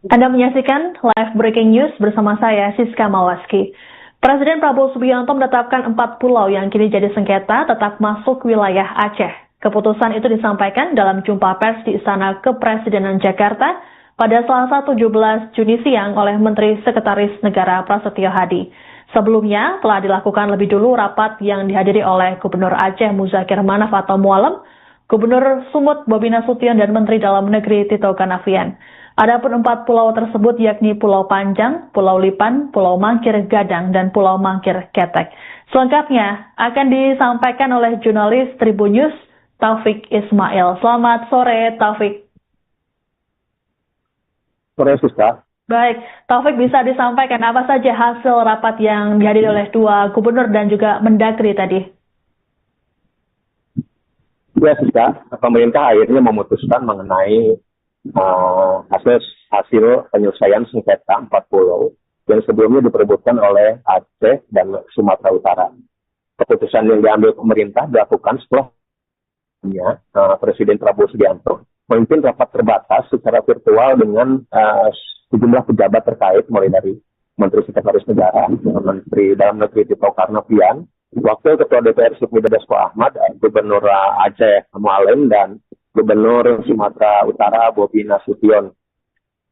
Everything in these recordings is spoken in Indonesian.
Anda menyaksikan live breaking news bersama saya, Siska Mawaski. Presiden Prabowo Subianto menetapkan 4 pulau yang kini jadi sengketa tetap masuk wilayah Aceh. Keputusan itu disampaikan dalam jumpa pers di Istana Kepresidenan Jakarta pada Selasa 17 Juni siang oleh Menteri Sekretaris Negara Prasetyo Hadi. Sebelumnya telah dilakukan lebih dulu rapat yang dihadiri oleh Gubernur Aceh Muzakir Manaf atau Mualem, Gubernur Sumut Bobi Nasution, dan Menteri Dalam Negeri Tito Karnavian. Adapun 4 pulau tersebut yakni Pulau Panjang, Pulau Lipan, Pulau Mangkir Gadang, dan Pulau Mangkir Ketek. Selengkapnya akan disampaikan oleh jurnalis Tribun News Taufik Ismail. Selamat sore, Taufik. Sore, Siska. Baik, Taufik, bisa disampaikan apa saja hasil rapat yang dihadiri oleh dua gubernur dan juga Mendagri tadi? Ya, Siska, pemerintah akhirnya memutuskan mengenai hasil penyelesaian sengketa 4 pulau yang sebelumnya diperebutkan oleh Aceh dan Sumatera Utara. Keputusan yang diambil pemerintah dilakukan setelah Presiden Prabowo Subianto memimpin rapat terbatas secara virtual dengan sejumlah pejabat terkait, mulai dari Menteri Sekretaris Negara, Menteri Dalam Negeri Tito Karnavian, Wakil Ketua DPR Sufmi Dasko Ahmad, Gubernur Aceh Mualem, dan Gubernur Sumatera Utara Bobi Nasution.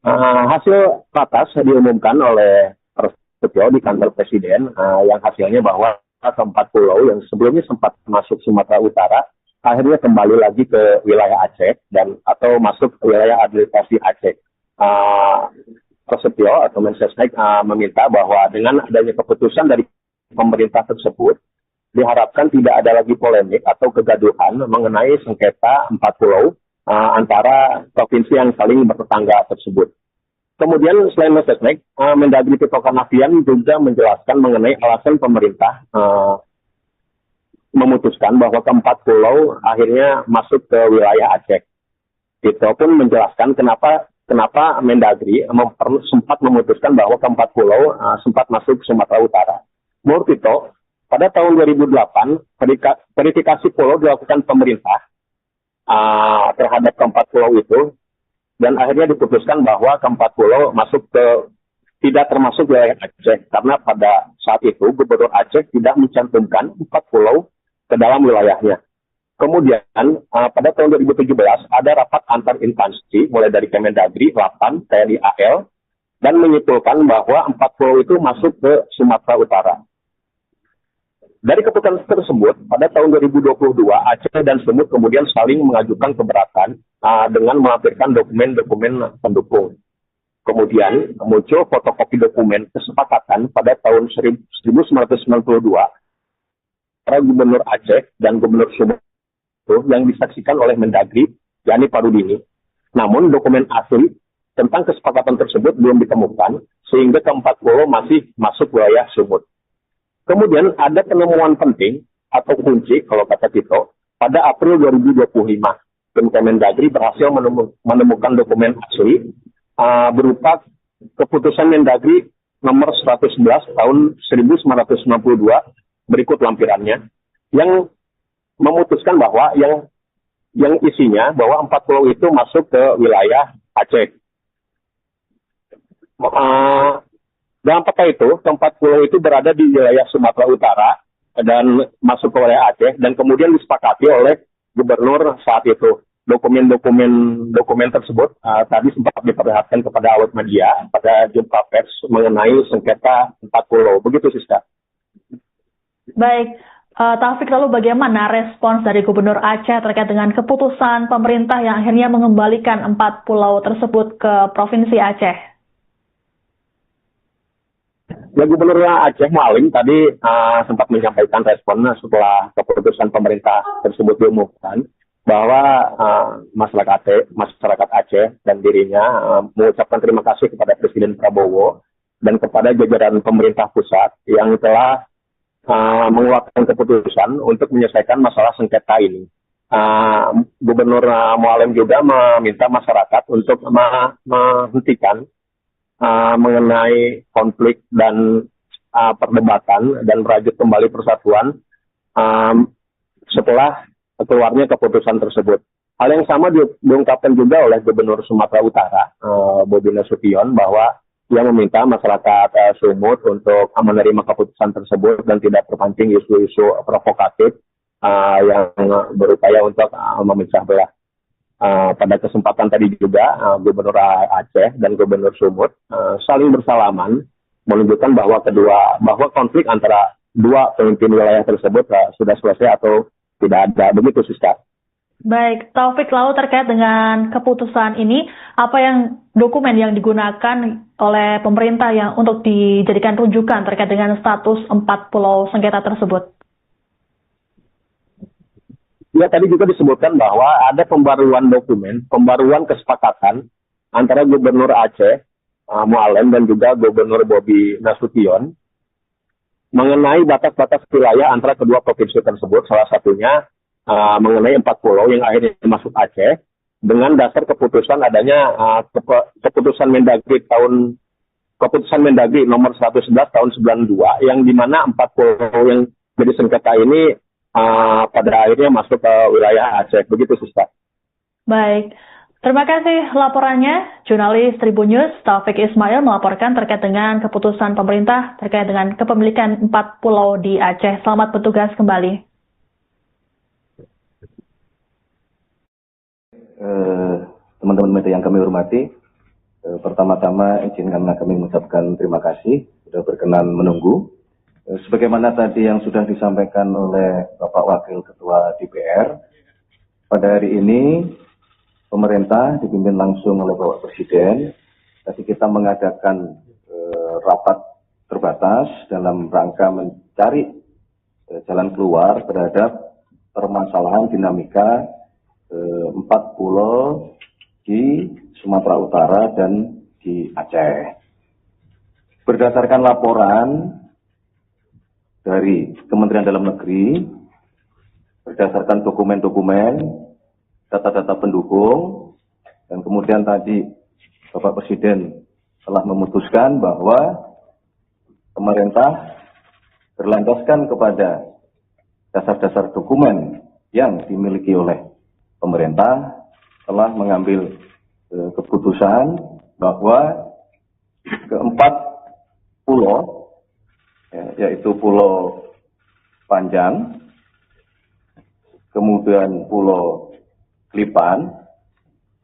Hasil ratas diumumkan oleh Prasetyo di kantor Presiden, yang hasilnya bahwa keempat pulau yang sebelumnya sempat masuk Sumatera Utara akhirnya kembali lagi ke wilayah Aceh dan atau masuk ke wilayah administrasi Aceh. Prasetyo atau Mensesnek meminta bahwa dengan adanya keputusan dari pemerintah tersebut, diharapkan tidak ada lagi polemik atau kegaduhan mengenai sengketa 4 pulau antara provinsi yang saling bertetangga tersebut. Kemudian selain Mensesnek, Mendagri Tito Karnavian juga menjelaskan mengenai alasan pemerintah memutuskan bahwa keempat pulau akhirnya masuk ke wilayah Aceh. Tito pun menjelaskan kenapa Mendagri sempat memutuskan bahwa keempat pulau sempat masuk Sumatera Utara. Menurut Tito, pada tahun 2008, verifikasi pulau dilakukan pemerintah terhadap keempat pulau itu, dan akhirnya diputuskan bahwa keempat pulau tidak termasuk wilayah Aceh, karena pada saat itu Gubernur Aceh tidak mencantumkan 4 pulau ke dalam wilayahnya. Kemudian pada tahun 2017 ada rapat antar instansi, mulai dari Kemendagri, Lapan, TNI AL, dan menyimpulkan bahwa 4 pulau itu masuk ke Sumatera Utara. Dari keputusan tersebut, pada tahun 2022, Aceh dan Sumut kemudian saling mengajukan keberatan dengan melampirkan dokumen-dokumen pendukung. Kemudian muncul fotokopi dokumen kesepakatan pada tahun 1992 para Gubernur Aceh dan Gubernur Sumut yang disaksikan oleh Mendagri, Yani Parudini. Namun dokumen asli tentang kesepakatan tersebut belum ditemukan, sehingga keempat pulau masih masuk wilayah Sumut. Kemudian ada penemuan penting atau kunci, kalau kata Tito, pada April 2025. Tim Kemendagri berhasil menemukan dokumen asli berupa keputusan Mendagri nomor 111 tahun 1992, berikut lampirannya, yang memutuskan bahwa yang isinya bahwa 4 pulau itu masuk ke wilayah Aceh. Dalam peta itu, keempat pulau itu berada di wilayah Sumatera Utara dan masuk ke wilayah Aceh, dan kemudian disepakati oleh gubernur saat itu. Dokumen tersebut tadi sempat diperlihatkan kepada awak media pada jumpa pers mengenai sengketa 4 pulau. Begitu, Siska. Baik, Taufik, lalu bagaimana respons dari Gubernur Aceh terkait dengan keputusan pemerintah yang akhirnya mengembalikan 4 pulau tersebut ke Provinsi Aceh? Ya, Gubernur Aceh Mualem tadi sempat menyampaikan respon setelah keputusan pemerintah tersebut diumumkan, bahwa masyarakat Aceh dan dirinya mengucapkan terima kasih kepada Presiden Prabowo dan kepada jajaran pemerintah pusat yang telah mengeluarkan keputusan untuk menyelesaikan masalah sengketa ini. Gubernur Mualem juga meminta masyarakat untuk menghentikan mengenai konflik dan perdebatan dan merajut kembali persatuan setelah keluarnya keputusan tersebut. Hal yang sama diungkapkan juga oleh Gubernur Sumatera Utara, Bobi Nasution, bahwa ia meminta masyarakat Sumut untuk menerima keputusan tersebut dan tidak terpancing isu-isu provokatif yang berupaya untuk memecah belah. Pada kesempatan tadi juga Gubernur Aceh dan Gubernur Sumut saling bersalaman, menunjukkan bahwa konflik antara dua pemimpin wilayah tersebut sudah selesai atau tidak ada. Begitu, Siska. Baik, Taufik, lalu terkait dengan keputusan ini, apa dokumen yang digunakan oleh pemerintah yang untuk dijadikan rujukan terkait dengan status 4 pulau sengketa tersebut? Ya, tadi juga disebutkan bahwa ada pembaruan dokumen, pembaruan kesepakatan antara Gubernur Aceh, Mualem, dan juga Gubernur Bobi Nasution mengenai batas-batas wilayah antara kedua provinsi tersebut, salah satunya mengenai 4 pulau yang akhirnya masuk Aceh dengan dasar keputusan adanya keputusan Mendagri nomor 111 tahun 92 yang dimana 4 pulau yang jadi sengketa ini pada akhirnya masuk ke wilayah Aceh. Begitu, Siska. Baik, terima kasih laporannya. Jurnalis Tribun News Taufik Ismail melaporkan terkait dengan keputusan pemerintah terkait dengan kepemilikan 4 pulau di Aceh. Selamat bertugas kembali. Teman-teman media yang kami hormati, pertama-tama izinkanlah kami mengucapkan terima kasih sudah berkenan menunggu. Sebagaimana tadi yang sudah disampaikan oleh Bapak Wakil Ketua DPR, pada hari ini pemerintah dipimpin langsung oleh Bapak Presiden. Tadi kita mengadakan rapat terbatas dalam rangka mencari jalan keluar terhadap permasalahan dinamika 4 pulau di Sumatera Utara dan di Aceh. Berdasarkan laporan dari Kementerian Dalam Negeri, berdasarkan dokumen-dokumen, data-data pendukung, dan kemudian tadi Bapak Presiden telah memutuskan bahwa pemerintah berlandaskan kepada dasar-dasar dokumen yang dimiliki oleh pemerintah telah mengambil keputusan bahwa keempat pulau, yaitu Pulau Panjang, kemudian Pulau Klipan,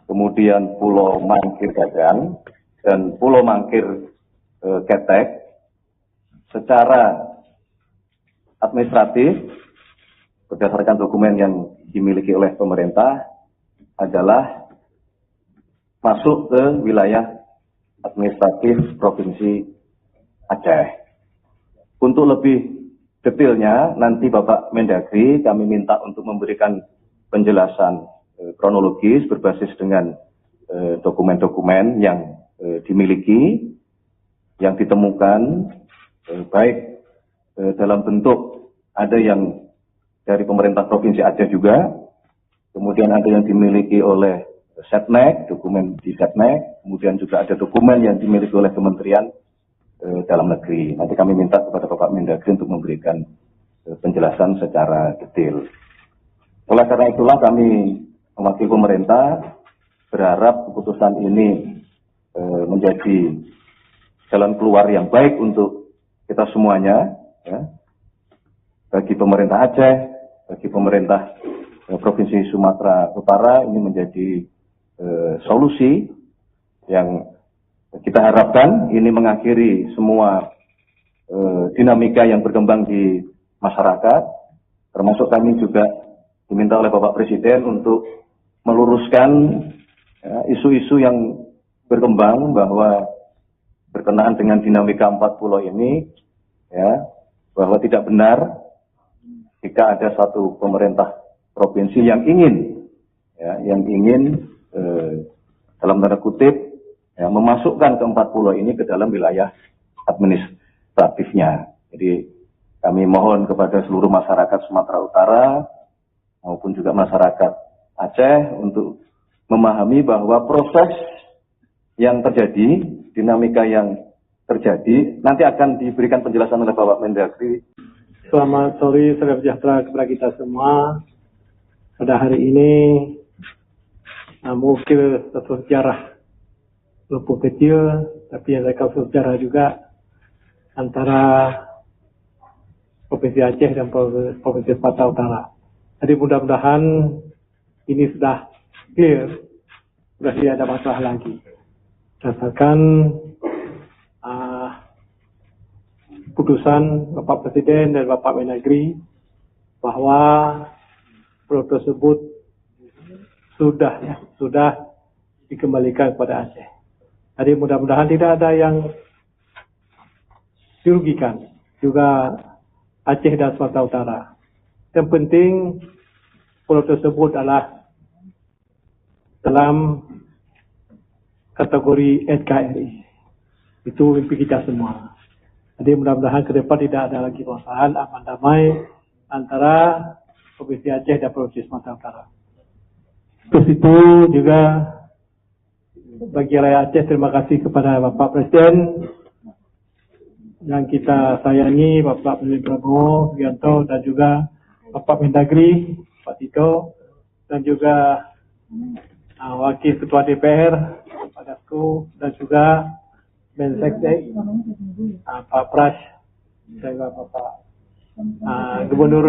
kemudian Pulau Mangkir Gagan, dan Pulau Mangkir Ketek, secara administratif berdasarkan dokumen yang dimiliki oleh pemerintah adalah masuk ke wilayah administratif Provinsi Aceh. Untuk lebih detailnya, nanti Bapak Mendagri kami minta untuk memberikan penjelasan kronologis berbasis dengan dokumen-dokumen yang dimiliki, yang ditemukan, baik dalam bentuk ada yang dari pemerintah Provinsi Aceh juga, kemudian ada yang dimiliki oleh Setnek, dokumen di Setnek, kemudian juga ada dokumen yang dimiliki oleh Kementerian Dalam Negeri. Nanti kami minta kepada Bapak Mendagri untuk memberikan penjelasan secara detail. Oleh karena itulah kami mewakili pemerintah berharap keputusan ini menjadi jalan keluar yang baik untuk kita semuanya, ya, bagi pemerintah Aceh, bagi pemerintah Provinsi Sumatera Utara. Ini menjadi solusi yang kita harapkan ini mengakhiri semua dinamika yang berkembang di masyarakat, termasuk kami juga diminta oleh Bapak Presiden untuk meluruskan isu-isu yang berkembang bahwa berkenaan dengan dinamika 4 pulau ini, ya, bahwa tidak benar jika ada satu pemerintah provinsi yang ingin, ya, dalam tanda kutip, ya, memasukkan ke 4 pulau ini ke dalam wilayah administratifnya. Jadi kami mohon kepada seluruh masyarakat Sumatera Utara maupun juga masyarakat Aceh untuk memahami bahwa proses yang terjadi, dinamika yang terjadi, nanti akan diberikan penjelasan oleh Bapak Mendagri. Selamat sore, salam sejahtera kepada kita semua. Pada hari ini mengukir satu sejarah walaupun kecil, tapi ada satu sejarah juga antara Provinsi Aceh dan Provinsi Sumatera Utara. Jadi mudah-mudahan ini sudah clear, sudah tidak ada masalah lagi. Berdasarkan putusan Bapak Presiden dan Bapak Mendagri bahwa pulau tersebut sudah dikembalikan kepada Aceh. Jadi mudah-mudahan tidak ada yang dirugikan, juga Aceh dan Sumatera Utara. Yang penting pulau tersebut adalah dalam kategori NKRI. Itu mimpi kita semua. Jadi mudah-mudahan ke depan tidak ada lagi permasalahan, aman damai antara Provinsi Aceh dan Provinsi Sumatera Utara. Terus itu juga bagi rakyat Aceh, terima kasih kepada Bapak Presiden yang kita sayangi, Bapak Presiden Prabowo Subianto, dan juga Bapak Mendagri, Pak Tito, dan juga Wakil Ketua DPR, Pak Dasko, dan juga Menseknek, Pak Pras, dan juga Bapak Gubernur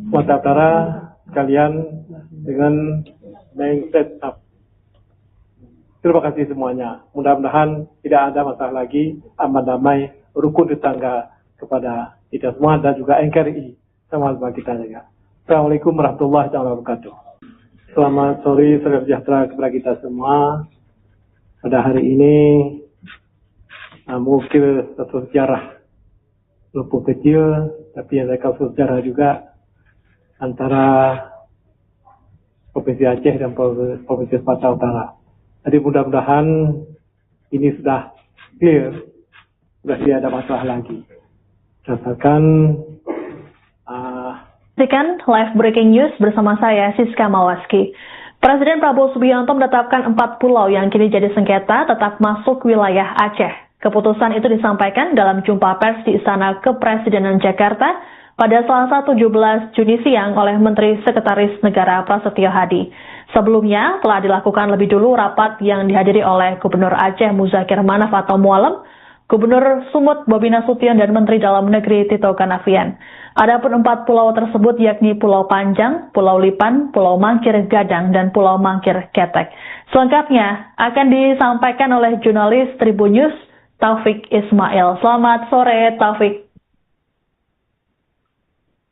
Sumatera Utara, sekalian dengan Menseknek. Terima kasih semuanya. Mudah-mudahan tidak ada masalah lagi, aman damai, rukun tetangga kepada kita semua dan juga NKRI sama-sama kita jaga. Assalamualaikum warahmatullahi wabarakatuh. Selamat sore, salam sejahtera kepada kita semua. Pada hari ini mengukir satu sejarah walaupun kecil, tapi ada satu sejarah juga antara Provinsi Aceh dan Provinsi Sumatera Utara. Jadi mudah-mudahan ini sudah clear, sudah tidak ada masalah lagi. Berdasarkan live breaking news bersama saya Siska Mawaski. Presiden Prabowo Subianto menetapkan 4 pulau yang kini jadi sengketa tetap masuk wilayah Aceh. Keputusan itu disampaikan dalam jumpa pers di Istana Kepresidenan Jakarta pada Selasa 17 Juni siang oleh Menteri Sekretaris Negara Prasetyo Hadi. Sebelumnya telah dilakukan lebih dulu rapat yang dihadiri oleh Gubernur Aceh Muzakir Manaf atau Mualem, Gubernur Sumut Bobi Nasution, dan Menteri Dalam Negeri Tito Karnavian. Adapun 4 pulau tersebut yakni Pulau Panjang, Pulau Lipan, Pulau Mangkir Gadang, dan Pulau Mangkir Ketek. Selengkapnya akan disampaikan oleh jurnalis Tribun News Taufik Ismail. Selamat sore, Taufik.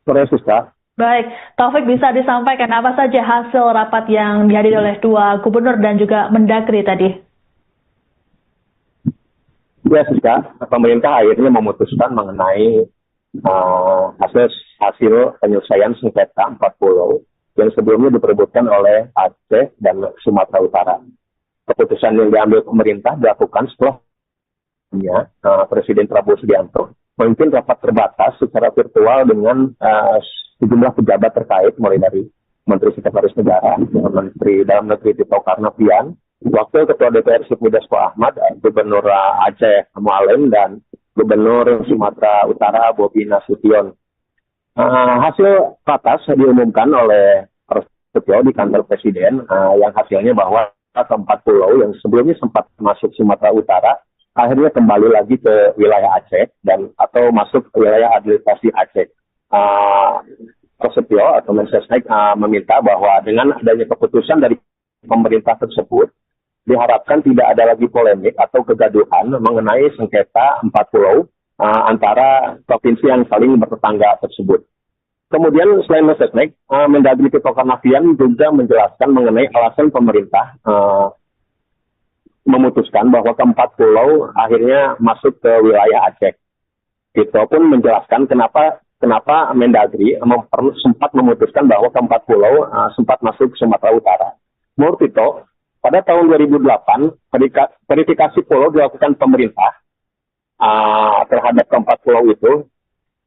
Sore, Siska. Baik, Taufik, bisa disampaikan apa saja hasil rapat yang dihadiri oleh 2 gubernur dan juga Mendagri tadi? Ya, Siska, pemerintah akhirnya memutuskan mengenai hasil penyelesaian sengketa 4 pulau yang sebelumnya diperebutkan oleh Aceh dan Sumatera Utara. Keputusan yang diambil pemerintah dilakukan setelah Presiden Prabowo Subianto memimpin rapat terbatas secara virtual dengan sejumlah pejabat terkait, mulai dari Menteri Sekretaris Negara, Menteri Dalam Negeri Tito Karnavian, Wakil Ketua DPR Sufmi Dasko Ahmad, Gubernur Aceh Mualem, dan Gubernur Sumatera Utara Bobi Nasution. Hasil ratas diumumkan oleh Prasetyo di kantor Presiden, yang hasilnya bahwa keempat pulau yang sebelumnya sempat masuk Sumatera Utara akhirnya kembali lagi ke wilayah Aceh dan atau masuk ke wilayah administrasi Aceh. Prasetyo atau Mensesnek meminta bahwa dengan adanya keputusan dari pemerintah tersebut, diharapkan tidak ada lagi polemik atau kegaduhan mengenai sengketa 4 pulau antara provinsi yang saling bertetangga tersebut. Kemudian selain Mensesnek, Mendagri Tito Karnavian juga menjelaskan mengenai alasan pemerintah memutuskan bahwa keempat pulau akhirnya masuk ke wilayah Aceh. Tito pun menjelaskan kenapa Mendagri sempat memutuskan bahwa keempat pulau sempat masuk Sumatera Utara. Menurut Tito, pada tahun 2008, verifikasi pulau dilakukan pemerintah terhadap keempat pulau itu,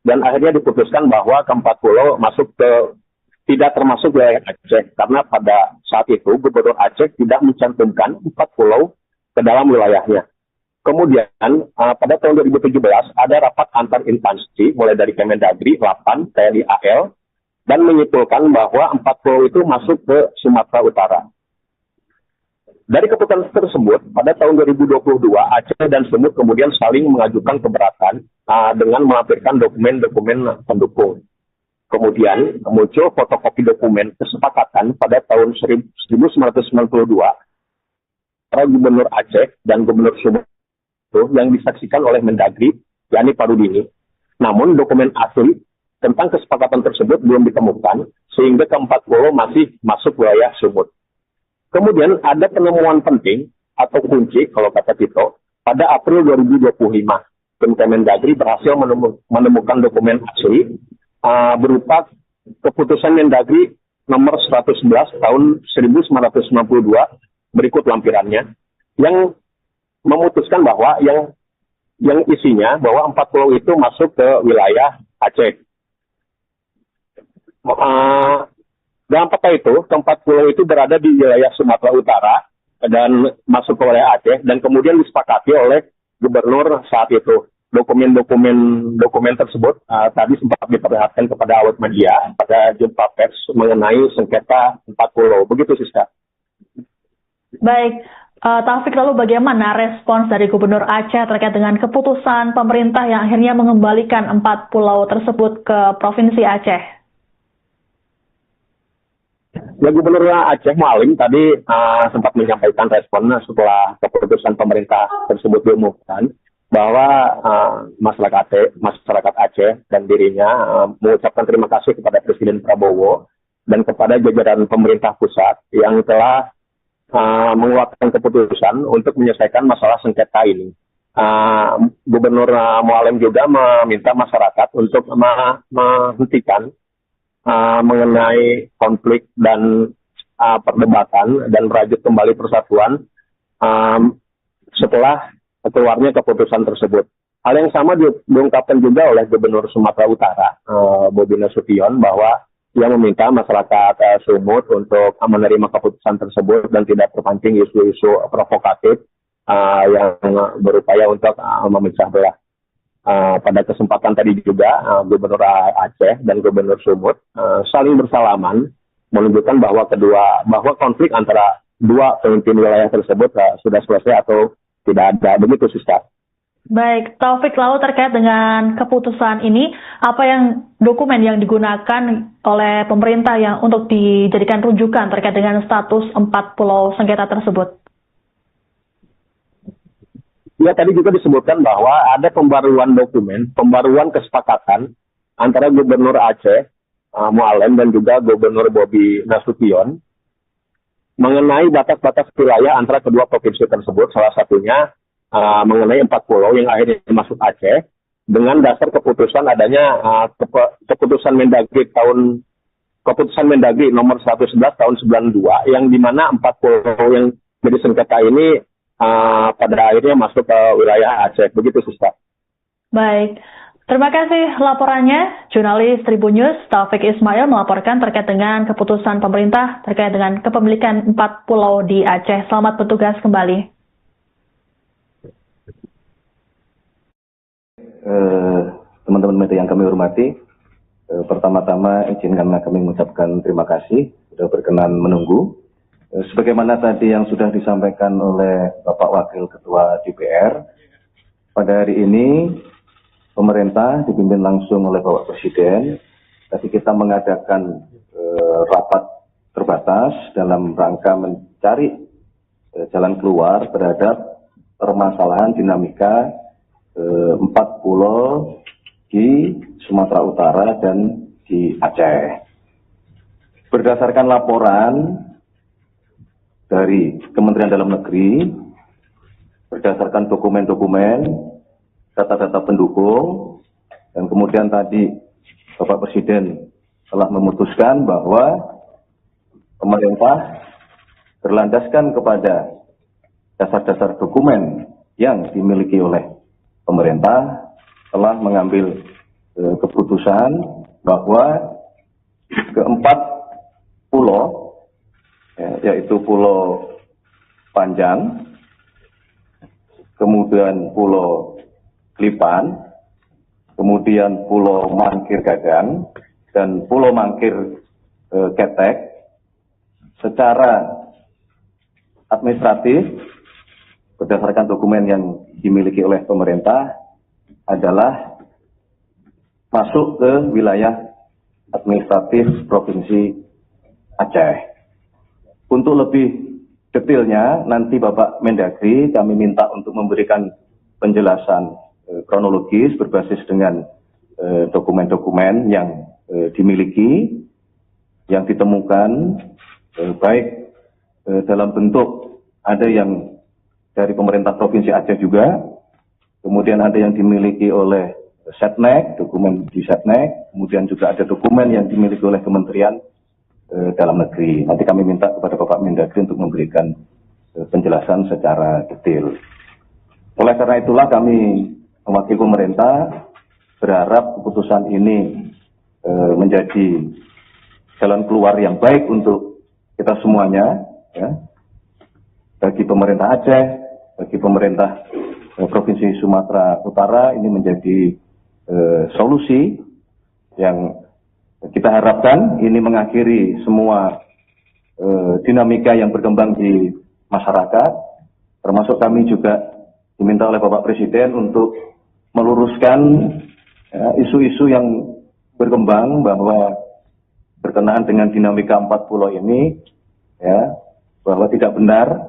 dan akhirnya diputuskan bahwa keempat pulau tidak termasuk wilayah Aceh, karena pada saat itu Gubernur Aceh tidak mencantumkan 4 pulau ke dalam wilayahnya. Kemudian pada tahun 2017 ada rapat antar instansi mulai dari Kemendagri, Lapan, TNI AL, dan menyimpulkan bahwa 4 pulau itu masuk ke Sumatera Utara. Dari keputusan tersebut, pada tahun 2022, Aceh dan Sumut kemudian saling mengajukan keberatan dengan melampirkan dokumen-dokumen pendukung. Kemudian muncul fotokopi dokumen kesepakatan pada tahun 1992 antara Gubernur Aceh dan Gubernur Sumut yang disaksikan oleh Mendagri, yakni Parudini. Namun dokumen asli tentang kesepakatan tersebut belum ditemukan, sehingga keempat pulau masih masuk wilayah Sumut. Kemudian ada penemuan penting atau kunci, kalau kata Tito, pada April 2025. Tim Kemendagri berhasil menemukan dokumen asli berupa keputusan Mendagri nomor 111 tahun 1992 berikut lampirannya, yang memutuskan bahwa yang isinya bahwa 4 pulau itu masuk ke wilayah Aceh. Dalam peta itu, keempat pulau itu berada di wilayah Sumatera Utara dan masuk ke wilayah Aceh, dan kemudian disepakati oleh gubernur saat itu. Dokumen tersebut tadi sempat diperlihatkan kepada awak media pada jumpa pers mengenai sengketa 4 pulau. Begitu, Siska. Baik, Taufik, lalu bagaimana respons dari Gubernur Aceh terkait dengan keputusan pemerintah yang akhirnya mengembalikan 4 pulau tersebut ke Provinsi Aceh? Ya, Gubernur Aceh Mualim tadi sempat menyampaikan respon setelah keputusan pemerintah tersebut diumumkan bahwa masyarakat Aceh dan dirinya mengucapkan terima kasih kepada Presiden Prabowo dan kepada jajaran pemerintah pusat yang telah mengeluarkan keputusan untuk menyelesaikan masalah sengketa ini. Gubernur Mualim juga meminta masyarakat untuk menghentikan mengenai konflik dan perdebatan dan merajut kembali persatuan setelah keluarnya keputusan tersebut. Hal yang sama diungkapkan juga oleh Gubernur Sumatera Utara, Bobi Nasution, bahwa ia meminta masyarakat Sumut untuk menerima keputusan tersebut dan tidak terpancing isu-isu provokatif yang berupaya untuk memecah belah. Pada kesempatan tadi juga Gubernur Aceh dan Gubernur Sumut saling bersalaman menunjukkan bahwa konflik antara dua pemimpin wilayah tersebut sudah selesai atau tidak ada. Begitu, Siska. Baik, Taufik, lalu terkait dengan keputusan ini, apa dokumen yang digunakan oleh pemerintah yang untuk dijadikan rujukan terkait dengan status 4 pulau sengketa tersebut? Ya, tadi juga disebutkan bahwa ada pembaruan kesepakatan antara Gubernur Aceh Mualim dan juga Gubernur Bobi Nasution mengenai batas-batas wilayah antara kedua provinsi tersebut, salah satunya mengenai 4 pulau yang akhirnya masuk Aceh dengan dasar keputusan adanya keputusan Mendagri nomor 111 tahun 92 yang dimana 4 pulau yang jadi sengketa ini pada akhirnya masuk ke wilayah Aceh. Begitu, Siska. Baik, terima kasih laporannya. Jurnalis Tribun News Taufik Ismail melaporkan terkait dengan keputusan pemerintah terkait dengan kepemilikan 4 pulau di Aceh. Selamat bertugas kembali. Teman-teman media yang kami hormati, pertama-tama izinkanlah kami mengucapkan terima kasih sudah berkenan menunggu. Sebagaimana tadi yang sudah disampaikan oleh Bapak Wakil Ketua DPR, pada hari ini pemerintah dipimpin langsung oleh Bapak Presiden. Tadi kita mengadakan rapat terbatas dalam rangka mencari jalan keluar terhadap permasalahan dinamika 4 pulau di Sumatera Utara dan di Aceh. Berdasarkan laporan dari Kementerian Dalam Negeri, berdasarkan dokumen-dokumen, data-data pendukung, dan kemudian tadi Bapak Presiden telah memutuskan bahwa pemerintah berlandaskan kepada dasar-dasar dokumen yang dimiliki oleh pemerintah telah mengambil keputusan bahwa keempat pulau, yaitu Pulau Panjang, kemudian Pulau Klipan, kemudian Pulau Mangkir Gadang, dan Pulau Mangkir Ketek secara administratif berdasarkan dokumen yang dimiliki oleh pemerintah adalah masuk ke wilayah administratif Provinsi Aceh. Untuk lebih detailnya nanti Bapak Mendagri kami minta untuk memberikan penjelasan kronologis berbasis dengan dokumen-dokumen yang dimiliki, yang ditemukan baik dalam bentuk ada yang dari pemerintah Provinsi Aceh juga, kemudian ada yang dimiliki oleh Setnek, dokumen di Setnek, kemudian juga ada dokumen yang dimiliki oleh Kementerian Dalam Negeri. Nanti kami minta kepada Bapak Mendagri untuk memberikan penjelasan secara detail. Oleh karena itulah kami mewakili pemerintah berharap keputusan ini menjadi jalan keluar yang baik untuk kita semuanya, ya, bagi pemerintah Aceh, bagi pemerintah Provinsi Sumatera Utara. Ini menjadi solusi yang kita harapkan ini mengakhiri semua dinamika yang berkembang di masyarakat, termasuk kami juga diminta oleh Bapak Presiden untuk meluruskan isu-isu yang berkembang bahwa berkenaan dengan dinamika 4 pulau ini, ya, bahwa tidak benar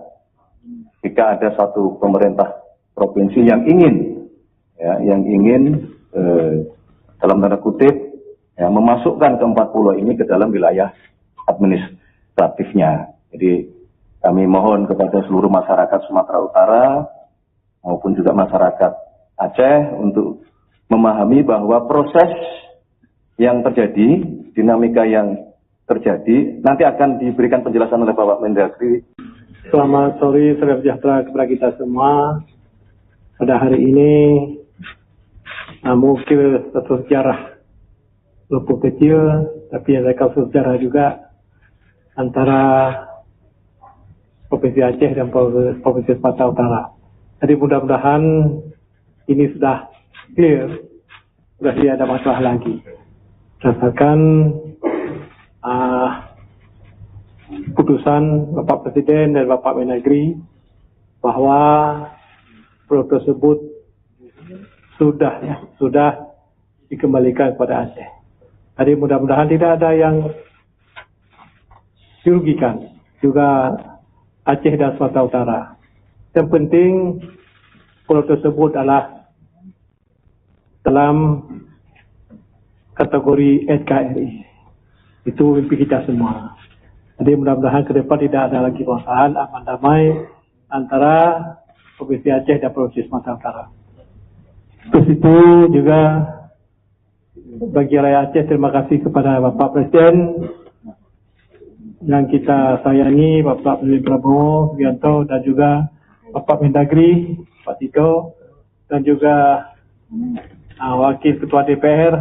jika ada satu pemerintah provinsi yang ingin, ya, dalam tanda kutip, ya, memasukkan ke 4 pulau ini ke dalam wilayah administratifnya. Jadi kami mohon kepada seluruh masyarakat Sumatera Utara maupun juga masyarakat Aceh untuk memahami bahwa proses yang terjadi, dinamika yang terjadi, nanti akan diberikan penjelasan oleh Bapak Mendagri. Selamat sore, salam sejahtera kepada kita semua. Pada hari ini, mungkin satu sejarah cukup kecil, tapi ada kasus sejarah juga antara Provinsi Aceh dan Provinsi Sumatera Utara. Jadi mudah-mudahan ini sudah clear, sudah tidak ada masalah lagi. Berdasarkan putusan Bapak Presiden dan Bapak Mendagri bahwa pulau tersebut sudah dikembalikan kepada Aceh. Jadi mudah-mudahan tidak ada yang dirugikan, juga Aceh dan Sumatera Utara. Yang penting pulau tersebut adalah dalam kategori NKRI. Itu mimpi kita semua. Jadi mudah-mudahan ke depan tidak ada lagi permasalahan, aman damai antara Provinsi Aceh dan Provinsi Sumatera Utara. Terus itu juga bagi rakyat Aceh, terima kasih kepada Bapak Presiden yang kita sayangi, Bapak Presiden Prabowo Subianto, dan juga Bapak Mendagri, Pak Tito, dan juga Wakil Ketua DPR,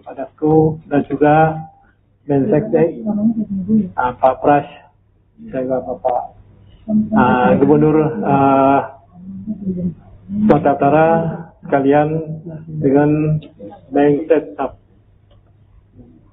Pak Dasko, dan juga Menseknek, Pak Pras, dan juga Bapak Gubernur Sumatera Utara sekalian dengan Menseknek.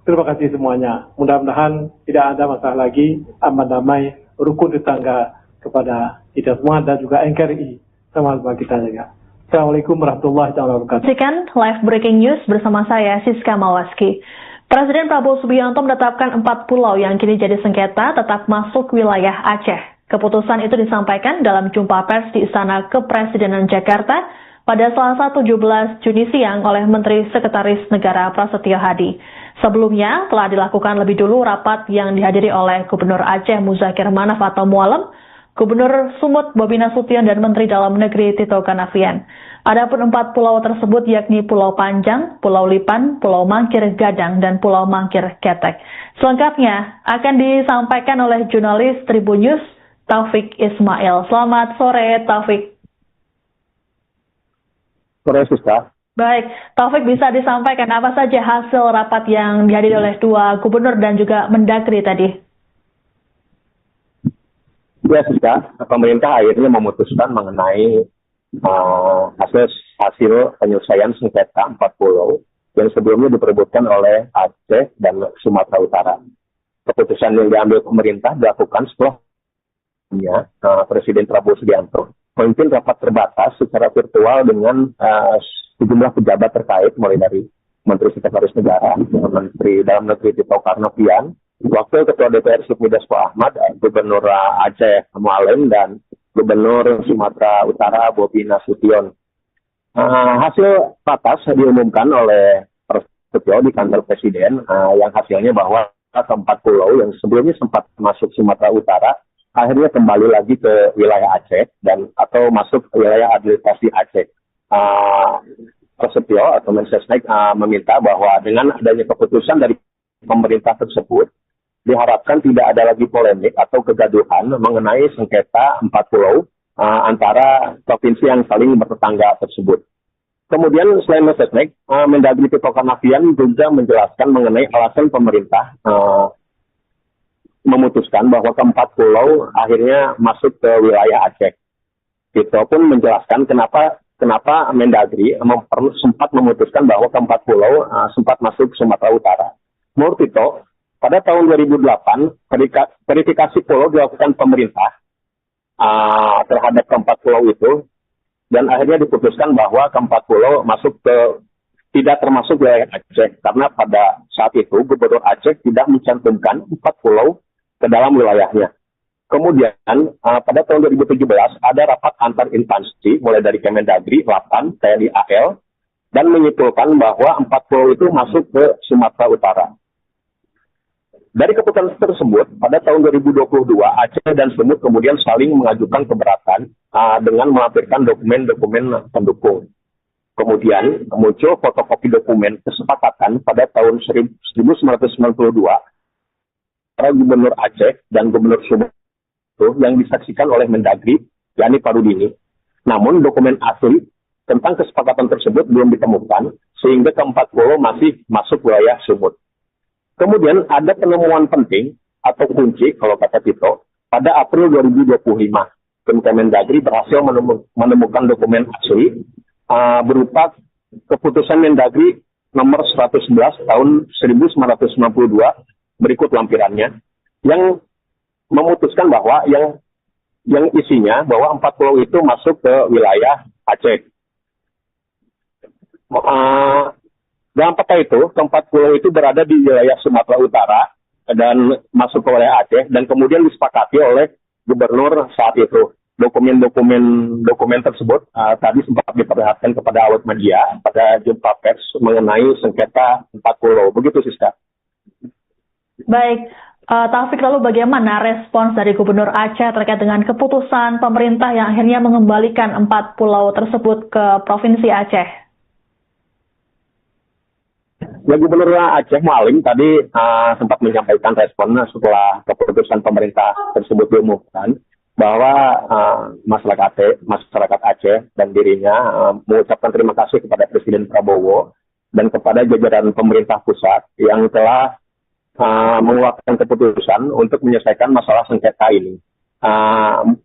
Terima kasih semuanya. Mudah-mudahan tidak ada masalah lagi, aman damai, rukun tetangga kepada kita semua dan juga NKRI sama-sama kita juga. Assalamualaikum warahmatullahi wabarakatuh. Saksikan live breaking news bersama saya Siska Mawaski. Presiden Prabowo Subianto menetapkan 4 pulau yang kini jadi sengketa tetap masuk wilayah Aceh. Keputusan itu disampaikan dalam jumpa pers di Istana Kepresidenan Jakarta pada Selasa 17 Juni siang oleh Menteri Sekretaris Negara Prasetyo Hadi. Sebelumnya telah dilakukan lebih dulu rapat yang dihadiri oleh Gubernur Aceh Muzakir Manaf atau Mualem, Gubernur Sumut Bobi Nasution, dan Menteri Dalam Negeri Tito Karnavian. Adapun 4 pulau tersebut yakni Pulau Panjang, Pulau Lipan, Pulau Mangkir Gadang, dan Pulau Mangkir Ketek. Selengkapnya akan disampaikan oleh jurnalis Tribun News Taufik Ismail. Selamat sore Taufik. Sore Siska. Baik, Taufik, bisa disampaikan apa saja hasil rapat yang dihadiri oleh 2 gubernur dan juga Mendagri tadi? Ya, Siska, pemerintah akhirnya memutuskan mengenai hasil penyelesaian sengketa 4 pulau yang sebelumnya diperebutkan oleh Aceh dan Sumatera Utara. Keputusan yang diambil pemerintah dilakukan setelah Presiden Prabowo Subianto memimpin rapat terbatas secara virtual dengan sejumlah pejabat terkait, mulai dari Menteri Sekretaris Negara, Menteri Dalam Negeri Tito Karnavian, Wakil Ketua DPR Sufmi Dasko Ahmad, Gubernur Aceh Mualem, dan Gubernur Sumatera Utara Bobi Nasution. Hasil ratas diumumkan oleh Prasetyo di kantor Presiden, yang hasilnya bahwa keempat pulau yang sebelumnya sempat masuk Sumatera Utara akhirnya kembali lagi ke wilayah Aceh dan atau masuk ke wilayah administrasi Aceh. Prasetyo atau Mensesnek meminta bahwa dengan adanya keputusan dari pemerintah tersebut, diharapkan tidak ada lagi polemik atau kegaduhan mengenai sengketa 4 pulau antara provinsi yang saling bertetangga tersebut. Kemudian selain Mensesnek, Mendagri Tito Karnavian juga menjelaskan mengenai alasan pemerintah memutuskan bahwa keempat pulau akhirnya masuk ke wilayah Aceh. Tito pun menjelaskan kenapa Mendagri sempat memutuskan bahwa keempat pulau sempat masuk Sumatera Utara. Menurut Tito, pada tahun 2008, verifikasi pulau dilakukan pemerintah terhadap keempat pulau itu, dan akhirnya diputuskan bahwa keempat pulau tidak termasuk wilayah Aceh, karena pada saat itu Gubernur Aceh tidak mencantumkan 4 pulau ke dalam wilayahnya. Kemudian pada tahun 2017 ada rapat antar instansi mulai dari Kemendagri, Lapan, TNI AL, dan menyimpulkan bahwa 4 pulau itu masuk ke Sumatera Utara. Dari keputusan tersebut, pada tahun 2022 Aceh dan Sumut kemudian saling mengajukan keberatan dengan melampirkan dokumen-dokumen pendukung. Kemudian muncul fotokopi dokumen kesepakatan pada tahun 1992 para Gubernur Aceh dan Gubernur Sumut yang disaksikan oleh Mendagri, yakni Parudini. Namun dokumen asli tentang kesepakatan tersebut belum ditemukan, sehingga keempat pulau masih masuk wilayah Sumut. Kemudian ada penemuan penting atau kunci, kalau kata Tito, pada April 2025. Tim Kemendagri berhasil menemukan dokumen asli berupa keputusan Mendagri nomor 111 tahun 1992 berikut lampirannya, yang memutuskan bahwa yang isinya bahwa 4 pulau itu masuk ke wilayah Aceh. Dalam peta itu, keempat pulau itu berada di wilayah Sumatera Utara dan masuk ke wilayah Aceh, dan kemudian disepakati oleh gubernur saat itu. Dokumen tersebut tadi sempat diperlihatkan kepada awak media pada jumpa pers mengenai sengketa 4 pulau. Begitu, Siska. Baik, Taufik, lalu bagaimana respons dari Gubernur Aceh terkait dengan keputusan pemerintah yang akhirnya mengembalikan 4 pulau tersebut ke Provinsi Aceh? Ya, Gubernur Aceh Mualem tadi sempat menyampaikan respon setelah keputusan pemerintah tersebut diumumkan, bahwa masyarakat Aceh dan dirinya mengucapkan terima kasih kepada Presiden Prabowo dan kepada jajaran pemerintah pusat yang telah mengeluarkan keputusan untuk menyelesaikan masalah sengketa ini.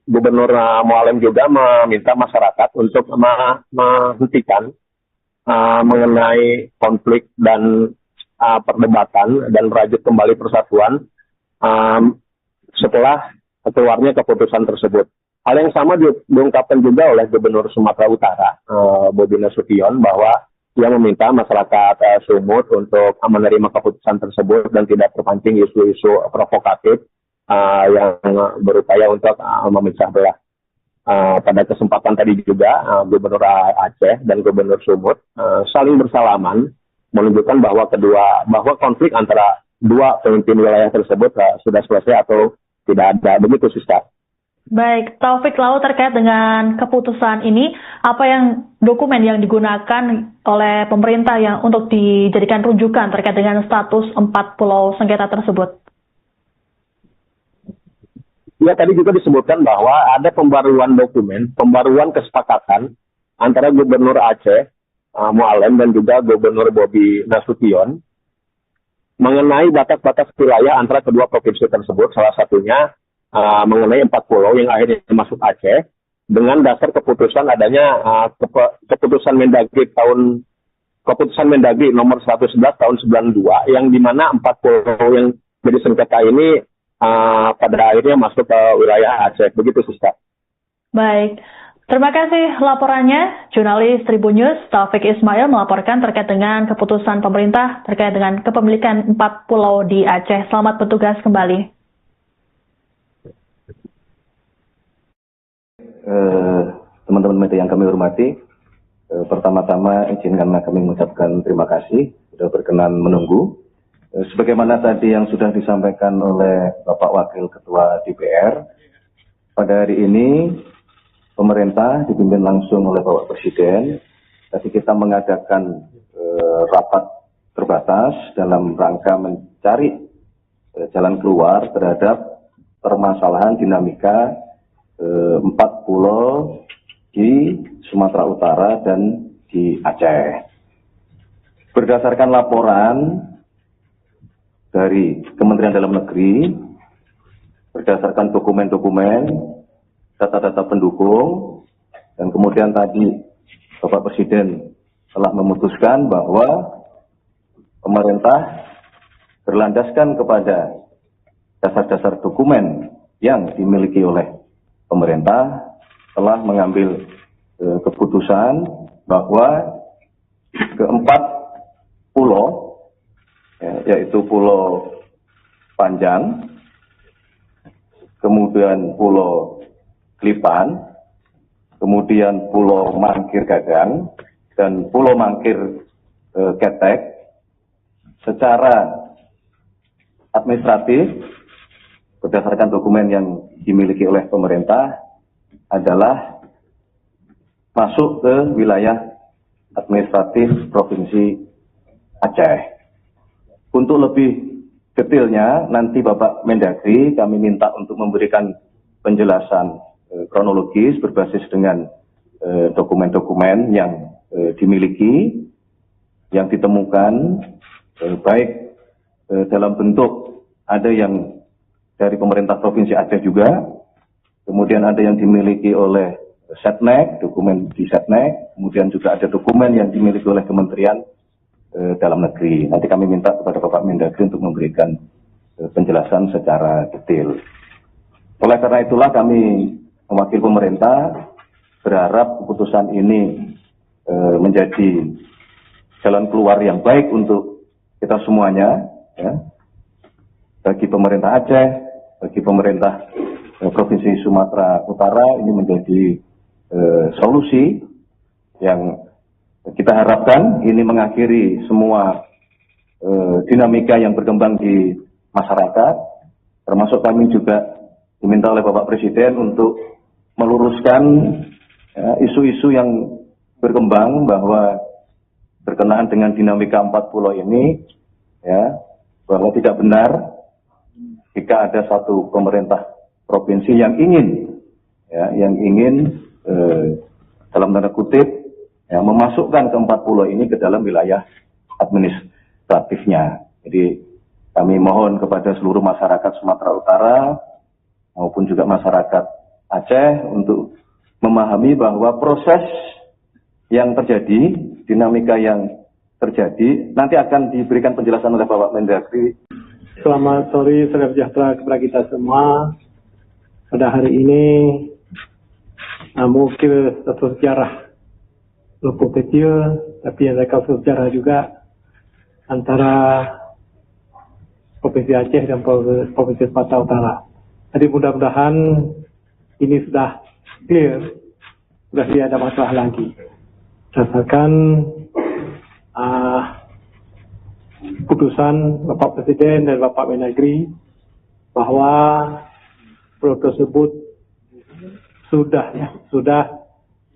Gubernur Mualem juga meminta masyarakat untuk menghentikan mengenai konflik dan perdebatan dan merajut kembali persatuan setelah keluarnya keputusan tersebut. Hal yang sama diungkapkan juga oleh Gubernur Sumatera Utara, Bobi Nasution, bahwa ia meminta masyarakat Sumut untuk menerima keputusan tersebut dan tidak terpancing isu-isu provokatif yang berupaya untuk memecah belah. Pada kesempatan tadi juga Gubernur Aceh dan Gubernur Sumut saling bersalaman, menunjukkan bahwa konflik antara dua pemimpin wilayah tersebut sudah selesai atau tidak ada. Begitu, Siska. Baik, Taufik, lalu terkait dengan keputusan ini, apa dokumen yang digunakan oleh pemerintah yang untuk dijadikan rujukan terkait dengan status 4 pulau sengketa tersebut? Ya, tadi juga disebutkan bahwa ada pembaruan kesepakatan antara Gubernur Aceh Mualem dan juga Gubernur Bobi Nasution mengenai batas-batas wilayah antara kedua provinsi tersebut, salah satunya mengenai 4 pulau yang akhirnya masuk Aceh dengan dasar keputusan adanya keputusan Mendagri tahun keputusan Mendagri nomor 111 tahun 92 yang dimana 4 pulau yang jadi sengketa ini pada akhirnya masuk ke wilayah Aceh. Begitu, Siska. Baik. Terima kasih laporannya. Jurnalis Tribun News Taufik Ismail melaporkan terkait dengan keputusan pemerintah terkait dengan kepemilikan 4 pulau di Aceh. Selamat bertugas kembali. Teman-teman media yang kami hormati, pertama-tama izinkanlah kami mengucapkan terima kasih sudah berkenan menunggu. Sebagaimana tadi yang sudah disampaikan oleh Bapak Wakil Ketua DPR, pada hari ini pemerintah dipimpin langsung oleh Bapak Presiden. Tadi kita mengadakan rapat terbatas dalam rangka mencari jalan keluar terhadap permasalahan dinamika 4 pulau di Sumatera Utara dan di Aceh. Berdasarkan laporan dari Kementerian Dalam Negeri, berdasarkan dokumen-dokumen, data-data pendukung, dan kemudian tadi Bapak Presiden telah memutuskan bahwa pemerintah berlandaskan kepada dasar-dasar dokumen yang dimiliki oleh pemerintah telah mengambil keputusan bahwa keempat pulau, yaitu Pulau Panjang, kemudian Pulau Klipan, kemudian Pulau Mangkir Gadang, dan Pulau Mangkir Ketek, secara administratif berdasarkan dokumen yang dimiliki oleh pemerintah adalah masuk ke wilayah administratif Provinsi Aceh. Untuk lebih detailnya, nanti Bapak Mendagri kami minta untuk memberikan penjelasan kronologis berbasis dengan dokumen-dokumen yang dimiliki, yang ditemukan, baik dalam bentuk ada yang dari pemerintah Provinsi Aceh juga, kemudian ada yang dimiliki oleh Setnek, dokumen di Setnek, kemudian juga ada dokumen yang dimiliki oleh Kementerian Dalam Negeri. Nanti kami minta kepada Bapak Mendagri untuk memberikan penjelasan secara detail. Oleh karena itulah kami mewakili pemerintah berharap keputusan ini menjadi jalan keluar yang baik untuk kita semuanya, ya, bagi pemerintah Aceh, bagi pemerintah Provinsi Sumatera Utara. Ini menjadi solusi yang kita harapkan ini mengakhiri semua dinamika yang berkembang di masyarakat, termasuk kami juga diminta oleh Bapak Presiden untuk meluruskan isu-isu yang berkembang bahwa berkenaan dengan dinamika 4 pulau ini, ya, bahwa tidak benar jika ada satu pemerintah provinsi yang ingin, ya, dalam tanda kutip, ya, memasukkan ke 4 pulau ini ke dalam wilayah administratifnya. Jadi kami mohon kepada seluruh masyarakat Sumatera Utara maupun juga masyarakat Aceh untuk memahami bahwa proses yang terjadi, dinamika yang terjadi, nanti akan diberikan penjelasan oleh Bapak Mendagri. Selamat sore, salam sejahtera kepada kita semua. Pada hari ini, mungkin satu sejarah cukup kecil, tapi ada satu sejarah juga antara Provinsi Aceh dan Provinsi Sumatera Utara. Jadi mudah-mudahan ini sudah clear, sudah tidak ada masalah lagi. Berdasarkan putusan Bapak Presiden dan Bapak Mendagri bahwa pulau tersebut sudah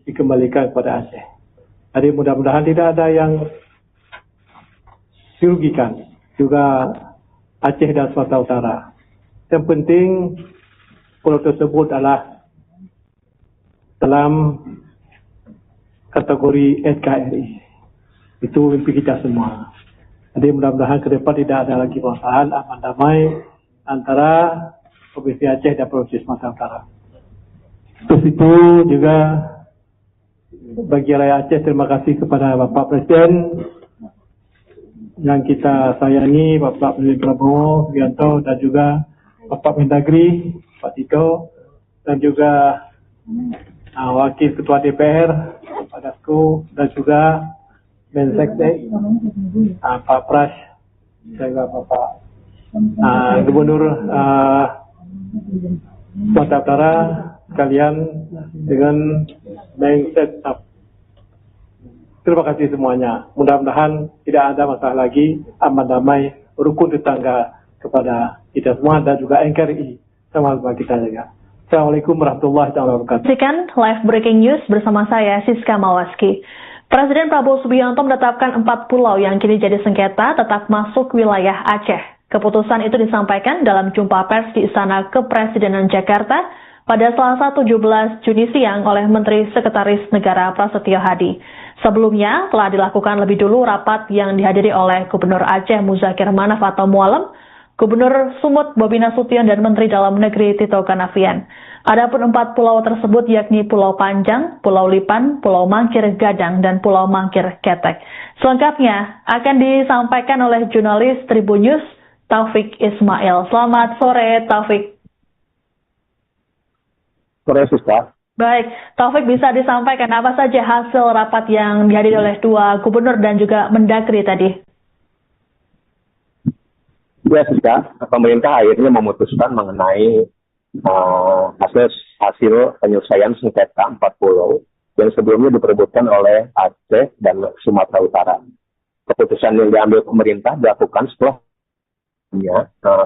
dikembalikan kepada Aceh. Jadi mudah-mudahan tidak ada yang dirugikan, juga Aceh dan Sumatera Utara. Yang penting pulau tersebut adalah dalam kategori NKRI. Itu mimpi kita semua. Jadi mudah-mudahan ke depan tidak ada lagi permasalahan, aman damai antara Provinsi Aceh dan Provinsi Sumatera Utara. Terus itu juga bagi rakyat Aceh, terima kasih kepada Bapak Presiden yang kita sayangi Bapak Presiden Prabowo Subianto dan juga Bapak Mendagri Pak Tito dan juga Wakil Ketua DPR Pak Dasko dan juga Menseknek Pak Pras dan juga Bapak Gubernur Sumatera Utara sekalian dengan Menseknek. Terima kasih semuanya. Mudah-mudahan tidak ada masalah lagi, aman damai, rukun tetangga kepada kita semua dan juga NKRI sama-sama kita jaga. Assalamualaikum warahmatullahi wabarakatuh. Saksikan live breaking news bersama saya Siska Mawaski. Presiden Prabowo Subianto menetapkan 4 pulau yang kini jadi sengketa tetap masuk wilayah Aceh. Keputusan itu disampaikan dalam jumpa pers di Istana Kepresidenan Jakarta pada Selasa 17 Juni siang oleh Menteri Sekretaris Negara Prasetyo Hadi. Sebelumnya telah dilakukan lebih dulu rapat yang dihadiri oleh Gubernur Aceh Muzakir Manaf atau Mualem, Gubernur Sumut Bobi Nasution dan Menteri Dalam Negeri Tito Karnavian. Adapun 4 pulau tersebut yakni Pulau Panjang, Pulau Lipan, Pulau Mangkir Gadang, dan Pulau Mangkir Ketek. Selengkapnya akan disampaikan oleh jurnalis Tribun News Taufik Ismail. Selamat sore Taufik. Sore Siska. Baik, Taufik bisa disampaikan apa saja hasil rapat yang dihadiri oleh 2 gubernur dan juga Mendagri tadi? Ya, Siska, pemerintah akhirnya memutuskan mengenai hasil penyelesaian sengketa 4 pulau yang sebelumnya diperebutkan oleh Aceh dan Sumatera Utara. Keputusan yang diambil pemerintah dilakukan setelah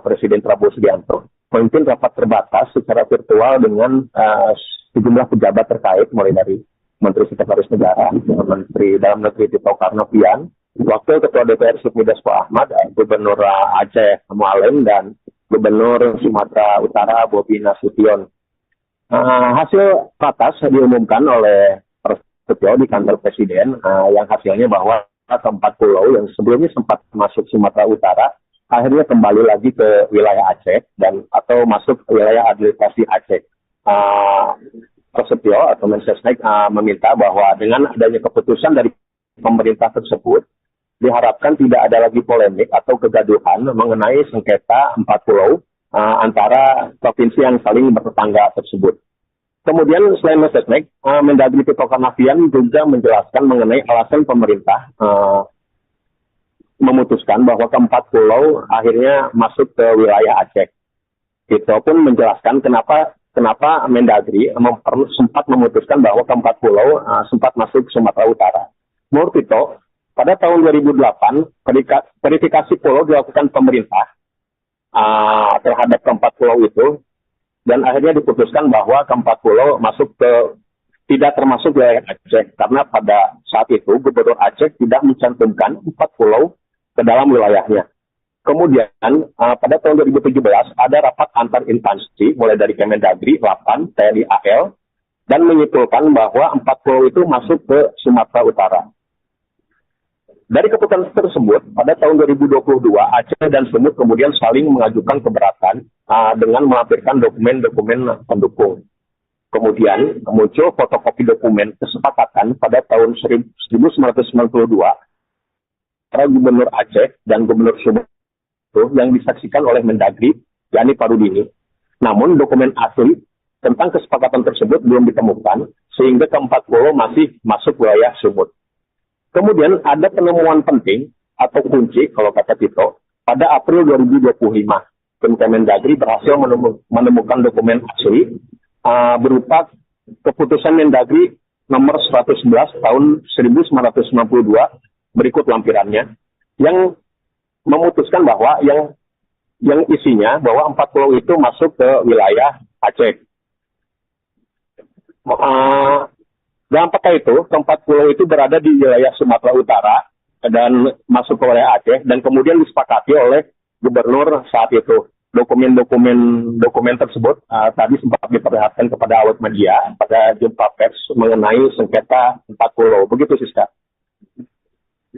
Presiden Prabowo Subianto memimpin rapat terbatas secara virtual dengan sejumlah pejabat terkait, mulai dari Menteri Sekretaris Negara, Menteri Dalam Negeri Tito Karnavian, Wakil Ketua DPR Sufmi Dasko Ahmad, Gubernur Aceh Mualem, dan Gubernur Sumatera Utara Bobi Nasution. Hasil ratas diumumkan oleh Prasetyo di kantor Presiden, yang hasilnya bahwa keempat pulau yang sebelumnya sempat masuk Sumatera Utara akhirnya kembali lagi ke wilayah Aceh dan atau masuk ke wilayah administrasi Aceh. Prasetyo atau Mensesnek meminta bahwa dengan adanya keputusan dari pemerintah tersebut diharapkan tidak ada lagi polemik atau kegaduhan mengenai sengketa 4 pulau antara provinsi yang saling bertetangga tersebut. Kemudian selain Mensesnek, Mendagri Tito Karnavian juga menjelaskan mengenai alasan pemerintah memutuskan bahwa keempat pulau akhirnya masuk ke wilayah Aceh. Tito pun menjelaskan kenapa Mendagri sempat memutuskan bahwa keempat pulau sempat masuk Sumatera Utara. Menurut Tito, pada tahun 2008, verifikasi pulau dilakukan pemerintah terhadap keempat pulau itu, dan akhirnya diputuskan bahwa keempat pulau tidak termasuk wilayah Aceh, karena pada saat itu Gubernur Aceh tidak mencantumkan 4 pulau ke dalam wilayahnya. Kemudian pada tahun 2017 ada rapat antar instansi mulai dari Kemendagri, Lapan, TNI AL dan menyimpulkan bahwa 4 pulau itu masuk ke Sumatera Utara. Dari keputusan tersebut pada tahun 2022 Aceh dan Sumut kemudian saling mengajukan keberatan dengan melampirkan dokumen-dokumen pendukung. Kemudian muncul fotokopi dokumen kesepakatan pada tahun 1992 antara Gubernur Aceh dan Gubernur Sumut yang disaksikan oleh Mendagri, yakni Parudini. Namun dokumen asli tentang kesepakatan tersebut belum ditemukan, sehingga keempat pulau masih masuk wilayah Sumut. Kemudian ada penemuan penting atau kunci, kalau kata Tito, pada April 2025. Tim Kemendagri berhasil menemukan dokumen asli berupa keputusan Mendagri nomor 111 tahun 1992 berikut lampirannya, yang memutuskan bahwa yang isinya bahwa 4 pulau itu masuk ke wilayah Aceh. Dalam peta itu, keempat pulau itu berada di wilayah Sumatera Utara dan masuk ke wilayah Aceh, dan kemudian disepakati oleh gubernur saat itu. Dokumen tersebut tadi sempat diperlihatkan kepada awak media pada jumpa pers mengenai sengketa 4 pulau. Begitu, Siska.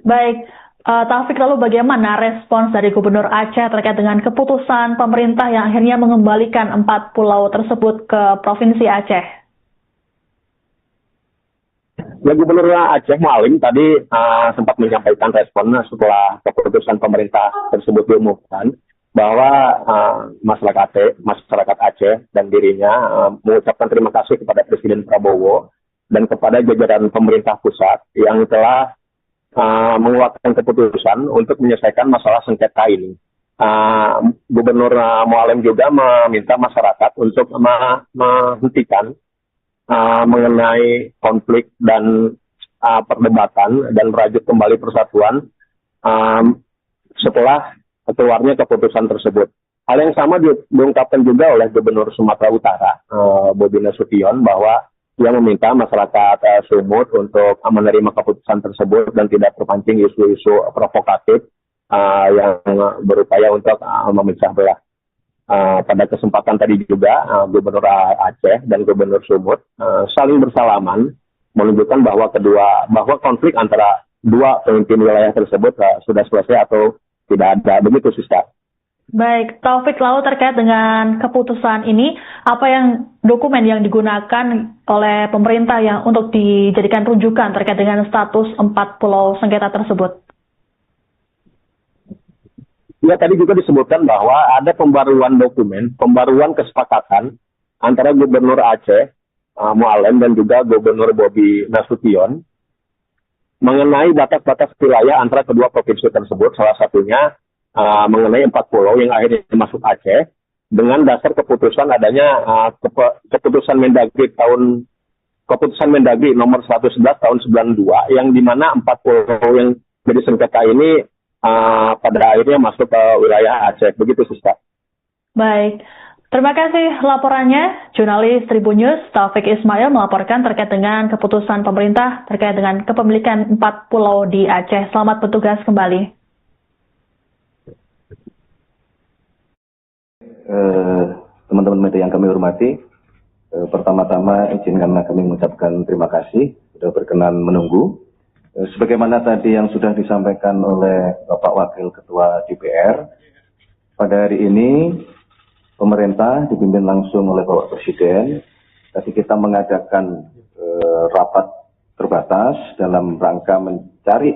Baik. Taufik, lalu bagaimana respons dari Gubernur Aceh terkait dengan keputusan pemerintah yang akhirnya mengembalikan 4 pulau tersebut ke Provinsi Aceh? Ya, Gubernur Aceh Mualim tadi sempat menyampaikan respon setelah keputusan pemerintah tersebut diumumkan bahwa masyarakat Aceh dan dirinya mengucapkan terima kasih kepada Presiden Prabowo dan kepada jajaran pemerintah pusat yang telah mengeluarkan keputusan untuk menyelesaikan masalah sengketa ini. Gubernur Mualim juga meminta masyarakat untuk menghentikan mengenai konflik dan perdebatan dan merajut kembali persatuan setelah keluarnya keputusan tersebut. Hal yang sama diungkapkan juga oleh Gubernur Sumatera Utara, Bobi Nasution, bahwa ia meminta masyarakat Sumut untuk menerima keputusan tersebut dan tidak terpancing isu-isu provokatif yang berupaya untuk memecah belah. Pada kesempatan tadi juga Gubernur Aceh dan Gubernur Sumut saling bersalaman menunjukkan bahwa konflik antara dua pemimpin wilayah tersebut sudah selesai atau tidak ada. Begitu, Siska. Baik, Taufik, lalu terkait dengan keputusan ini, apa yang dokumen yang digunakan oleh pemerintah yang untuk dijadikan rujukan terkait dengan status 4 pulau sengketa tersebut? Ya, tadi juga disebutkan bahwa ada pembaruan dokumen, pembaruan kesepakatan antara Gubernur Aceh Mualim dan juga Gubernur Bobi Nasution mengenai batas-batas wilayah antara kedua provinsi tersebut, salah satunya mengenai 4 pulau yang akhirnya masuk Aceh dengan dasar keputusan adanya keputusan Mendagri nomor 111 tahun 92 yang dimana 4 pulau yang jadi sengketa ini pada akhirnya masuk ke wilayah Aceh. Begitu, Siska. Baik. Terima kasih laporannya, jurnalis Tribun News Taufik Ismail melaporkan terkait dengan keputusan pemerintah terkait dengan kepemilikan 4 pulau di Aceh. Selamat bertugas kembali. Teman-teman media yang kami hormati, pertama-tama izinkanlah kami mengucapkan terima kasih sudah berkenan menunggu. Sebagaimana tadi yang sudah disampaikan oleh Bapak Wakil Ketua DPR, pada hari ini pemerintah dipimpin langsung oleh Bapak Presiden. Tadi kita mengadakan rapat terbatas dalam rangka mencari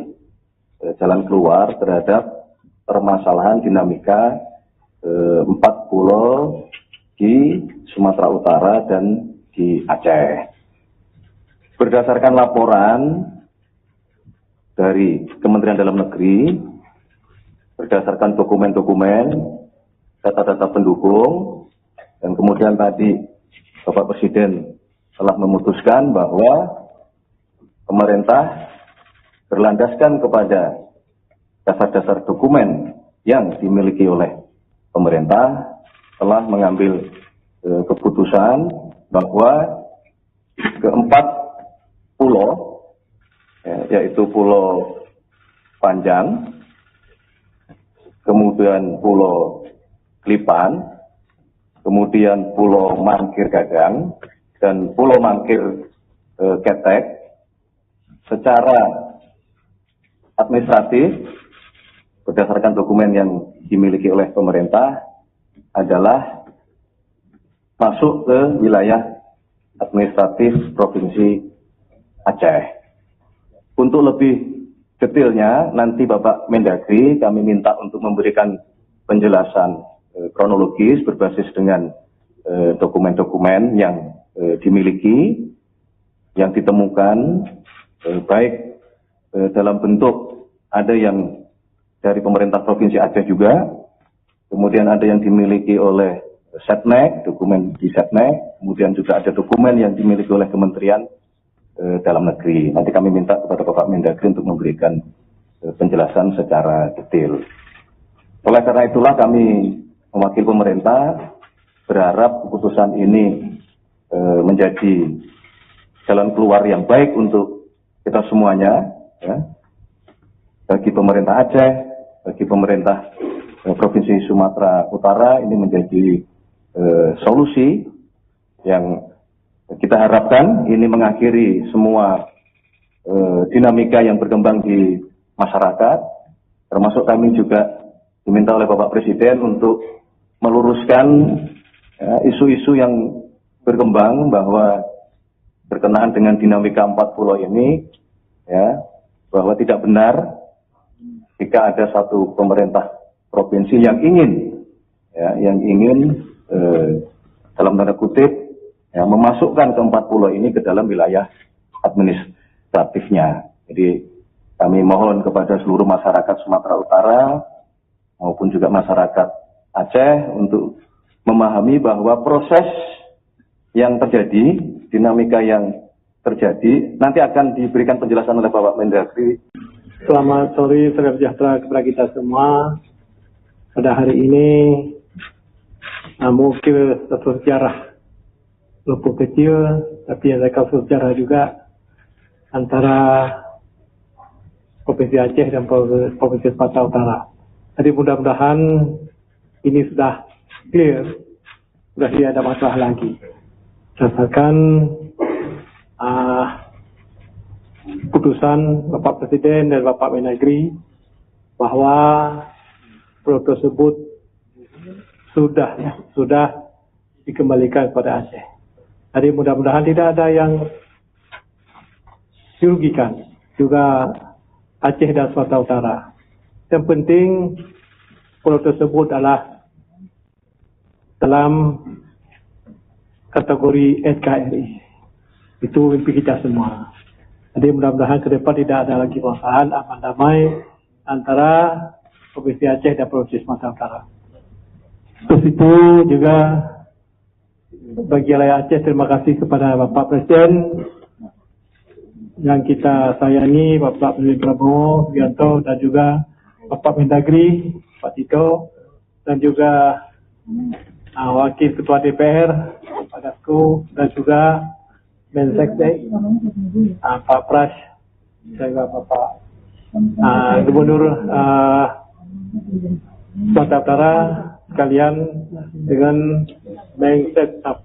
jalan keluar terhadap permasalahan dinamika 4 pulau di Sumatera Utara dan di Aceh. Berdasarkan laporan dari Kementerian Dalam Negeri, berdasarkan dokumen-dokumen, data-data pendukung, dan kemudian tadi Bapak Presiden telah memutuskan bahwa pemerintah berlandaskan kepada dasar-dasar dokumen yang dimiliki oleh pemerintah telah mengambil keputusan bahwa keempat pulau, yaitu Pulau Panjang, kemudian Pulau Klipan, kemudian Pulau Mangkir Gadang, dan Pulau Mangkir Ketek, secara administratif berdasarkan dokumen yang dimiliki oleh pemerintah adalah masuk ke wilayah administratif Provinsi Aceh. Untuk lebih detailnya, nanti Bapak Mendagri kami minta untuk memberikan penjelasan kronologis berbasis dengan dokumen-dokumen yang dimiliki, yang ditemukan, baik dalam bentuk ada yang dari pemerintah Provinsi Aceh juga, kemudian ada yang dimiliki oleh Setnek, dokumen di Setnek, kemudian juga ada dokumen yang dimiliki oleh Kementerian Dalam Negeri. Nanti kami minta kepada Bapak Mendagri untuk memberikan penjelasan secara detail. Oleh karena itulah kami mewakili pemerintah berharap keputusan ini menjadi jalan keluar yang baik untuk kita semuanya, ya, bagi pemerintah Aceh, bagi pemerintah Provinsi Sumatera Utara. Ini menjadi solusi yang kita harapkan ini mengakhiri semua dinamika yang berkembang di masyarakat, termasuk kami juga diminta oleh Bapak Presiden untuk meluruskan isu-isu yang berkembang bahwa berkenaan dengan dinamika 4 pulau ini, ya, bahwa tidak benar jika ada satu pemerintah provinsi yang ingin, ya, dalam tanda kutip, ya, memasukkan ke 4 pulau ini ke dalam wilayah administratifnya. Jadi kami mohon kepada seluruh masyarakat Sumatera Utara maupun juga masyarakat Aceh untuk memahami bahwa proses yang terjadi, dinamika yang terjadi, nanti akan diberikan penjelasan oleh Bapak Mendagri. Selamat sore, salam sejahtera kepada kita semua. Pada hari ini, mungkin satu sejarah cukup kecil, tapi ada satu sejarah juga antara Provinsi Aceh dan Provinsi Sumatera Utara. Jadi mudah-mudahan ini sudah clear, sudah tidak ada masalah lagi. Berdasarkan putusan Bapak Presiden dan Bapak Mendagri bahwa pulau tersebut sudah dikembalikan kepada Aceh. Jadi mudah-mudahan tidak ada yang dirugikan, juga Aceh dan Sumatera Utara. Yang penting pulau tersebut adalah dalam kategori NKRI. Itu mimpi kita semua. Jadi mudah-mudahan ke depan tidak ada lagi permasalahan, aman damai antara Provinsi Aceh dan Provinsi Sumatera Utara. Terus itu juga bagi rakyat Aceh, terima kasih kepada Bapak Presiden yang kita sayangi, Bapak Presiden Prabowo Subianto, dan juga Bapak Mendagri, Pak Tito, dan juga Wakil Ketua DPR, Pak Dasko, dan juga Menseknek, Pak Pras, dan juga Bapak Gubernur Sumatera Utara sekalian dengan Menseknek.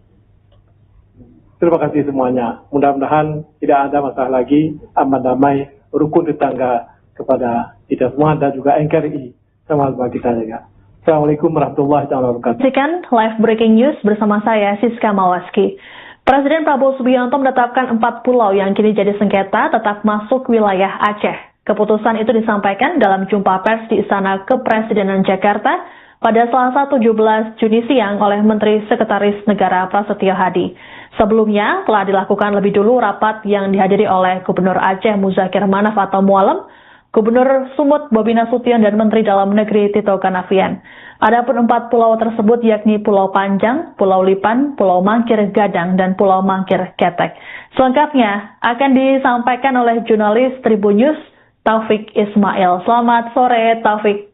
Terima kasih semuanya. Mudah-mudahan tidak ada masalah lagi, aman damai, rukun tetangga kepada kita semua dan juga NKRI sama kita juga. Assalamualaikum warahmatullahi wabarakatuh. Saksikan live breaking news bersama saya Siska Mawaski. Presiden Prabowo Subianto menetapkan 4 pulau yang kini jadi sengketa tetap masuk wilayah Aceh. Keputusan itu disampaikan dalam jumpa pers di Istana Kepresidenan Jakarta pada Selasa 17 Juni siang oleh Menteri Sekretaris Negara Prasetyo Hadi. Sebelumnya telah dilakukan lebih dulu rapat yang dihadiri oleh Gubernur Aceh Muzakir Manaf atau Mualem, Gubernur Sumut Bobi Nasution, dan Menteri Dalam Negeri Tito Karnavian. Adapun 4 pulau tersebut yakni Pulau Panjang, Pulau Lipan, Pulau Mangkir Gadang, dan Pulau Mangkir Ketek. Selengkapnya akan disampaikan oleh jurnalis Tribun News Taufik Ismail. Selamat sore, Taufik.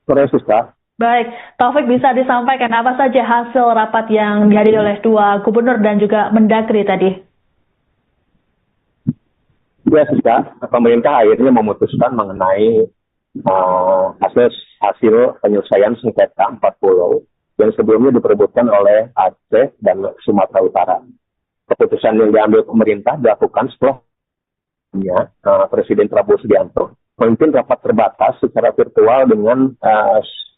Sore, Siska. Baik, Taufik, bisa disampaikan apa saja hasil rapat yang dihadiri oleh 2 gubernur dan juga Mendagri tadi? Ya, Siska, pemerintah akhirnya memutuskan mengenai hasil penyelesaian sengketa 4 pulau yang sebelumnya diperebutkan oleh Aceh dan Sumatera Utara. Keputusan yang diambil pemerintah dilakukan setelah Presiden Prabowo Subianto memimpin rapat terbatas secara virtual dengan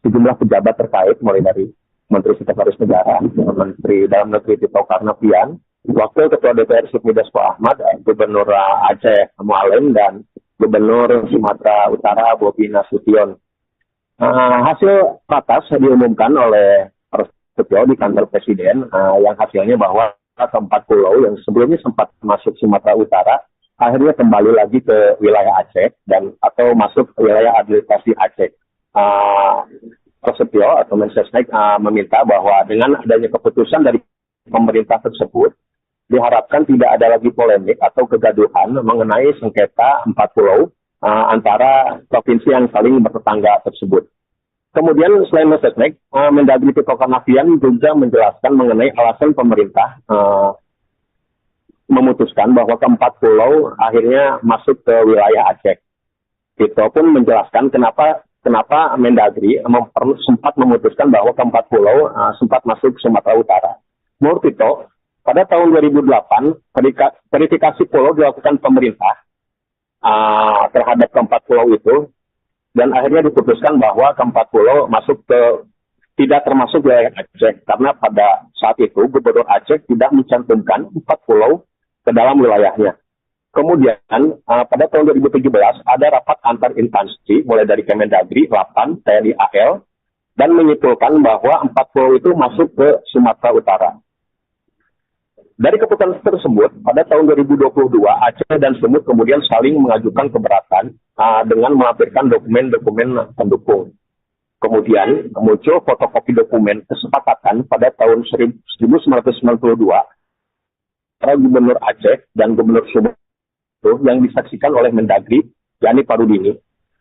sejumlah pejabat terkait, mulai dari Menteri Sekretaris Negara, Menteri Dalam Negeri Tito Karnavian, Wakil Ketua DPR Sufmi Dasko Ahmad, Gubernur Aceh Mualem, dan Gubernur Sumatera Utara Bobi Nasution. Hasil ratas diumumkan oleh Prasetyo di kantor Presiden, yang hasilnya bahwa keempat pulau yang sebelumnya sempat masuk Sumatera Utara akhirnya kembali lagi ke wilayah Aceh dan atau masuk ke wilayah administrasi Aceh. Prasetyo atau Mensesnek meminta bahwa dengan adanya keputusan dari pemerintah tersebut, diharapkan tidak ada lagi polemik atau kegaduhan mengenai sengketa 4 pulau antara provinsi yang saling bertetangga tersebut. Kemudian selain Mensesnek, Mendagri Tito Karnavian juga menjelaskan mengenai alasan pemerintah memutuskan bahwa keempat pulau akhirnya masuk ke wilayah Aceh. Tito pun menjelaskan kenapa Mendagri sempat memutuskan bahwa keempat pulau sempat masuk Sumatera Utara. Menurut Tito, pada tahun 2008, verifikasi pulau dilakukan pemerintah terhadap keempat pulau itu, dan akhirnya diputuskan bahwa keempat pulau masuk ke tidak termasuk wilayah Aceh karena pada saat itu Gubernur Aceh tidak mencantumkan 4 pulau ke dalam wilayahnya. Kemudian pada tahun 2017 ada rapat antar instansi mulai dari Kemendagri, Lapan, TNI AL dan menyimpulkan bahwa 4 pulau itu masuk ke Sumatera Utara. Dari keputusan tersebut, pada tahun 2022 Aceh dan Sumut kemudian saling mengajukan keberatan dengan melampirkan dokumen-dokumen pendukung. Kemudian muncul fotokopi dokumen kesepakatan pada tahun 1992 antara Gubernur Aceh dan Gubernur Sumut yang disaksikan oleh Mendagri, yakni Parudini.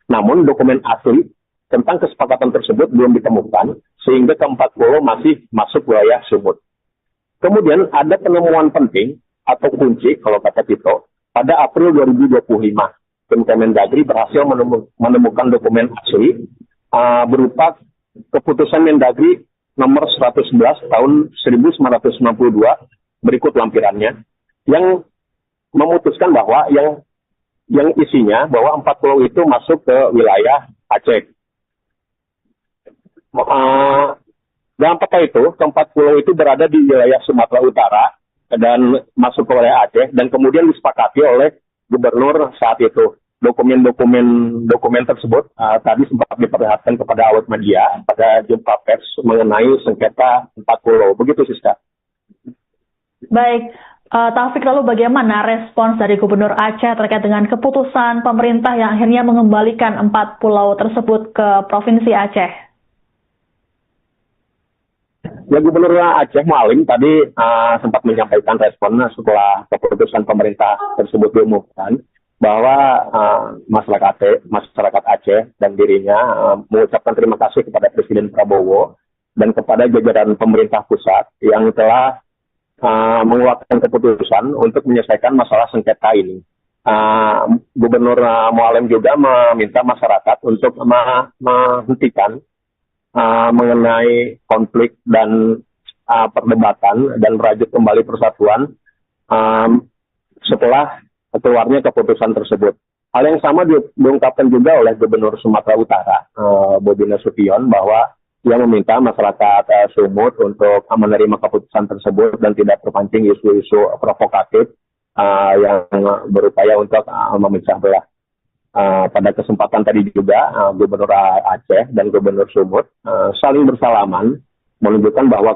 Namun dokumen asli tentang kesepakatan tersebut belum ditemukan sehingga keempat pulau masih masuk wilayah Sumut. Kemudian ada penemuan penting atau kunci kalau kata Tito pada April 2025. Tim Kemendagri berhasil menemukan dokumen asli berupa keputusan Mendagri nomor 111 tahun 1992 berikut lampirannya yang memutuskan bahwa yang isinya bahwa 4 pulau itu masuk ke wilayah Aceh. Dalam peta itu, keempat pulau itu berada di wilayah Sumatera Utara dan masuk ke wilayah Aceh dan kemudian disepakati oleh gubernur saat itu. Dokumen tersebut tadi sempat diperlihatkan kepada awak media pada jumpa pers mengenai sengketa 4 pulau. Begitu, Siska. Baik, Taufik, lalu bagaimana respons dari Gubernur Aceh terkait dengan keputusan pemerintah yang akhirnya mengembalikan 4 pulau tersebut ke Provinsi Aceh? Ya, Gubernur Aceh Mualim tadi sempat menyampaikan respon setelah keputusan pemerintah tersebut diumumkan bahwa masyarakat Aceh dan dirinya mengucapkan terima kasih kepada Presiden Prabowo dan kepada jajaran pemerintah pusat yang telah mengeluarkan keputusan untuk menyelesaikan masalah sengketa ini. Gubernur Mualim juga meminta masyarakat untuk menghentikan mengenai konflik dan perdebatan dan merajut kembali persatuan setelah keluarnya keputusan tersebut. Hal yang sama diungkapkan juga oleh Gubernur Sumatera Utara, Bobi Nasution, bahwa ia meminta masyarakat Sumut untuk menerima keputusan tersebut dan tidak terpancing isu-isu provokatif yang berupaya untuk memecah belah. Pada kesempatan tadi juga Gubernur Aceh dan Gubernur Sumut saling bersalaman menunjukkan bahwa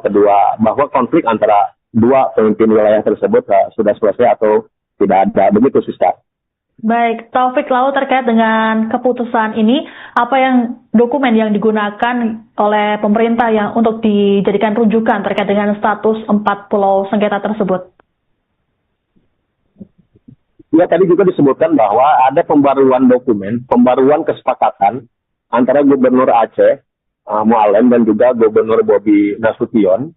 konflik antara dua pemimpin wilayah tersebut sudah selesai atau tidak ada. Begitu, Siska. Baik, Taufik, lalu terkait dengan keputusan ini, apa dokumen yang digunakan oleh pemerintah yang untuk dijadikan rujukan terkait dengan status 4 pulau sengketa tersebut? Ya, tadi juga disebutkan bahwa ada pembaruan kesepakatan antara Gubernur Aceh Mualim dan juga Gubernur Bobi Nasution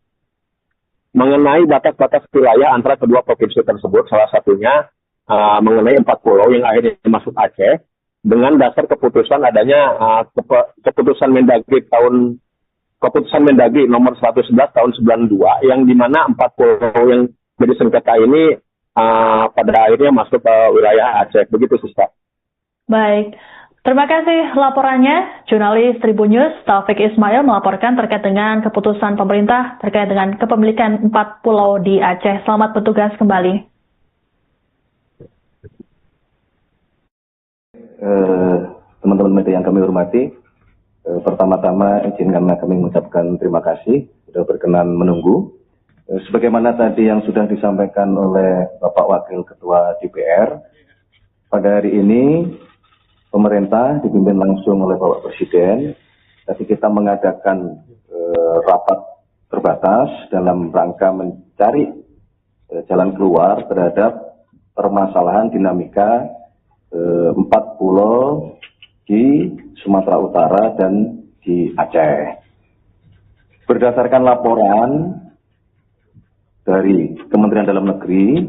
mengenai batas-batas wilayah antara kedua provinsi tersebut, salah satunya mengenai 4 pulau yang akhirnya masuk Aceh dengan dasar keputusan adanya keputusan Mendagri nomor 111 tahun 92 yang dimana 4 pulau yang jadi sengketa ini pada akhirnya masuk ke wilayah Aceh. Begitu, Siska. Baik. Terima kasih laporannya, jurnalis Tribun News Taufik Ismail melaporkan terkait dengan keputusan pemerintah terkait dengan kepemilikan 4 pulau di Aceh. Selamat bertugas kembali. Teman-teman media yang kami hormati, pertama-tama izinkanlah kami mengucapkan terima kasih sudah berkenan menunggu. Sebagaimana tadi yang sudah disampaikan oleh Bapak Wakil Ketua DPR, pada hari ini pemerintah dipimpin langsung oleh Bapak Presiden. Tadi kita mengadakan rapat terbatas dalam rangka mencari jalan keluar terhadap permasalahan dinamika 4 pulau di Sumatera Utara dan di Aceh. Berdasarkan laporan dari Kementerian Dalam Negeri,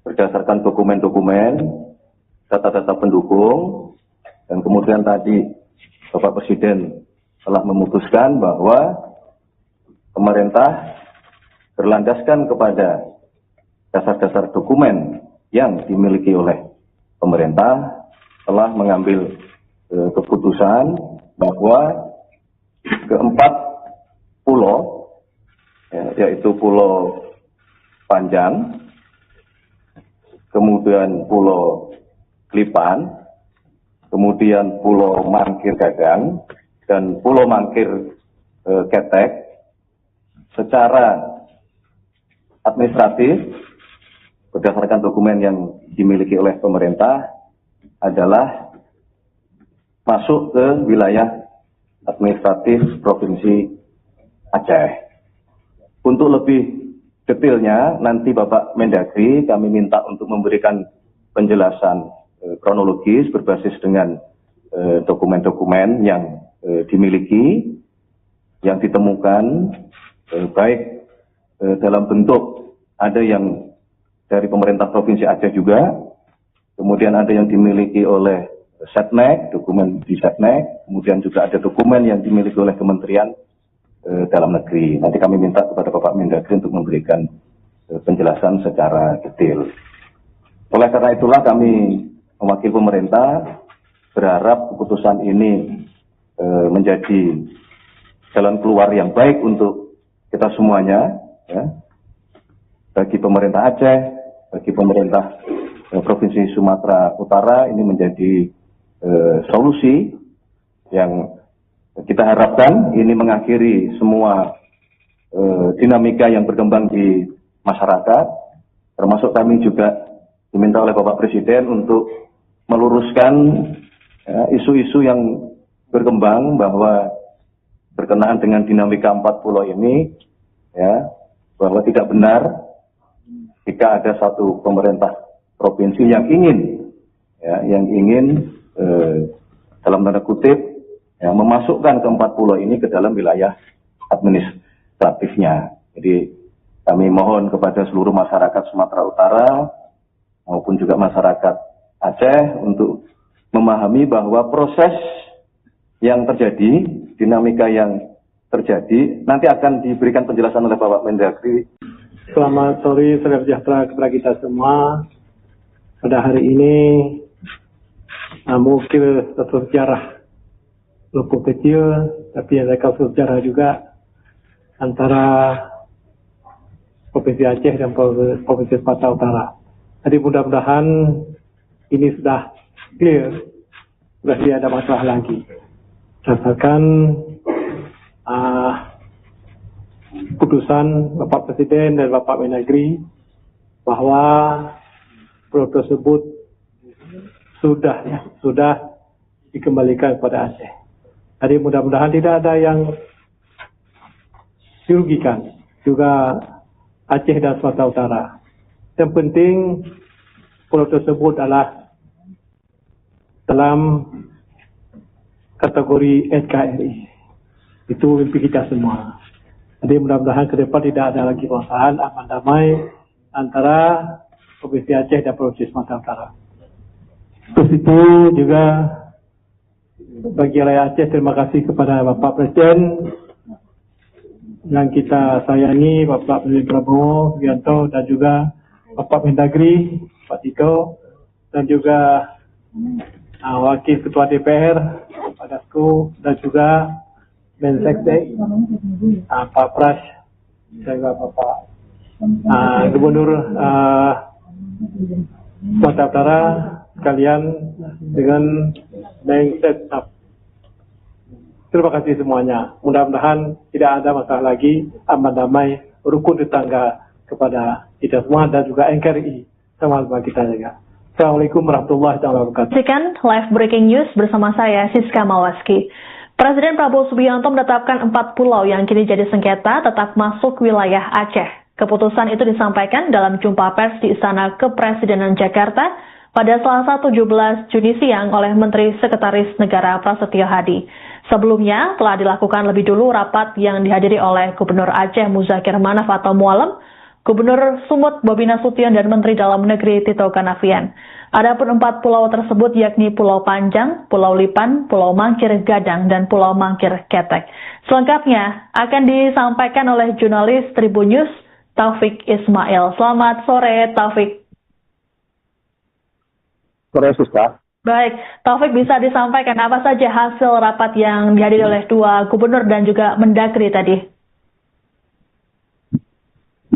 berdasarkan dokumen-dokumen, data-data pendukung, dan kemudian tadi Bapak Presiden telah memutuskan bahwa pemerintah berlandaskan kepada dasar-dasar dokumen yang dimiliki oleh pemerintah telah mengambil keputusan bahwa keempat pulau, yaitu Pulau Panjang, kemudian Pulau Lipan, kemudian Pulau Mangkir Gadang, dan Pulau Mangkir Ketek. Secara administratif, berdasarkan dokumen yang dimiliki oleh pemerintah, adalah masuk ke wilayah administratif Provinsi Aceh. Untuk lebih detailnya, nanti Bapak Mendagri kami minta untuk memberikan penjelasan kronologis berbasis dengan dokumen-dokumen yang dimiliki, yang ditemukan, baik dalam bentuk ada yang dari pemerintah Provinsi Aceh juga, kemudian ada yang dimiliki oleh Setnek, dokumen di Setnek, kemudian juga ada dokumen yang dimiliki oleh Kementerian Dalam Negeri. Nanti kami minta kepada Bapak Mendagri untuk memberikan penjelasan secara detail. Oleh karena itulah kami mewakili pemerintah berharap keputusan ini menjadi jalan keluar yang baik untuk kita semuanya, ya, bagi pemerintah Aceh, bagi pemerintah Provinsi Sumatera Utara. Ini menjadi solusi yang kita harapkan ini mengakhiri semua dinamika yang berkembang di masyarakat, termasuk kami juga diminta oleh Bapak Presiden untuk meluruskan isu-isu yang berkembang bahwa berkenaan dengan dinamika 4 pulau ini, ya, bahwa tidak benar jika ada satu pemerintah provinsi yang ingin, ya, dalam tanda kutip, ya, memasukkan ke 4 pulau ini ke dalam wilayah administratifnya. Jadi kami mohon kepada seluruh masyarakat Sumatera Utara maupun juga masyarakat Aceh untuk memahami bahwa proses yang terjadi, dinamika yang terjadi, nanti akan diberikan penjelasan oleh Bapak Mendagri. Selamat sore, salam sejahtera kepada kita semua. Pada hari ini, mungkin satu sejarah cukup kecil, tapi ada satu sejarah juga antara Provinsi Aceh dan Provinsi Sumatera Utara. Jadi mudah-mudahan ini sudah clear, sudah tidak ada masalah lagi. Berdasarkan putusan Bapak Presiden dan Bapak Mendagri bahwa pulau tersebut sudah dikembalikan kepada Aceh. Jadi mudah-mudahan tidak ada yang dirugikan, juga Aceh dan Sumatera Utara. Yang penting pulau tersebut adalah dalam kategori NKRI. Itu mimpi kita semua. Jadi mudah-mudahan ke depan tidak ada lagi permasalahan, aman damai antara Provinsi Aceh dan Provinsi Sumatera Utara. Terus itu juga bagi rakyat Aceh, terima kasih kepada Bapak Presiden yang kita sayangi, Bapak Presiden Prabowo Subianto, dan juga Bapak Mendagri, Pak Tito, dan juga Wakil Ketua DPR, Pak Dasko, dan juga Menseknek, Pak Pras, dan juga Bapak Gubernur Sumatera Utara sekalian dengan Menseknek. Terima kasih semuanya. Mudah-mudahan tidak ada masalah lagi, aman damai, rukun tetangga kepada kita semua dan juga NKRI sama-sama kita jaga. Assalamualaikum warahmatullahi wabarakatuh. Saksikan live breaking news bersama saya Siska Mawaski. Presiden Prabowo Subianto menetapkan 4 pulau yang kini jadi sengketa tetap masuk wilayah Aceh. Keputusan itu disampaikan dalam jumpa pers di Istana Kepresidenan Jakarta pada Selasa 17 Juni siang oleh Menteri Sekretaris Negara Prasetyo Hadi. Sebelumnya telah dilakukan lebih dulu rapat yang dihadiri oleh Gubernur Aceh Muzakir Manaf atau Mualem, Gubernur Sumut Bobi Nasution, dan Menteri Dalam Negeri Tito Karnavian. Adapun 4 pulau tersebut yakni Pulau Panjang, Pulau Lipan, Pulau Mangkir Gadang, dan Pulau Mangkir Ketek. Selengkapnya akan disampaikan oleh jurnalis Tribun News Taufik Ismail. Selamat sore, Taufik. Sore, Siska. Baik, Taufik, bisa disampaikan apa saja hasil rapat yang dihadiri oleh 2 gubernur dan juga Mendagri tadi?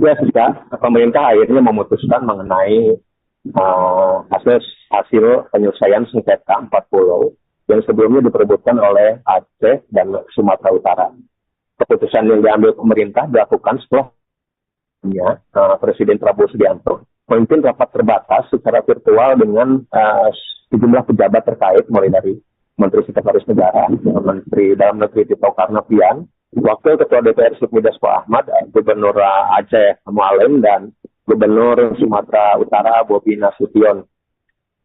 Ya, Sika, pemerintah akhirnya memutuskan mengenai hasil penyelesaian sengketa 4 pulau yang sebelumnya diperebutkan oleh Aceh dan Sumatera Utara. Keputusan yang diambil pemerintah dilakukan setelah Presiden Prabowo Subianto memimpin rapat terbatas secara virtual dengan sejumlah pejabat terkait, mulai dari Menteri Sekretaris Negara, Menteri Dalam Negeri Tito Karnavian, Wakil Ketua DPR Sufmi Dasko Ahmad, Gubernur Aceh Mualim, dan Gubernur Sumatera Utara Bobi Nasution.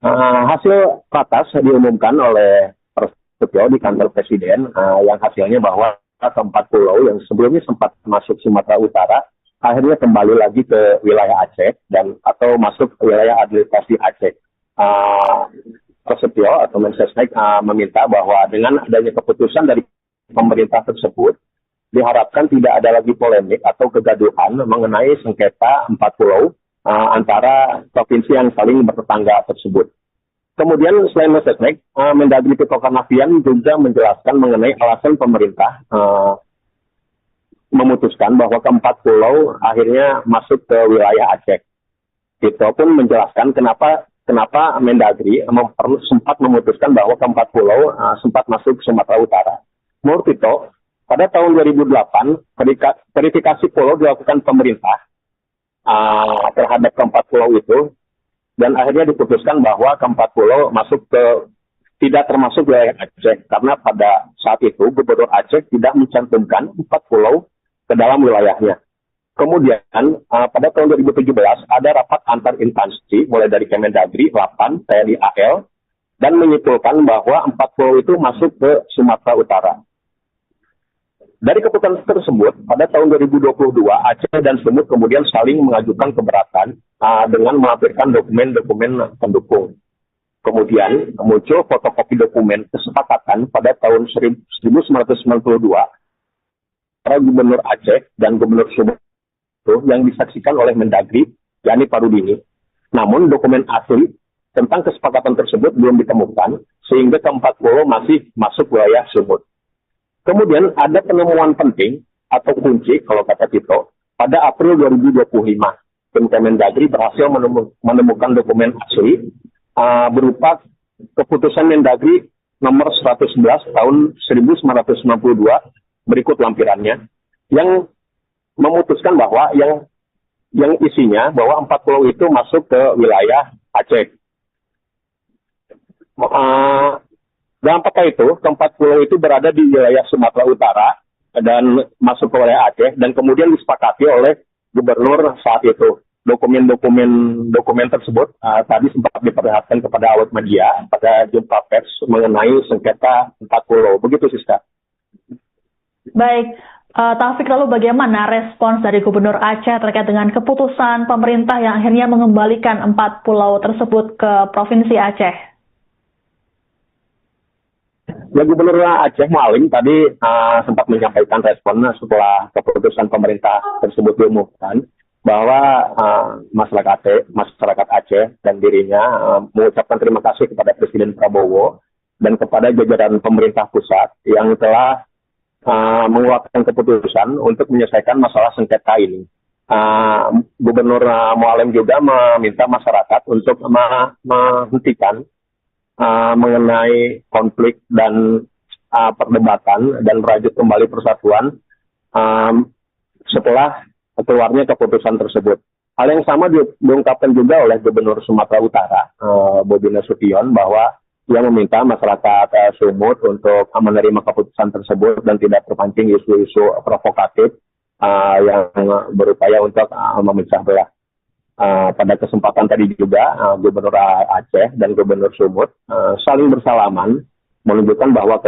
Hasil ratas diumumkan oleh Prasetyo di kantor Presiden, yang hasilnya bahwa keempat pulau yang sebelumnya sempat masuk Sumatera Utara akhirnya kembali lagi ke wilayah Aceh dan atau masuk ke wilayah administrasi Aceh. Prasetyo atau Mensesnek meminta bahwa dengan adanya keputusan dari pemerintah tersebut diharapkan tidak ada lagi polemik atau kegaduhan mengenai sengketa 4 pulau antara provinsi yang saling bertetangga tersebut. Kemudian selain Mensesnek, Mendagri Tito Karnavian juga menjelaskan mengenai alasan pemerintah memutuskan bahwa keempat pulau akhirnya masuk ke wilayah Aceh. Tito pun menjelaskan kenapa Mendagri sempat memutuskan bahwa keempat pulau sempat masuk Sumatera Utara. Menurut Tito, pada tahun 2008, verifikasi pulau dilakukan pemerintah terhadap keempat pulau itu, dan akhirnya diputuskan bahwa keempat pulau tidak termasuk wilayah Aceh, karena pada saat itu Gubernur Aceh tidak mencantumkan 4 pulau ke dalam wilayahnya. Kemudian pada tahun 2017 ada rapat antar instansi mulai dari Kemendagri, Lapan, TNI AL, dan menyimpulkan bahwa 4 pulau itu masuk ke Sumatera Utara. Dari keputusan tersebut, pada tahun 2022 Aceh dan Sumut kemudian saling mengajukan keberatan dengan melampirkan dokumen-dokumen pendukung. Kemudian muncul fotokopi dokumen kesepakatan pada tahun 1992 para Gubernur Aceh dan Gubernur Sumut yang disaksikan oleh Mendagri, yakni Parudini. Namun dokumen asli tentang kesepakatan tersebut belum ditemukan, sehingga keempat pulau masih masuk wilayah Sumut. Kemudian ada penemuan penting atau kunci, kalau kata Tito, pada April 2025. Tim Kemendagri berhasil menemukan dokumen asli berupa keputusan Mendagri nomor 111 tahun 1992 berikut lampirannya, yang memutuskan bahwa yang isinya bahwa 4 pulau itu masuk ke wilayah Aceh. Dalam peta itu, keempat pulau itu berada di wilayah Sumatera Utara dan masuk ke wilayah Aceh, dan kemudian disepakati oleh gubernur saat itu. Dokumen tersebut tadi sempat diperlihatkan kepada awak media pada jumpa pers mengenai sengketa 4 pulau. Begitu, Siska. Baik, Taufik, lalu bagaimana respons dari Gubernur Aceh terkait dengan keputusan pemerintah yang akhirnya mengembalikan 4 pulau tersebut ke Provinsi Aceh? Ya, Gubernur Aceh Mualim tadi sempat menyampaikan respon setelah keputusan pemerintah tersebut diumumkan bahwa masyarakat Aceh dan dirinya mengucapkan terima kasih kepada Presiden Prabowo dan kepada jajaran pemerintah pusat yang telah mengeluarkan keputusan untuk menyelesaikan masalah sengketa ini. Gubernur Mualim juga meminta masyarakat untuk menghentikan mengenai konflik dan perdebatan dan merajut kembali persatuan setelah keluarnya keputusan tersebut. Hal yang sama diungkapkan juga oleh Gubernur Sumatera Utara, Bobi Nasution, bahwa ia meminta masyarakat Sumut untuk menerima keputusan tersebut dan tidak terpancing isu-isu provokatif yang berupaya untuk memecah belah. Pada kesempatan tadi juga Gubernur Aceh dan Gubernur Sumut saling bersalaman menunjukkan bahwa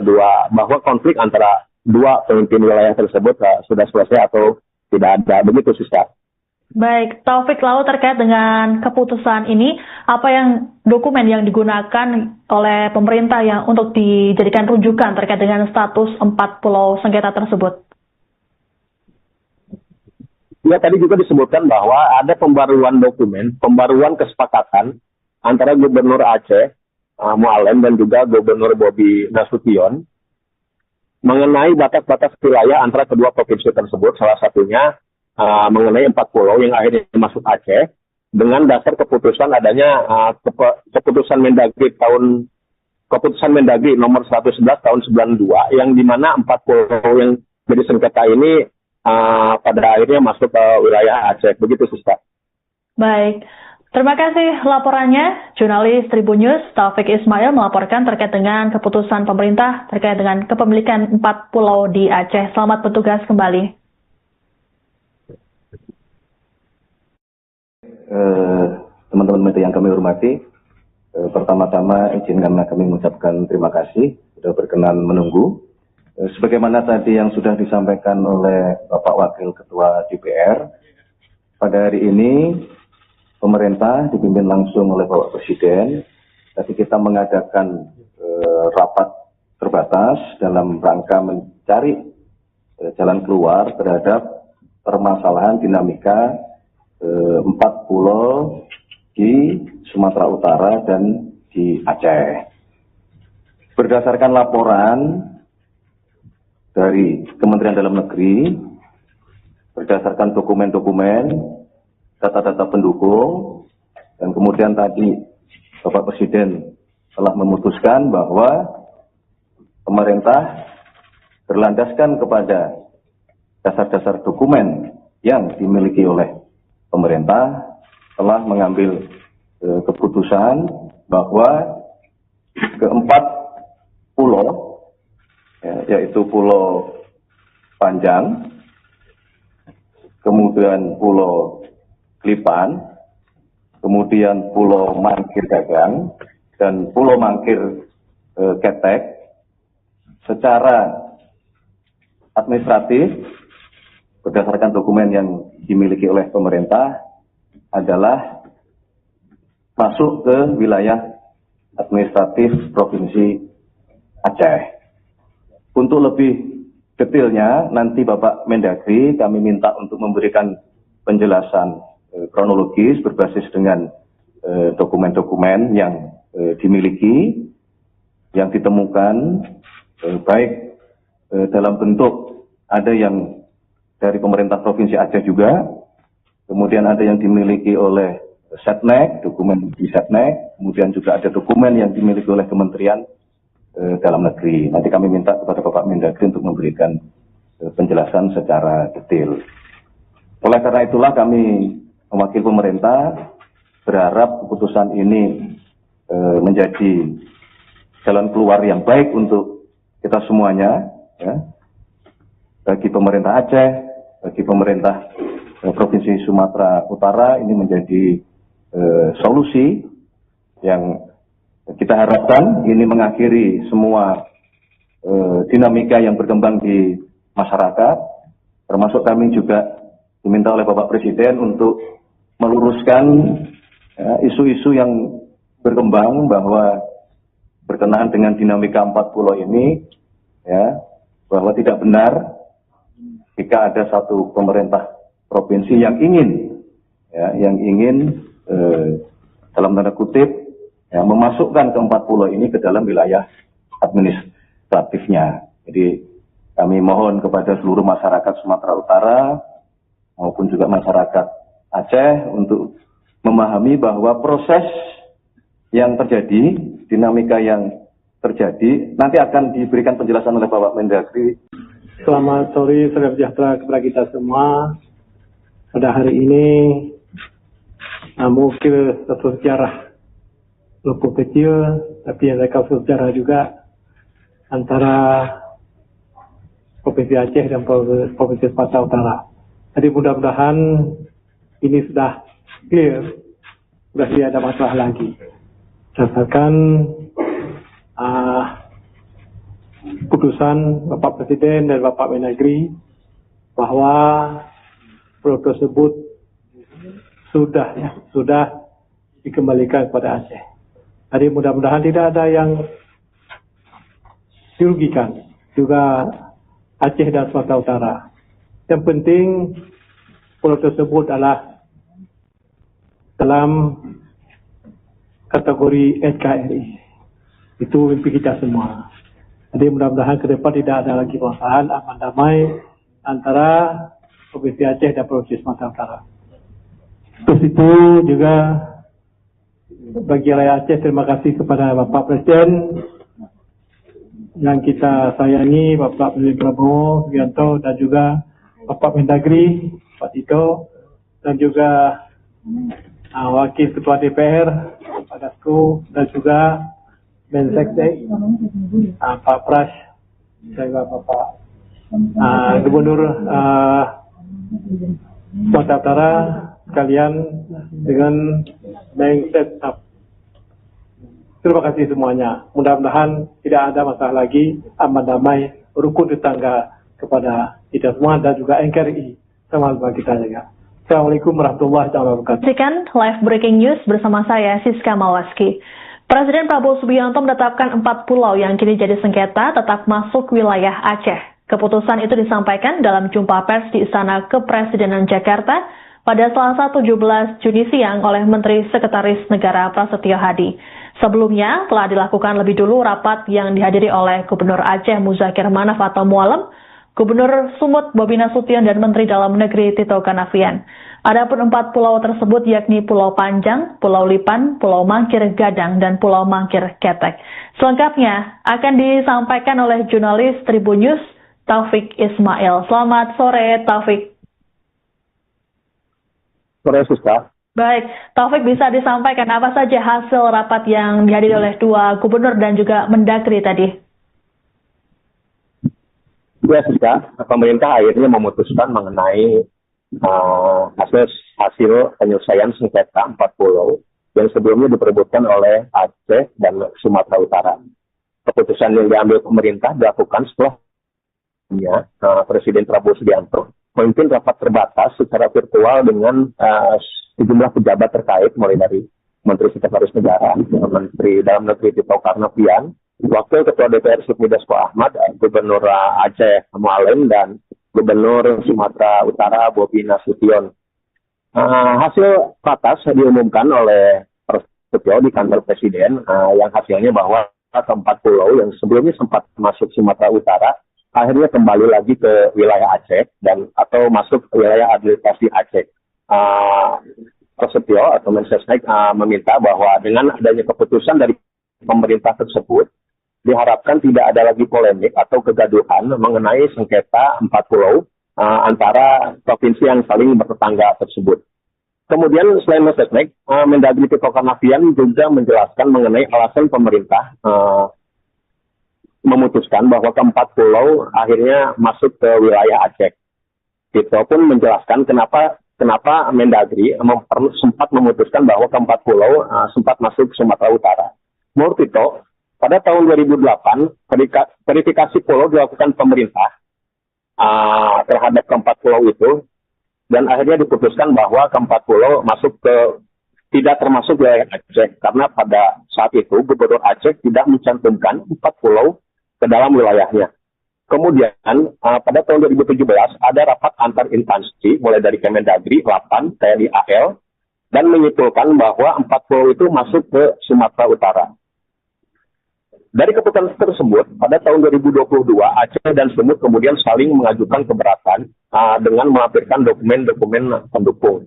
konflik antara dua pemimpin wilayah tersebut sudah selesai atau tidak ada. Begitu, Siska. Baik, Taufik, lalu terkait dengan keputusan ini, apa dokumen yang digunakan oleh pemerintah yang untuk dijadikan rujukan terkait dengan status 4 pulau sengketa tersebut? Ya, tadi juga disebutkan bahwa ada pembaruan kesepakatan antara Gubernur Aceh Mualim dan juga Gubernur Bobi Nasution mengenai batas-batas wilayah antara kedua provinsi tersebut, salah satunya mengenai 4 pulau yang akhirnya masuk Aceh dengan dasar keputusan adanya keputusan Mendagri nomor 111 tahun 92 yang dimana 4 pulau yang jadi sengketa ini pada akhirnya masuk ke wilayah Aceh. Begitu, Siska. Baik. Terima kasih laporannya. Jurnalis Tribun News Taufik Ismail melaporkan terkait dengan keputusan pemerintah terkait dengan kepemilikan 4 pulau di Aceh. Selamat bertugas kembali. Teman-teman media yang kami hormati, pertama-tama izinkan kami mengucapkan terima kasih sudah berkenan menunggu. Sebagaimana tadi yang sudah disampaikan oleh Bapak Wakil Ketua DPR, pada hari ini pemerintah dipimpin langsung oleh Bapak Presiden. Tadi kita mengadakan rapat terbatas dalam rangka mencari jalan keluar terhadap permasalahan dinamika 4 pulau di Sumatera Utara dan di Aceh. Berdasarkan laporan dari Kementerian Dalam Negeri, berdasarkan dokumen-dokumen, data-data pendukung, dan kemudian tadi Bapak Presiden telah memutuskan bahwa pemerintah berlandaskan kepada dasar-dasar dokumen yang dimiliki oleh pemerintah telah mengambil keputusan bahwa keempat pulau, yaitu Pulau Panjang, kemudian Pulau Klipan, kemudian Pulau Mangkir Dagang, dan Pulau Mangkir Ketek, secara administratif berdasarkan dokumen yang dimiliki oleh pemerintah adalah masuk ke wilayah administratif Provinsi Aceh. Untuk lebih detailnya, nanti Bapak Mendagri kami minta untuk memberikan penjelasan kronologis berbasis dengan dokumen-dokumen yang dimiliki, yang ditemukan, baik dalam bentuk ada yang dari pemerintah Provinsi Aceh juga, kemudian ada yang dimiliki oleh Setnek, dokumen di Setnek, kemudian juga ada dokumen yang dimiliki oleh Kementerian Dalam Negeri. Nanti kami minta kepada Bapak Mendagri untuk memberikan penjelasan secara detail. Oleh karena itulah kami mewakili pemerintah berharap keputusan ini menjadi jalan keluar yang baik untuk kita semuanya, ya, bagi pemerintah Aceh, bagi pemerintah Provinsi Sumatera Utara. Ini menjadi solusi yang kita harapkan ini mengakhiri semua dinamika yang berkembang di masyarakat, termasuk kami juga diminta oleh Bapak Presiden untuk meluruskan isu-isu yang berkembang bahwa berkenaan dengan dinamika 4 pulau ini, ya, bahwa tidak benar jika ada satu pemerintah provinsi yang ingin, ya, dalam tanda kutip, ya, memasukkan ke 4 pulau ini ke dalam wilayah administratifnya. Jadi kami mohon kepada seluruh masyarakat Sumatera Utara maupun juga masyarakat Aceh untuk memahami bahwa proses yang terjadi, dinamika yang terjadi, nanti akan diberikan penjelasan oleh Bapak Mendagri. Selamat sore, salam sejahtera kepada kita semua. Pada hari ini, mungkin satu sejarah cukup kecil, tapi yang mereka sejarah juga antara Provinsi Aceh dan Provinsi Sumatera Utara. Jadi mudah-mudahan ini sudah clear, sudah tidak ada masalah lagi. Berdasarkan putusan Bapak Presiden dan Bapak Mendagri bahwa pulau tersebut sudah dikembalikan kepada Aceh. Jadi mudah-mudahan tidak ada yang dirugikan, juga Aceh dan Sumatera Utara. Yang penting pulau tersebut adalah dalam kategori NKRI. Itu mimpi kita semua. Jadi mudah-mudahan ke depan tidak ada lagi permasalahan, aman damai antara Provinsi Aceh dan Provinsi Sumatera Utara. Terus itu juga bagi rakyat Aceh, terima kasih kepada Bapak Presiden yang kita sayangi, Bapak Presiden Prabowo Subianto, dan juga Bapak Mendagri, Pak Tito, dan juga Wakil Ketua DPR, Pak Dasko, dan juga Menseknek, Pak Pras, dan juga Bapak Gubernur Sumatera Utara sekalian dengan Menseknek. Terima kasih semuanya. Mudah-mudahan tidak ada masalah lagi, aman damai, rukun tetangga kepada kita semua dan juga NKRI sama kita juga. Assalamualaikum warahmatullahi wabarakatuh. Saksikan live breaking news bersama saya Siska Mawaski. Presiden Prabowo Subianto menetapkan 4 pulau yang kini jadi sengketa tetap masuk wilayah Aceh. Keputusan itu disampaikan dalam jumpa pers di Istana Kepresidenan Jakarta pada Selasa 17 Juni siang oleh Menteri Sekretaris Negara Prasetyo Hadi. Sebelumnya telah dilakukan lebih dulu rapat yang dihadiri oleh Gubernur Aceh Muzakir Manaf atau Mualem, Gubernur Sumut Bobi Nasution, dan Menteri Dalam Negeri Tito Karnavian. Adapun 4 pulau tersebut yakni Pulau Panjang, Pulau Lipan, Pulau Mangkir Gadang, dan Pulau Mangkir Ketek. Selengkapnya akan disampaikan oleh jurnalis Tribun News Taufik Ismail. Selamat sore Taufik. Sore Siska. Baik, Taufik, bisa disampaikan apa saja hasil rapat yang dihadiri oleh 2 gubernur dan juga Mendagri tadi? Ya, Siska, pemerintah akhirnya memutuskan mengenai hasil penyelesaian sengketa 4 pulau yang sebelumnya diperebutkan oleh Aceh dan Sumatera Utara. Keputusan yang diambil pemerintah dilakukan setelah Presiden Prabowo Subianto memimpin rapat terbatas secara virtual dengan sejumlah pejabat terkait, mulai dari Menteri Sekretaris Negara, Menteri Dalam Negeri Tito Karnavian, Wakil Ketua DPR Sufmi Dasko Ahmad, Gubernur Aceh Mualem, dan Gubernur Sumatera Utara Bobi Nasution. Hasil ratas diumumkan oleh Prasetyo di kantor Presiden, yang hasilnya bahwa ke-4 pulau yang sebelumnya sempat masuk Sumatera Utara akhirnya kembali lagi ke wilayah Aceh dan atau masuk ke wilayah administrasi Aceh. Prasetyo atau Mensesnek meminta bahwa dengan adanya keputusan dari pemerintah tersebut diharapkan tidak ada lagi polemik atau kegaduhan mengenai sengketa 4 pulau antara provinsi yang saling bertetangga tersebut. Kemudian selain Mensesnek, Mendagri Tito Karnavian juga menjelaskan mengenai alasan pemerintah memutuskan bahwa ke-4 pulau akhirnya masuk ke wilayah Aceh. Tito pun menjelaskan kenapa Mendagri sempat memutuskan bahwa ke-4 pulau sempat masuk Sumatera Utara. Menurut Tito, pada tahun 2008, verifikasi pulau dilakukan pemerintah terhadap ke-4 pulau itu, dan akhirnya diputuskan bahwa ke-4 pulau tidak termasuk wilayah Aceh, karena pada saat itu Gubernur Aceh tidak mencantumkan 4 pulau ke dalam wilayahnya. Kemudian pada tahun 2017 ada rapat antar instansi mulai dari Kemendagri, Lapan, TNI AL, dan menyimpulkan bahwa 4 pulau itu masuk ke Sumatera Utara. Dari keputusan tersebut, pada tahun 2022 Aceh dan Sumut kemudian saling mengajukan keberatan dengan melampirkan dokumen-dokumen pendukung.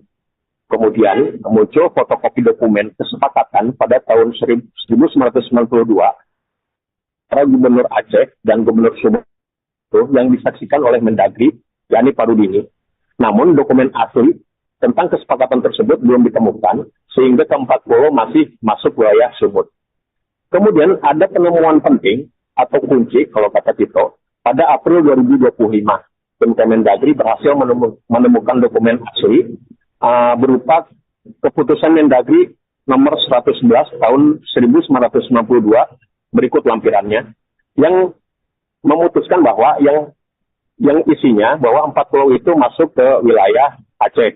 Kemudian muncul fotokopi dokumen kesepakatan pada tahun 1992 antara Gubernur Aceh dan Gubernur Sumut yang disaksikan oleh Mendagri, yakni Parudini. Namun dokumen asli tentang kesepakatan tersebut belum ditemukan, sehingga ke-4 pulau masih masuk wilayah Sumut. Kemudian ada penemuan penting atau kunci, kalau kata Tito, pada April 2025. Tim Kemendagri berhasil menemukan dokumen asli berupa keputusan Mendagri nomor 111 tahun 1992 berikut lampirannya, yang memutuskan bahwa yang isinya bahwa 4 pulau itu masuk ke wilayah Aceh.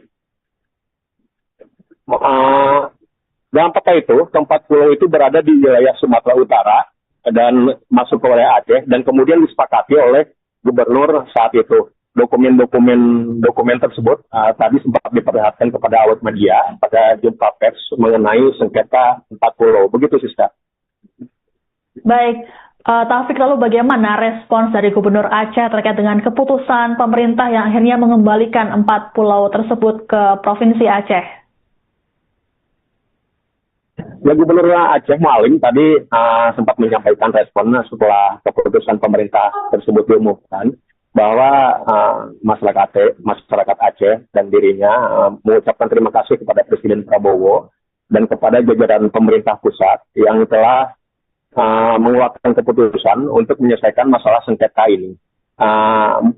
Dalam peta itu, ke-4 pulau itu berada di wilayah Sumatera Utara dan masuk ke wilayah Aceh, dan kemudian disepakati oleh gubernur saat itu. Dokumen tersebut tadi sempat diperlihatkan kepada awak media pada jumpa pers mengenai sengketa 4 pulau. Begitu, Siska. Baik, Taufik, lalu bagaimana respons dari Gubernur Aceh terkait dengan keputusan pemerintah yang akhirnya mengembalikan 4 pulau tersebut ke Provinsi Aceh? Ya, Gubernur Aceh Mualim tadi sempat menyampaikan respon setelah keputusan pemerintah tersebut diumumkan bahwa masyarakat Aceh dan dirinya mengucapkan terima kasih kepada Presiden Prabowo dan kepada jajaran pemerintah pusat yang telah mengeluarkan keputusan untuk menyelesaikan masalah sengketa ini.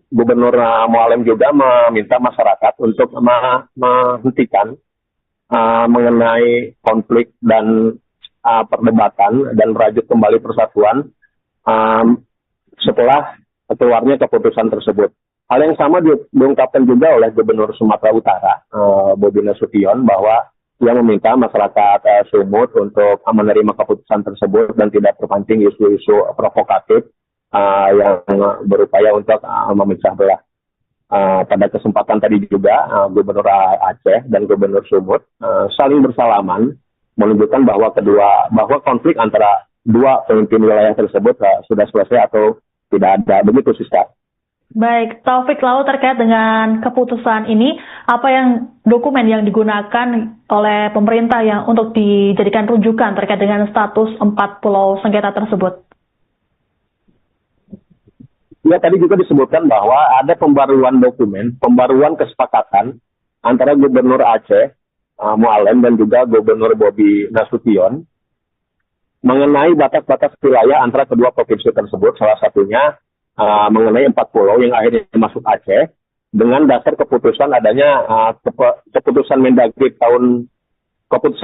Gubernur Mualim juga meminta masyarakat untuk menghentikan mengenai konflik dan perdebatan dan merajut kembali persatuan setelah keluarnya keputusan tersebut. Hal yang sama diungkapkan juga oleh Gubernur Sumatera Utara, Bobi Nasution, bahwa ia meminta masyarakat Sumut untuk menerima keputusan tersebut dan tidak terpancing isu-isu provokatif yang berupaya untuk memecah belah. Pada kesempatan tadi juga Gubernur Aceh dan Gubernur Sumut saling bersalaman menunjukkan bahwa konflik antara dua pemimpin wilayah tersebut sudah selesai atau tidak ada. Begitu, Siska. Baik, Taufik, lalu terkait dengan keputusan ini, apa yang dokumen yang digunakan oleh pemerintah yang untuk dijadikan rujukan terkait dengan status 4 pulau sengketa tersebut? Ya, tadi juga disebutkan bahwa ada pembaruan dokumen, pembaruan kesepakatan antara Gubernur Aceh Mualim dan juga Gubernur Bobi Nasution mengenai batas-batas wilayah antara kedua provinsi tersebut, salah satunya mengenai 4 pulau yang akhirnya masuk Aceh dengan dasar keputusan adanya keputusan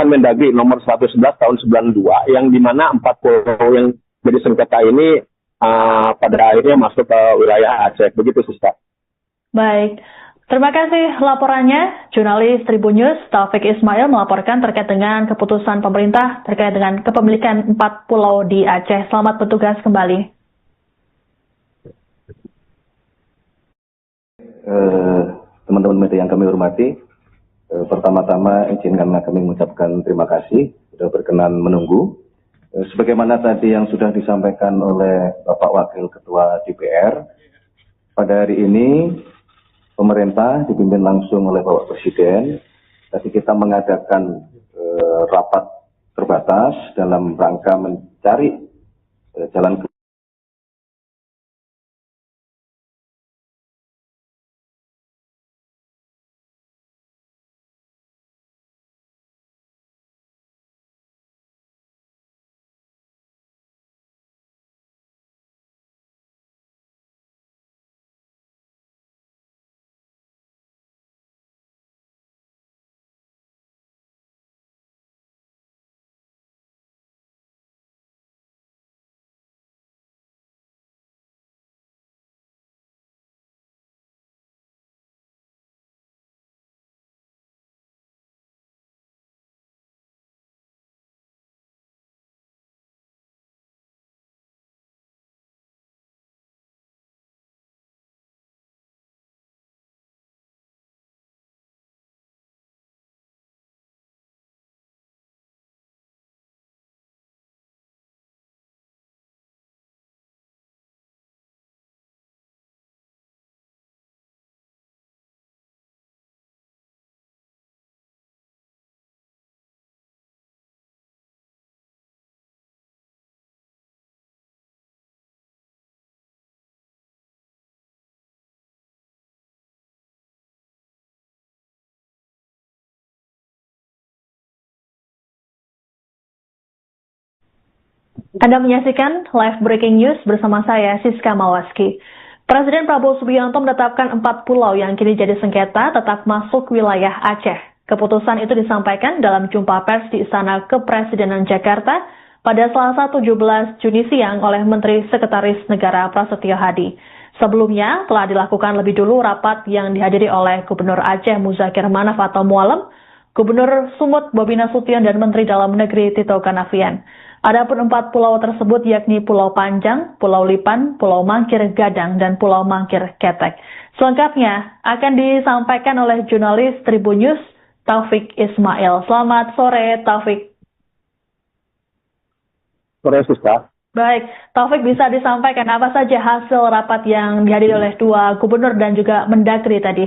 Mendagri nomor 111 tahun 92 yang dimana 4 pulau yang jadi sengketa ini pada akhirnya masuk ke wilayah Aceh. Begitu, Siska. Baik, terima kasih laporannya. Jurnalis Tribun News Taufik Ismail melaporkan terkait dengan keputusan pemerintah terkait dengan kepemilikan 4 pulau di Aceh. Selamat bertugas kembali. Teman-teman media yang kami hormati, pertama-tama izinkanlah kami mengucapkan terima kasih sudah berkenan menunggu. Sebagaimana tadi yang sudah disampaikan oleh Bapak Wakil Ketua DPR, pada hari ini pemerintah dipimpin langsung oleh Bapak Presiden. Tadi kita mengadakan rapat terbatas dalam rangka mencari jalan keluar. Anda menyaksikan live breaking news bersama saya, Siska Mawaski. Presiden Prabowo Subianto menetapkan 4 pulau yang kini jadi sengketa tetap masuk wilayah Aceh. Keputusan itu disampaikan dalam jumpa pers di Istana Kepresidenan Jakarta pada Selasa 17 Juni siang oleh Menteri Sekretaris Negara Prasetyo Hadi. Sebelumnya telah dilakukan lebih dulu rapat yang dihadiri oleh Gubernur Aceh Muzakir Manaf atau Mualem, Gubernur Sumut Bobi Nasution dan Menteri Dalam Negeri Tito Karnavian. Adapun 4 pulau tersebut yakni Pulau Panjang, Pulau Lipan, Pulau Mangkir Gadang, dan Pulau Mangkir Ketek. Selengkapnya akan disampaikan oleh jurnalis Tribun News Taufik Ismail. Selamat sore, Taufik. Sore, Siska. Baik, Taufik, bisa disampaikan apa saja hasil rapat yang dihadiri oleh dua gubernur dan juga Mendagri tadi?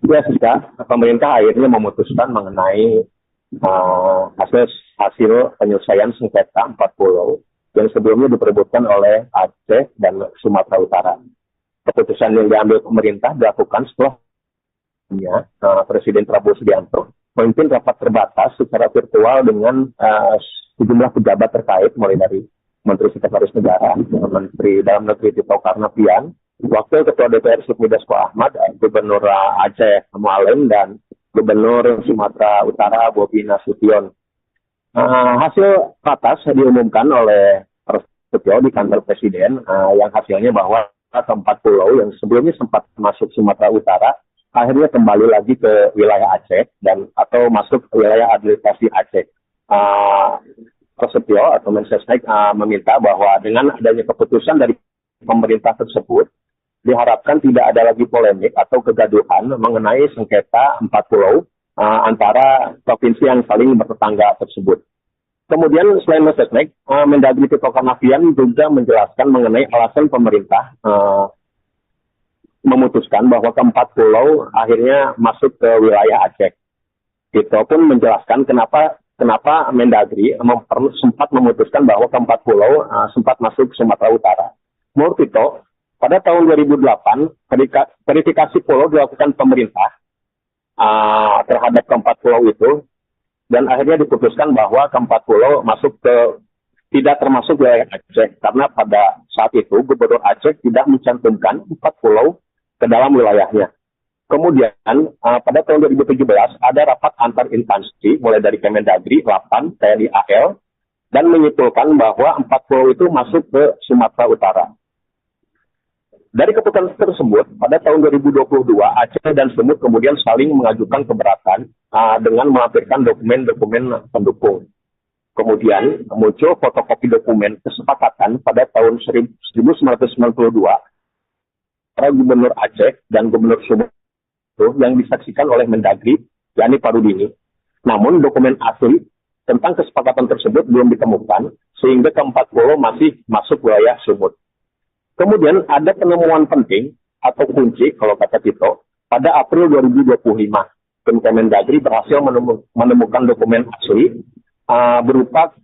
Ya, Siska, pemerintah akhirnya memutuskan mengenai hasil penyelesaian sengketa 4 pulau yang sebelumnya diperebutkan oleh Aceh dan Sumatera Utara. Keputusan yang diambil pemerintah dilakukan setelah Presiden Prabowo Subianto memimpin rapat terbatas secara virtual dengan sejumlah pejabat terkait, mulai dari Menteri Sekretaris Negara, Menteri Dalam Negeri Tito Karnavian, Wakil Ketua DPR Sufmi Dasko Ahmad, Gubernur Aceh Mualim, dan Gubernur Sumatera Utara Bobi Nasution. Hasil ratas diumumkan oleh Prasetyo di kantor Presiden, yang hasilnya bahwa keempat pulau yang sebelumnya sempat masuk Sumatera Utara akhirnya kembali lagi ke wilayah Aceh dan atau masuk ke wilayah administrasi Aceh. Prasetyo atau Mensesnek meminta bahwa dengan adanya keputusan dari pemerintah tersebut diharapkan tidak ada lagi polemik atau kegaduhan mengenai sengketa 4 pulau antara provinsi yang saling bertetangga tersebut. Kemudian selain Mensesnek, Mendagri Tito Karnavian juga menjelaskan mengenai alasan pemerintah memutuskan bahwa keempat pulau akhirnya masuk ke wilayah Aceh. Tito pun menjelaskan kenapa Mendagri sempat memutuskan bahwa keempat pulau sempat masuk Sumatera Utara. Menurut Tito, pada tahun 2008, verifikasi pulau dilakukan pemerintah terhadap keempat pulau itu, dan akhirnya diputuskan bahwa keempat pulau tidak termasuk wilayah Aceh, karena pada saat itu Gubernur Aceh tidak mencantumkan 4 pulau ke dalam wilayahnya. Kemudian pada tahun 2017 ada rapat antar instansi mulai dari Kemendagri, Lapan, TNI AL, dan menyimpulkan bahwa 4 pulau itu masuk ke Sumatera Utara. Dari keputusan tersebut, pada tahun 2022 Aceh dan Sumut kemudian saling mengajukan keberatan dengan melampirkan dokumen-dokumen pendukung. Kemudian muncul fotokopi dokumen kesepakatan pada tahun 1992 antara Gubernur Aceh dan Gubernur Sumut yang disaksikan oleh Mendagri, yakni Parudini. Namun dokumen asli tentang kesepakatan tersebut belum ditemukan, sehingga keempat pulau masih masuk wilayah Sumut. Kemudian ada penemuan penting atau kunci, kalau kata Tito, pada April 2025. Tim Kemendagri berhasil menemukan dokumen asli berupa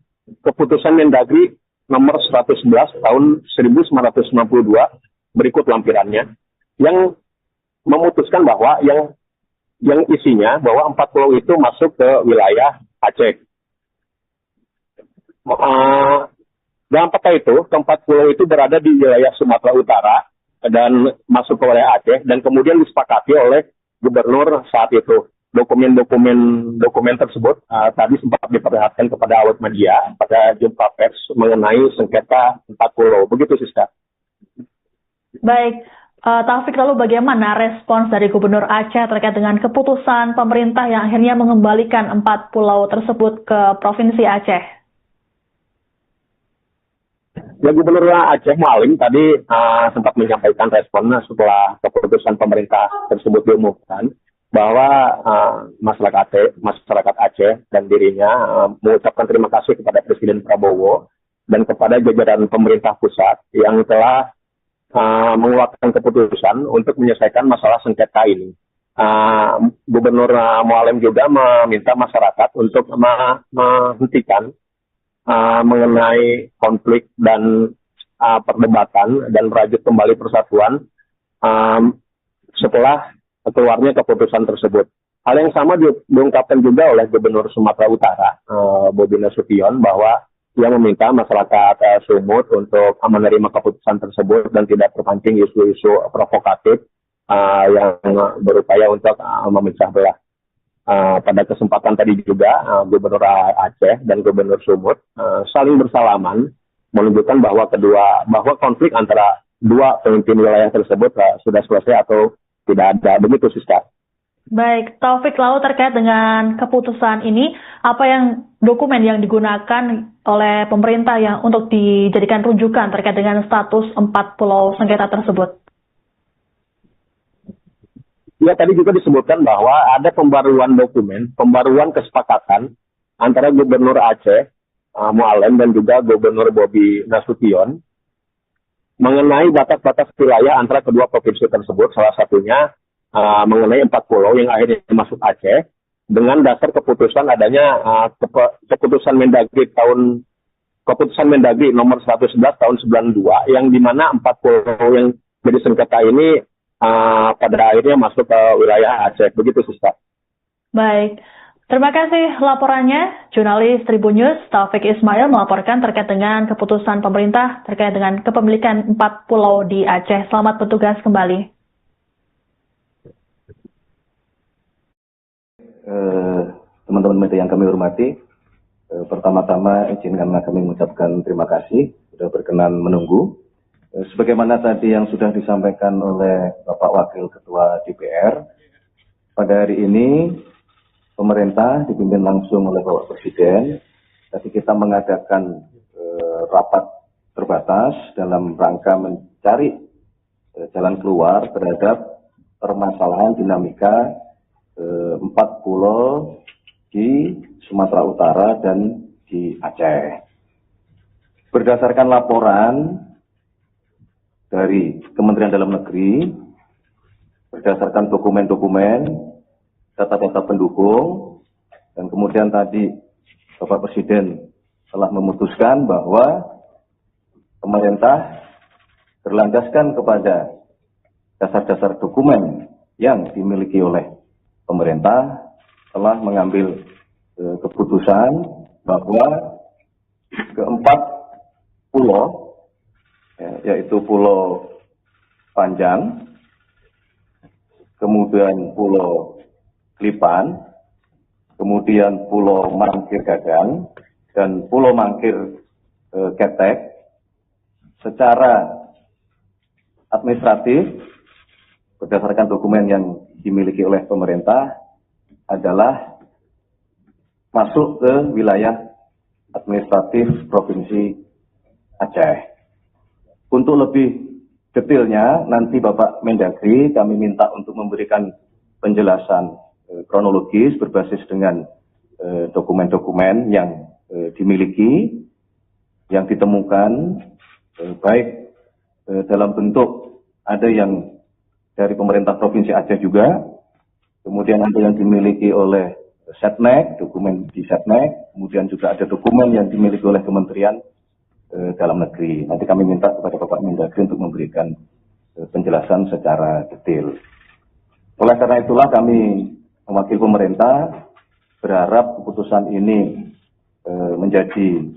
keputusan Mendagri nomor 111 tahun 1992 berikut lampirannya, yang memutuskan bahwa yang isinya bahwa 4 pulau itu masuk ke wilayah Aceh. Dalam peta itu, keempat pulau itu berada di wilayah Sumatera Utara dan masuk ke wilayah Aceh, dan kemudian disepakati oleh gubernur saat itu. Dokumen tersebut tadi sempat diperlihatkan kepada awak media pada jumpa pers mengenai sengketa 4 pulau. Begitu, Siska. Baik, Taufik, lalu bagaimana respons dari Gubernur Aceh terkait dengan keputusan pemerintah yang akhirnya mengembalikan 4 pulau tersebut ke Provinsi Aceh? Ya, Gubernur Aceh Mualim tadi sempat menyampaikan respon setelah keputusan pemerintah tersebut diumumkan, bahwa masyarakat Aceh dan dirinya mengucapkan terima kasih kepada Presiden Prabowo dan kepada jajaran pemerintah pusat yang telah mengeluarkan keputusan untuk menyelesaikan masalah sengketa ini. Gubernur Mualim juga meminta masyarakat untuk menghentikan mengenai konflik dan perdebatan dan merajut kembali persatuan setelah keluarnya keputusan tersebut. Hal yang sama diungkapkan juga oleh Gubernur Sumatera Utara, Bobi Nasution, bahwa ia meminta masyarakat Sumut untuk menerima keputusan tersebut dan tidak terpancing isu-isu provokatif yang berupaya untuk memecah belah. Pada kesempatan tadi juga Gubernur Aceh dan Gubernur Sumut saling bersalaman, menunjukkan bahwa konflik antara dua pemimpin wilayah tersebut sudah selesai atau tidak ada. Begitu, Siska. Baik, Taufik, lalu terkait dengan keputusan ini, apa dokumen yang digunakan oleh pemerintah yang untuk dijadikan rujukan terkait dengan status 4 pulau sengketa tersebut? Ya, tadi juga disebutkan bahwa ada pembaruan kesepakatan antara Gubernur Aceh Mualem dan juga Gubernur Bobi Nasution mengenai batas-batas wilayah antara kedua provinsi tersebut, salah satunya mengenai 4 pulau yang akhirnya masuk Aceh dengan dasar keputusan adanya keputusan Mendagri nomor 111 tahun 92 yang dimana 4 pulau yang jadi sengketa ini pada akhirnya masuk ke wilayah Aceh. Begitu, Siska. Baik. Terima kasih laporannya. Jurnalis Tribun News Taufik Ismail melaporkan terkait dengan keputusan pemerintah terkait dengan kepemilikan 4 pulau di Aceh. Selamat bertugas kembali. Teman-teman media yang kami hormati, pertama-tama izinkanlah kami mengucapkan terima kasih sudah berkenan menunggu. Sebagaimana tadi yang sudah disampaikan oleh Bapak Wakil Ketua DPR, pada hari ini pemerintah dipimpin langsung oleh Bapak Presiden. Tadi kita mengadakan rapat terbatas dalam rangka mencari jalan keluar terhadap permasalahan dinamika 4 pulau di Sumatera Utara dan di Aceh. Berdasarkan laporan dari Kementerian Dalam Negeri, berdasarkan dokumen-dokumen, data-data pendukung, dan kemudian tadi Bapak Presiden telah memutuskan bahwa pemerintah berlandaskan kepada dasar-dasar dokumen yang dimiliki oleh pemerintah telah mengambil keputusan bahwa keempat pulau, yaitu Pulau Panjang, kemudian Pulau Klipan, kemudian Pulau Mangkir Gadang, dan Pulau Mangkir Ketek, secara administratif berdasarkan dokumen yang dimiliki oleh pemerintah adalah masuk ke wilayah administratif Provinsi Aceh. Untuk lebih detailnya, nanti Bapak Mendagri kami minta untuk memberikan penjelasan kronologis berbasis dengan dokumen-dokumen yang dimiliki, yang ditemukan, baik dalam bentuk ada yang dari pemerintah Provinsi Aceh juga, kemudian ada yang dimiliki oleh Setnek, dokumen di Setnek, kemudian juga ada dokumen yang dimiliki oleh Kementerian Dalam Negeri. Nanti kami minta kepada Bapak Mendagri untuk memberikan penjelasan secara detail. Oleh karena itulah kami mewakili pemerintah berharap keputusan ini menjadi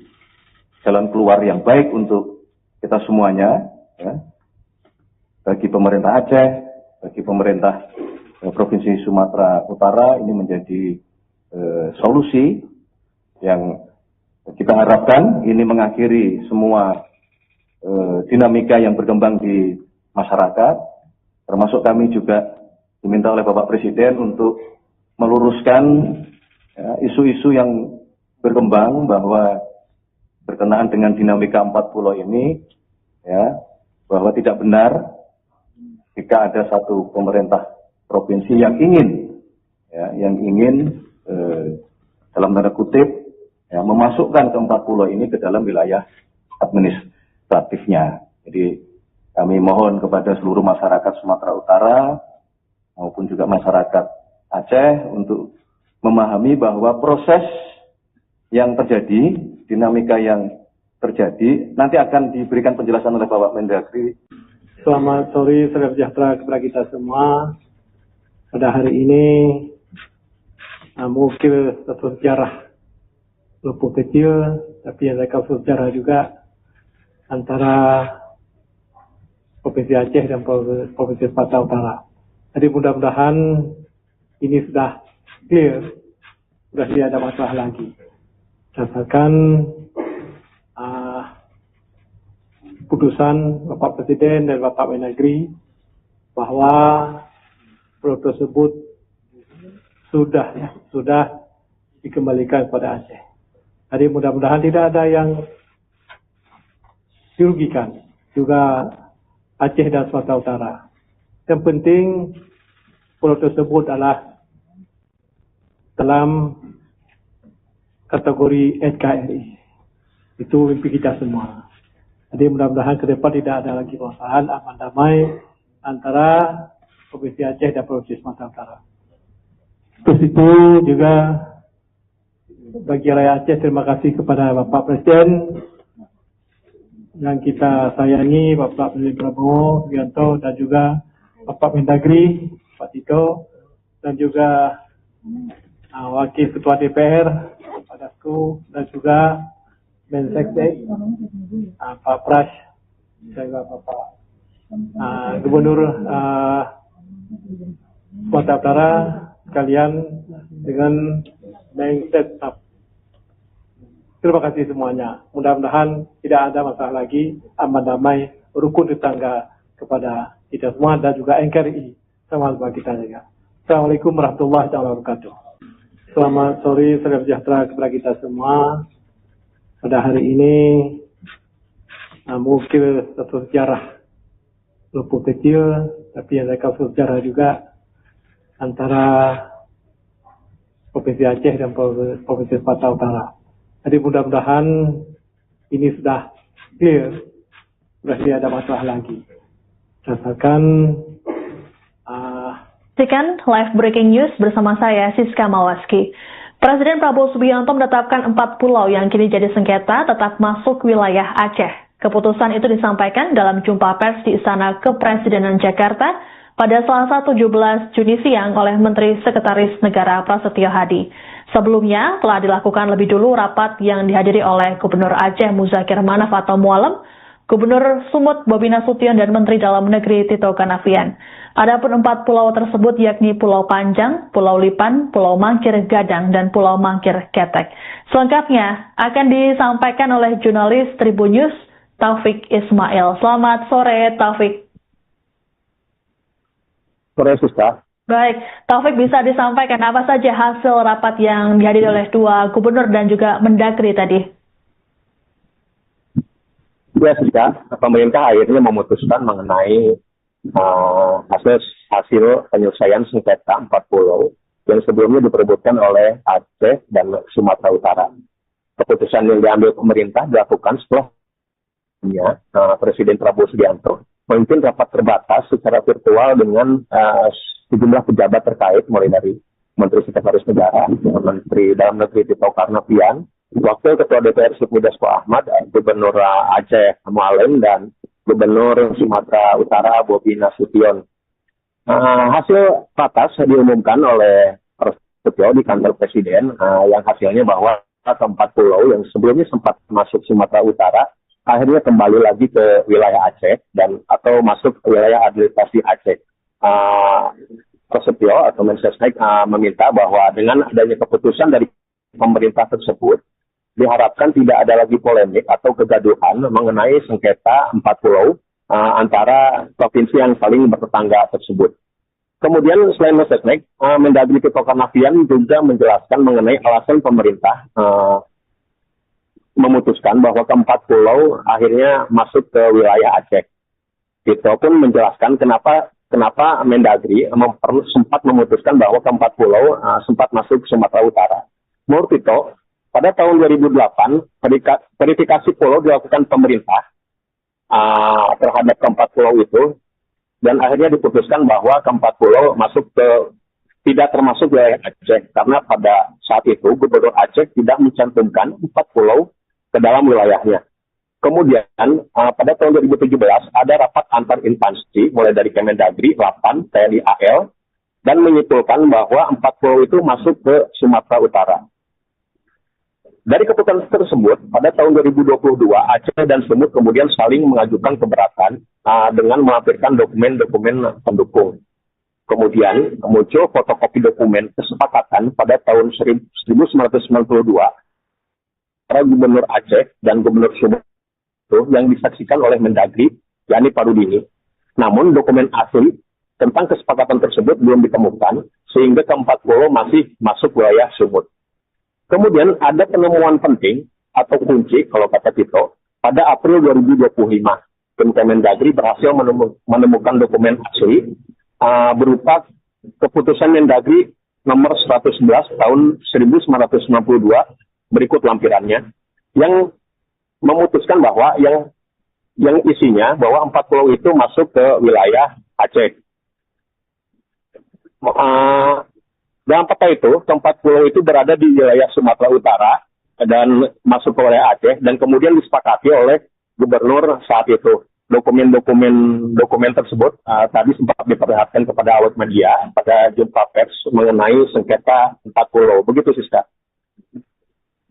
jalan keluar yang baik untuk kita semuanya, ya, bagi pemerintah Aceh, bagi pemerintah Provinsi Sumatera Utara. Ini menjadi solusi yang kita harapkan ini mengakhiri semua dinamika yang berkembang di masyarakat, termasuk kami juga diminta oleh Bapak Presiden untuk meluruskan isu-isu yang berkembang bahwa berkenaan dengan dinamika 4 pulau ini, ya, bahwa tidak benar jika ada satu pemerintah provinsi yang ingin, ya, dalam tanda kutip, ya, memasukkan ke 4 pulau ini ke dalam wilayah administratifnya. Jadi kami mohon kepada seluruh masyarakat Sumatera Utara maupun juga masyarakat Aceh untuk memahami bahwa proses yang terjadi, dinamika yang terjadi, nanti akan diberikan penjelasan oleh Bapak Mendagri. Selamat sore, salam sejahtera kepada kita semua. Pada hari ini mungkin satu sejarah walaupun kecil, tapi ada satu sejarah juga antara Provinsi Aceh dan Provinsi Sumatera Utara. Jadi mudah-mudahan ini sudah clear, sudah tidak ada masalah lagi. Berdasarkan putusan Bapak Presiden dan Bapak Mendagri bahwa pulau tersebut sudah dikembalikan kepada Aceh. Jadi mudah-mudahan tidak ada yang dirugikan, juga Aceh dan Sumatera Utara. Yang penting pulau tersebut adalah dalam kategori NKRI. Itu mimpi kita semua. Jadi mudah-mudahan ke depan tidak ada lagi permasalahan, aman damai antara Provinsi Aceh dan Provinsi Sumatera Utara. Terus itu juga bagi rakyat Aceh, terima kasih kepada Bapak Presiden yang kita sayangi, Bapak Presiden Prabowo Subianto, dan juga Bapak Mendagri, Pak Tito, dan juga Wakil Ketua DPR, Pak Dasko, dan juga Menseknek, Pak Pras, dan juga Bapak Gubernur Sumatera Utara sekalian dengan Menseknek. Terima kasih semuanya. Mudah-mudahan tidak ada masalah lagi, aman damai, rukun tetangga kepada kita semua dan juga NKRI sama bagi kita juga. Assalamualaikum warahmatullahi wabarakatuh. Selamat sore, salam sejahtera kepada kita semua. Pada hari ini mungkin satu sejarah walaupun kecil, tapi ada satu sejarah juga antara Provinsi Aceh dan Provinsi Sumatera Utara. Jadi mudah-mudahan ini sudah clear, sudah tidak ada masalah lagi. Berdasarkan Saksikan live breaking news bersama saya Siska Mawaski. Presiden Prabowo Subianto menetapkan 4 pulau yang kini jadi sengketa tetap masuk wilayah Aceh. Keputusan itu disampaikan dalam jumpa pers di Istana Kepresidenan Jakarta pada Selasa 17 Juni siang oleh Menteri Sekretaris Negara Prasetyo Hadi. Sebelumnya telah dilakukan lebih dulu rapat yang dihadiri oleh Gubernur Aceh Muzakir Manaf atau Mualem, Gubernur Sumut Bobi Nasution, dan Menteri Dalam Negeri Tito Karnavian. Adapun 4 pulau tersebut yakni Pulau Panjang, Pulau Lipan, Pulau Mangkir Gadang, dan Pulau Mangkir Ketek. Selengkapnya akan disampaikan oleh jurnalis Tribun News Taufik Ismail. Selamat sore Taufik. Sore Siska. Baik, Taufik, bisa disampaikan apa saja hasil rapat yang dihadiri oleh 2 gubernur dan juga Mendagri tadi? Ya Siska, pemerintah akhirnya memutuskan mengenai hasil penyelesaian sengketa 4 pulau yang sebelumnya diperebutkan oleh Aceh dan Sumatera Utara. Keputusan yang diambil pemerintah dilakukan setelah Presiden Prabowo Subianto memimpin rapat terbatas secara virtual dengan sejumlah pejabat terkait, mulai dari Menteri Sekretaris Negara, Menteri Dalam Negeri Tito Karnavian, Wakil Ketua DPR Sufmi Dasko Ahmad, Gubernur Aceh Mualem, dan Gubernur Sumatera Utara Bobi Nasution. Hasil ratas diumumkan oleh Prasetyo di kantor Presiden, yang hasilnya bahwa 4 pulau yang sebelumnya sempat masuk Sumatera Utara akhirnya kembali lagi ke wilayah Aceh dan atau masuk ke wilayah administrasi Aceh. Prasetyo atau Mensesnek meminta bahwa dengan adanya keputusan dari pemerintah tersebut, diharapkan tidak ada lagi polemik atau kegaduhan mengenai sengketa 4 pulau antara provinsi yang saling bertetangga tersebut. Kemudian selain Mensesnek, Mendagri Tito Karnavian juga menjelaskan mengenai alasan pemerintah memutuskan bahwa ke-4 pulau akhirnya masuk ke wilayah Aceh. Tito pun menjelaskan kenapa Mendagri sempat memutuskan bahwa ke-4 pulau sempat masuk Sumatera Utara. Menurut Tito, pada tahun 2008, verifikasi pulau dilakukan pemerintah terhadap ke-4 pulau itu, dan akhirnya diputuskan bahwa ke-4 pulau tidak termasuk wilayah Aceh, karena pada saat itu Gubernur Aceh tidak mencantumkan 4 pulau ke dalam wilayahnya. Kemudian pada tahun 2017 ada rapat antar instansi mulai dari Kemendagri, Lapan, TNI AL, dan menyimpulkan bahwa 4 pulau itu masuk ke Sumatera Utara. Dari keputusan tersebut, pada tahun 2022, Aceh dan Sumut kemudian saling mengajukan keberatan dengan melampirkan dokumen-dokumen pendukung. Kemudian muncul fotokopi dokumen kesepakatan pada tahun 1992 antara Gubernur Aceh dan Gubernur Sumut yang disaksikan oleh Mendagri, yakni Parudini. Namun dokumen asli tentang kesepakatan tersebut belum ditemukan, sehingga ke-4 pulau masih masuk wilayah Sumut. Kemudian ada penemuan penting atau kunci, kalau kata Tito, pada April 2025. Tim Kemendagri berhasil menemukan dokumen asli berupa keputusan Mendagri nomor 111 tahun 1992, berikut lampirannya, yang memutuskan bahwa yang isinya bahwa 4 pulau itu masuk ke wilayah Aceh. Dalam peta itu, keempat pulau itu berada di wilayah Sumatera Utara dan masuk ke wilayah Aceh, dan kemudian disepakati oleh gubernur saat itu. Dokumen tersebut tadi sempat diperlihatkan kepada awak media pada jumpa pers mengenai sengketa 4 pulau. Begitu, Siska.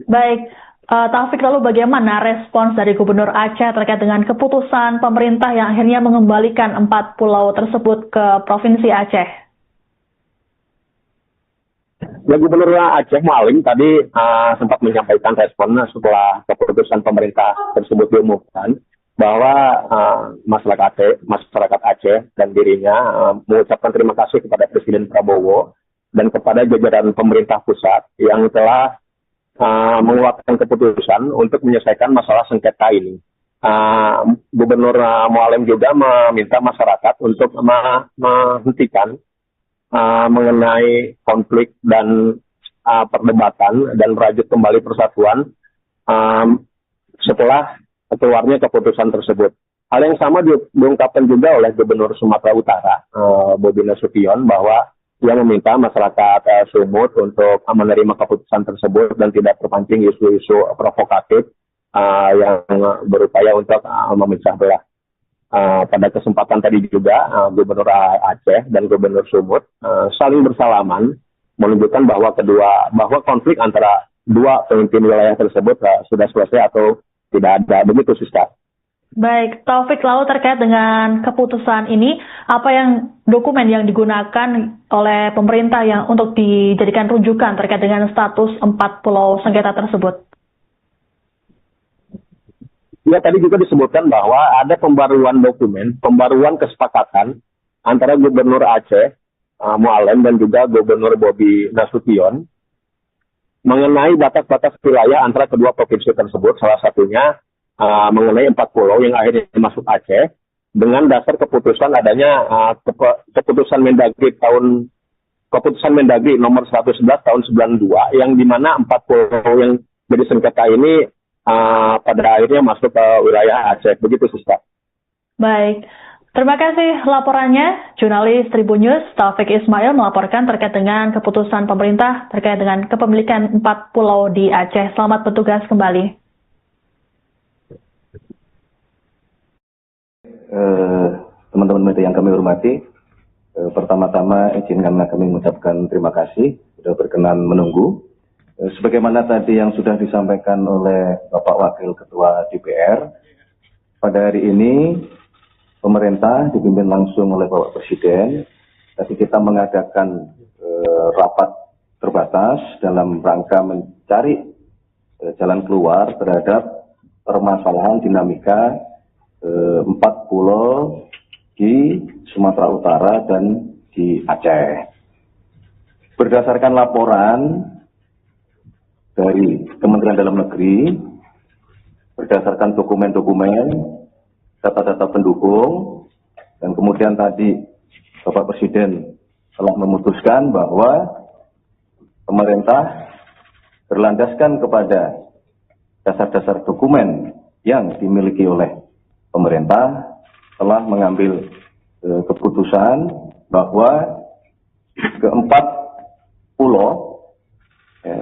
Baik, Taufik, lalu bagaimana respons dari Gubernur Aceh terkait dengan keputusan pemerintah yang akhirnya mengembalikan 4 pulau tersebut ke Provinsi Aceh? Ya, Gubernur Aceh Mualim tadi sempat menyampaikan respon setelah keputusan pemerintah tersebut diumumkan bahwa masyarakat Aceh dan dirinya mengucapkan terima kasih kepada Presiden Prabowo dan kepada jajaran pemerintah pusat yang telah mengeluarkan keputusan untuk menyelesaikan masalah sengketa ini. Gubernur Mualim juga meminta masyarakat untuk menghentikan mengenai konflik dan perdebatan dan merajut kembali persatuan setelah keluarnya keputusan tersebut. Hal yang sama diungkapkan juga oleh Gubernur Sumatera Utara, Bobi Nasution, bahwa ia meminta masyarakat Sumut untuk menerima keputusan tersebut dan tidak terpancing isu-isu provokatif yang berupaya untuk memecah belah. Pada kesempatan tadi juga Gubernur Aceh dan Gubernur Sumut saling bersalaman menunjukkan bahwa konflik antara dua pemimpin wilayah tersebut sudah selesai atau tidak ada. Begitu, Siska. Baik, Taufik, lalu terkait dengan keputusan ini, apa dokumen yang digunakan oleh pemerintah yang untuk dijadikan rujukan terkait dengan status 4 pulau sengketa tersebut? Ya, tadi juga disebutkan bahwa ada pembaruan kesepakatan antara Gubernur Aceh Mualim dan juga Gubernur Bobi Nasution mengenai batas-batas wilayah antara kedua provinsi tersebut, salah satunya mengenai 4 pulau yang akhirnya masuk Aceh dengan dasar keputusan adanya keputusan Mendagri nomor 111 tahun 92 yang dimana 4 pulau yang jadi sengketa ini pada akhirnya masuk ke wilayah Aceh. Begitu, Siska. Baik, terima kasih laporannya. Jurnalis Tribun News Taufik Ismail melaporkan terkait dengan keputusan pemerintah terkait dengan kepemilikan 4 pulau di Aceh. Selamat bertugas kembali. Teman-teman media yang kami hormati, pertama-tama izinkan kami mengucapkan terima kasih sudah berkenan menunggu. Sebagaimana tadi yang sudah disampaikan oleh Bapak Wakil Ketua DPR, pada hari ini pemerintah dipimpin langsung oleh Bapak Presiden. Tadi kita mengadakan rapat terbatas dalam rangka mencari jalan keluar terhadap permasalahan dinamika 4 pulau di Sumatera Utara dan di Aceh. Berdasarkan laporan dari Kementerian Dalam Negeri, berdasarkan dokumen-dokumen, data-data pendukung, dan kemudian tadi Bapak Presiden telah memutuskan bahwa pemerintah berlandaskan kepada dasar-dasar dokumen yang dimiliki oleh pemerintah telah mengambil keputusan bahwa keempat pulau,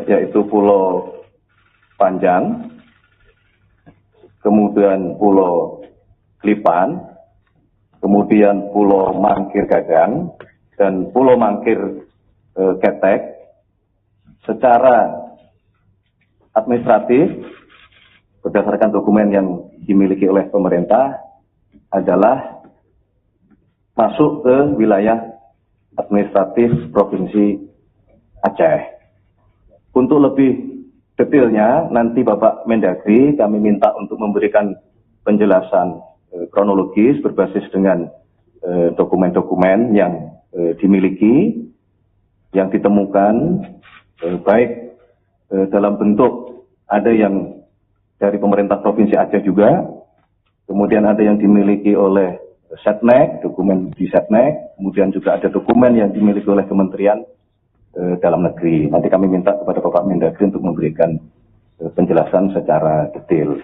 yaitu Pulau Panjang, kemudian Pulau Klipan, kemudian Pulau Mangkir Gagang, dan Pulau Mangkir Ketek, secara administratif berdasarkan dokumen yang dimiliki oleh pemerintah adalah masuk ke wilayah administratif Provinsi Aceh. Untuk lebih detailnya, nanti Bapak Mendagri kami minta untuk memberikan penjelasan kronologis berbasis dengan dokumen-dokumen yang dimiliki, yang ditemukan, baik dalam bentuk ada yang dari pemerintah Provinsi Aceh juga, kemudian ada yang dimiliki oleh Setnek, dokumen di Setnek, kemudian juga ada dokumen yang dimiliki oleh Kementerian Dalam Negeri. Nanti kami minta kepada Bapak Mendagri untuk memberikan penjelasan secara detail.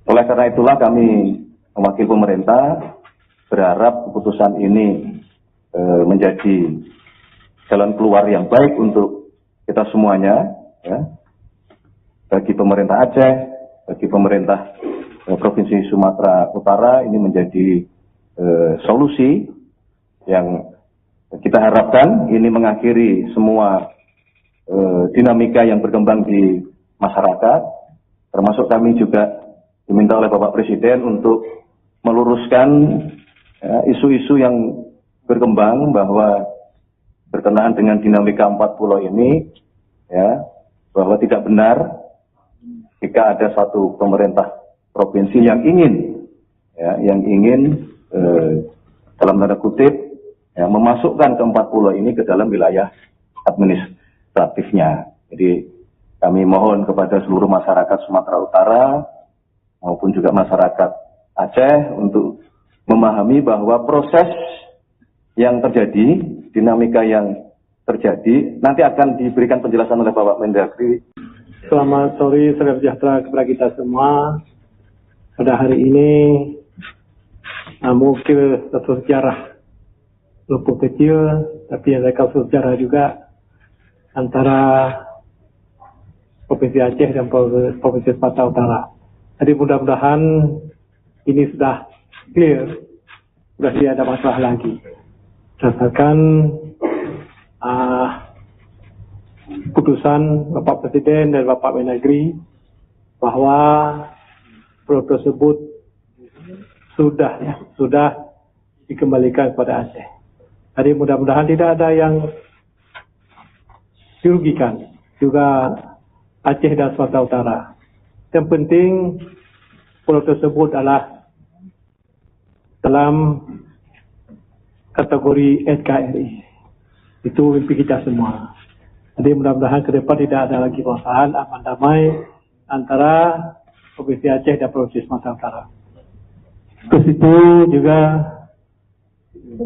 Oleh karena itulah kami mewakili pemerintah berharap keputusan ini menjadi jalan keluar yang baik untuk kita semuanya, ya, bagi pemerintah Aceh, bagi pemerintah Provinsi Sumatera Utara. Ini menjadi solusi yang kita harapkan ini mengakhiri semua dinamika yang berkembang di masyarakat, termasuk kami juga diminta oleh Bapak Presiden untuk meluruskan isu-isu yang berkembang bahwa berkenaan dengan dinamika 4 pulau ini, ya, bahwa tidak benar jika ada satu pemerintah provinsi yang ingin, ya, dalam tanda kutip, ya, memasukkan ke 4 pulau ini ke dalam wilayah administratifnya. Jadi kami mohon kepada seluruh masyarakat Sumatera Utara maupun juga masyarakat Aceh untuk memahami bahwa proses yang terjadi, dinamika yang terjadi, nanti akan diberikan penjelasan oleh Bapak Mendagri. Selamat sore, salam sejahtera kepada kita semua. Pada hari ini, mungkin satu sejarah lupa kecil, tapi ada kasus sejarah juga antara Provinsi Aceh dan Provinsi Sumatera Utara. Jadi mudah-mudahan ini sudah clear, sudah tidak ada masalah lagi. Berdasarkan putusan Bapak Presiden dan Bapak Mendagri bahwa pulau tersebut sudah dikembalikan kepada Aceh. Jadi mudah-mudahan tidak ada yang dirugikan, juga Aceh dan Sumatera Utara. Yang penting pulau tersebut adalah dalam kategori NKRI. Itu mimpi kita semua. Jadi mudah-mudahan ke depan tidak ada lagi permasalahan, aman damai antara Provinsi Aceh dan Provinsi Sumatera Utara. Terus itu juga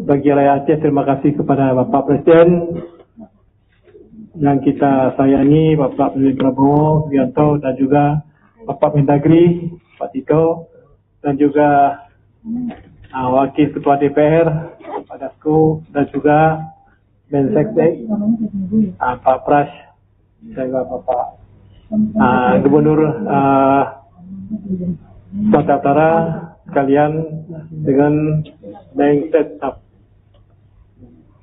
bagi rakyat Aceh, terima kasih kepada Bapak Presiden yang kita sayangi, Bapak Presiden Prabowo Subianto, dan juga Bapak Mendagri, Pak Tito, dan juga Wakil Ketua DPR, Pak Dasko, dan juga Menseknek, Pak Pras, dan juga Bapak Gubernur Sumatera Utara sekalian dengan Menseknek.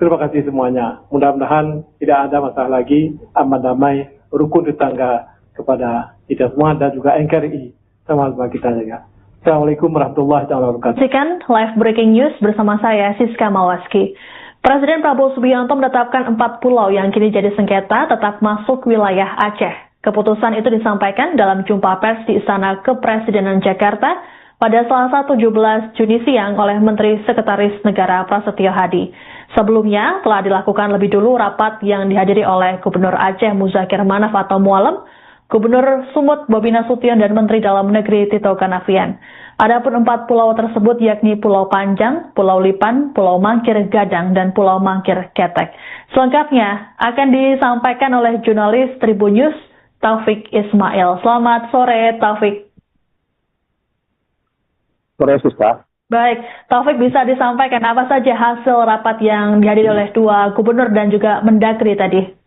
Terima kasih semuanya. Mudah-mudahan tidak ada masalah lagi, aman damai, rukun tetangga kepada kita semua dan juga NKRI sama-sama kita jaga. Assalamualaikum warahmatullahi wabarakatuh. Saksikan live breaking news bersama saya Siska Mawaski. Presiden Prabowo Subianto menetapkan 4 pulau yang kini jadi sengketa tetap masuk wilayah Aceh. Keputusan itu disampaikan dalam jumpa pers di Istana Kepresidenan Jakarta pada Selasa 17 Juni siang oleh Menteri Sekretaris Negara Prasetyo Hadi. Sebelumnya telah dilakukan lebih dulu rapat yang dihadiri oleh Gubernur Aceh Muzakir Manaf atau Mualem, Gubernur Sumut Bobi Nasution, dan Menteri Dalam Negeri Tito Karnavian. Adapun 4 pulau tersebut yakni Pulau Panjang, Pulau Lipan, Pulau Mangkir Gadang, dan Pulau Mangkir Ketek. Selengkapnya akan disampaikan oleh jurnalis Tribun News Taufik Ismail. Selamat sore Taufik. Sore Siska. Baik, Taufik, bisa disampaikan apa saja hasil rapat yang dihadiri oleh 2 gubernur dan juga Mendagri tadi?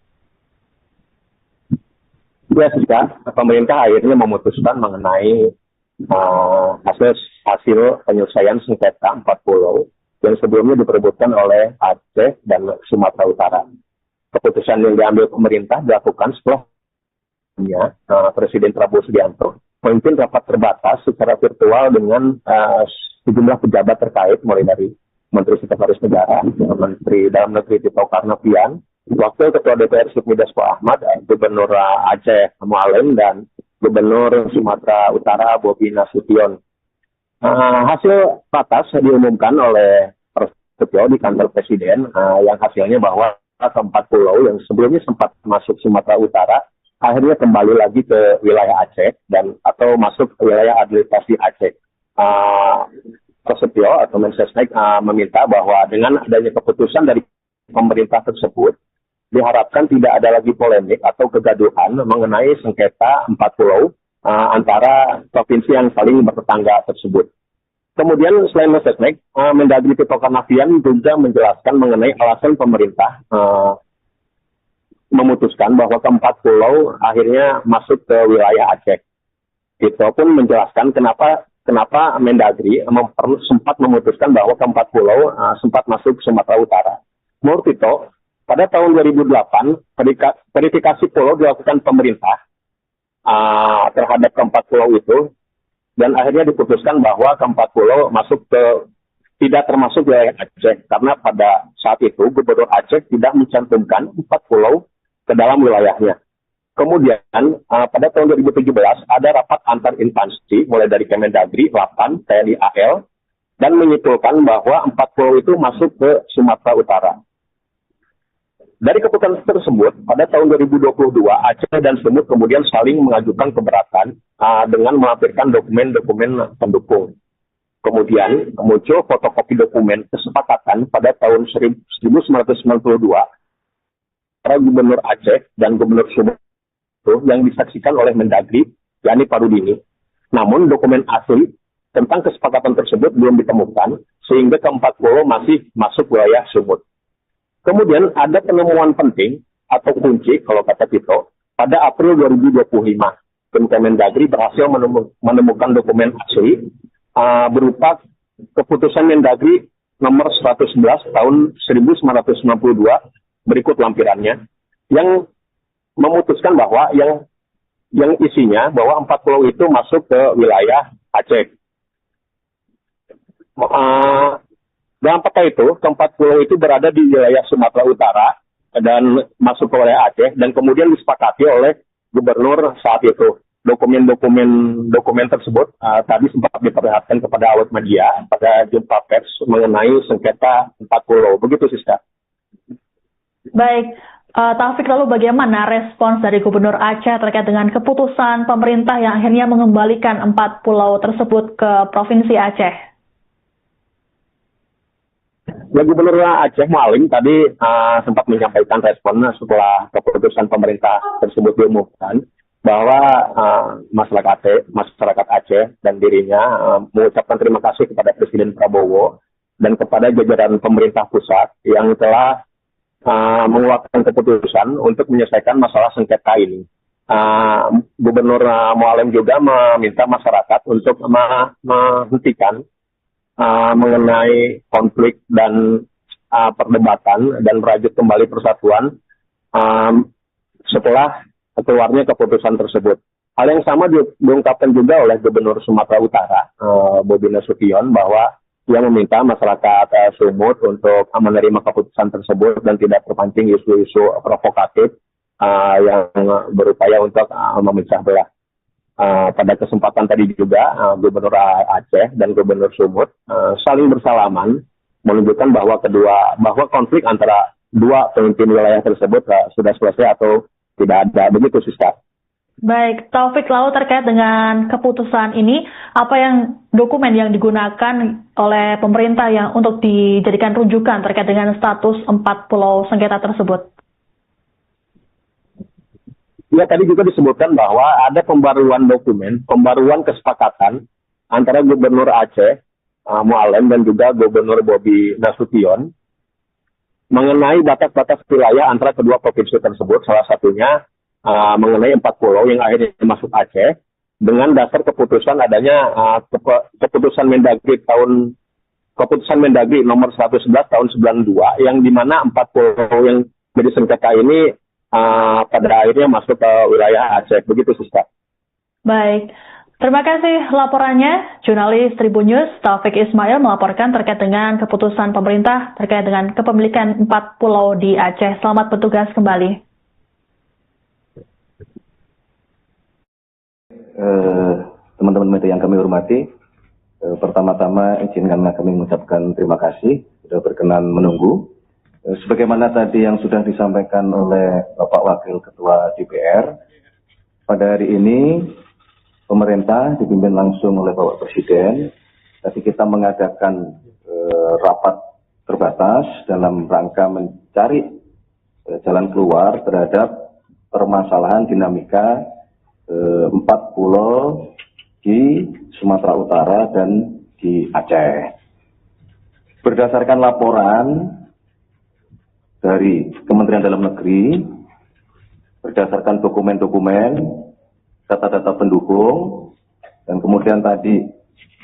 Ya, Siska, pemerintah akhirnya memutuskan mengenai hasil penyelesaian sengketa 4 pulau yang sebelumnya diperebutkan oleh Aceh dan Sumatera Utara. Keputusan yang diambil pemerintah dilakukan setelah Presiden Prabowo Subianto memimpin rapat terbatas secara virtual dengan sejumlah pejabat terkait, mulai dari Menteri Sekretaris Negara, Menteri Dalam Negeri Tito Karnavian, Wakil Ketua DPR Sufmi Dasko Ahmad, Gubernur Aceh Mualem, dan Gubernur Sumatera Utara Bobi Nasution. Hasil ratas diumumkan oleh Prasetyo di kantor Presiden, yang hasilnya bahwa ke-4 pulau yang sebelumnya sempat masuk Sumatera Utara akhirnya kembali lagi ke wilayah Aceh dan atau masuk ke wilayah administrasi Aceh. Prasetyo atau Mensesnek meminta bahwa dengan adanya keputusan dari pemerintah tersebut diharapkan tidak ada lagi polemik atau kegaduhan mengenai sengketa 4 pulau antara provinsi yang saling bertetangga tersebut. Kemudian selain Mensesnek, Mendagri Tito Karnavian juga menjelaskan mengenai alasan pemerintah memutuskan bahwa keempat pulau akhirnya masuk ke wilayah Aceh. Tito pun menjelaskan kenapa Mendagri sempat memutuskan bahwa keempat pulau sempat masuk Sumatera Utara. Menurut Tito, pada tahun 2008, verifikasi pulau dilakukan pemerintah terhadap keempat pulau itu, dan akhirnya diputuskan bahwa keempat pulau tidak termasuk wilayah Aceh, karena pada saat itu Gubernur Aceh tidak mencantumkan 4 pulau ke dalam wilayahnya. Kemudian pada tahun 2017 ada rapat antar instansi mulai dari Kemendagri, Lapan, TNI AL, dan menyimpulkan bahwa 4 pulau itu masuk ke Sumatera Utara. Dari keputusan tersebut, pada tahun 2022, Aceh dan Sumut kemudian saling mengajukan keberatan dengan melampirkan dokumen-dokumen pendukung. Kemudian muncul fotokopi dokumen kesepakatan pada tahun 1992 antara Gubernur Aceh dan Gubernur Sumut yang disaksikan oleh Mendagri, yakni Parudini. Namun dokumen asli tentang kesepakatan tersebut belum ditemukan, sehingga keempat pulau masih masuk wilayah Sumut. Kemudian ada penemuan penting atau kunci kalau kata Tito pada April 2025. Kemendagri berhasil menemukan dokumen asli berupa keputusan Mendagri nomor 111 tahun 1992 berikut lampirannya yang memutuskan bahwa yang isinya bahwa 4 pulau itu masuk ke wilayah Aceh. Dalam peta itu, keempat pulau itu berada di wilayah Sumatera Utara dan masuk ke wilayah Aceh, dan kemudian disepakati oleh gubernur saat itu. Dokumen tersebut tadi sempat diperlihatkan kepada awak media pada jumpa pers mengenai sengketa 4 pulau. Begitu, Siska. Baik, Taufik, lalu bagaimana respons dari Gubernur Aceh terkait dengan keputusan pemerintah yang akhirnya mengembalikan 4 pulau tersebut ke Provinsi Aceh? Ya, Gubernur Aceh Mualim tadi sempat menyampaikan respon setelah keputusan pemerintah tersebut diumumkan bahwa masyarakat Aceh dan dirinya mengucapkan terima kasih kepada Presiden Prabowo dan kepada jajaran pemerintah pusat yang telah mengeluarkan keputusan untuk menyelesaikan masalah sengketa ini. Gubernur Mualim juga meminta masyarakat untuk menghentikan mengenai konflik dan perdebatan dan merajut kembali persatuan setelah keluarnya keputusan tersebut. Hal yang sama diungkapkan juga oleh Gubernur Sumatera Utara, Bobi Nasution, bahwa ia meminta masyarakat Sumut untuk menerima keputusan tersebut dan tidak terpancing isu-isu provokatif yang berupaya untuk memecah belah. Pada kesempatan tadi juga Gubernur Aceh dan Gubernur Sumut saling bersalaman menunjukkan bahwa konflik antara dua pemimpin wilayah tersebut sudah selesai atau tidak ada. Begitu, Siska. Baik, Taufik, lalu terkait dengan keputusan ini, apa dokumen yang digunakan oleh pemerintah yang untuk dijadikan rujukan terkait dengan status 4 pulau sengketa tersebut? Ya, tadi juga disebutkan bahwa ada pembaruan kesepakatan antara Gubernur Aceh Mualim dan juga Gubernur Bobi Nasution mengenai batas-batas wilayah antara kedua provinsi tersebut, salah satunya mengenai 4 pulau yang akhirnya masuk Aceh dengan dasar keputusan adanya keputusan Mendagri nomor 111 tahun 92 yang dimana 4 pulau yang jadi sengketa ini pada akhirnya masuk ke wilayah Aceh. Begitu, Siska. Baik, terima kasih laporannya. Jurnalis Tribun News Taufik Ismail melaporkan terkait dengan keputusan pemerintah terkait dengan kepemilikan 4 pulau di Aceh. Selamat bertugas kembali. Teman-teman media yang kami hormati, pertama-tama izinkan kami mengucapkan terima kasih sudah berkenan menunggu. Sebagaimana tadi yang sudah disampaikan oleh Bapak Wakil Ketua DPR, pada hari ini pemerintah dipimpin langsung oleh Bapak Presiden. Tadi kita mengadakan rapat terbatas dalam rangka mencari jalan keluar terhadap permasalahan dinamika 4 pulau di Sumatera Utara dan di Aceh. Berdasarkan laporan dari Kementerian Dalam Negeri, berdasarkan dokumen-dokumen, data-data pendukung, dan kemudian tadi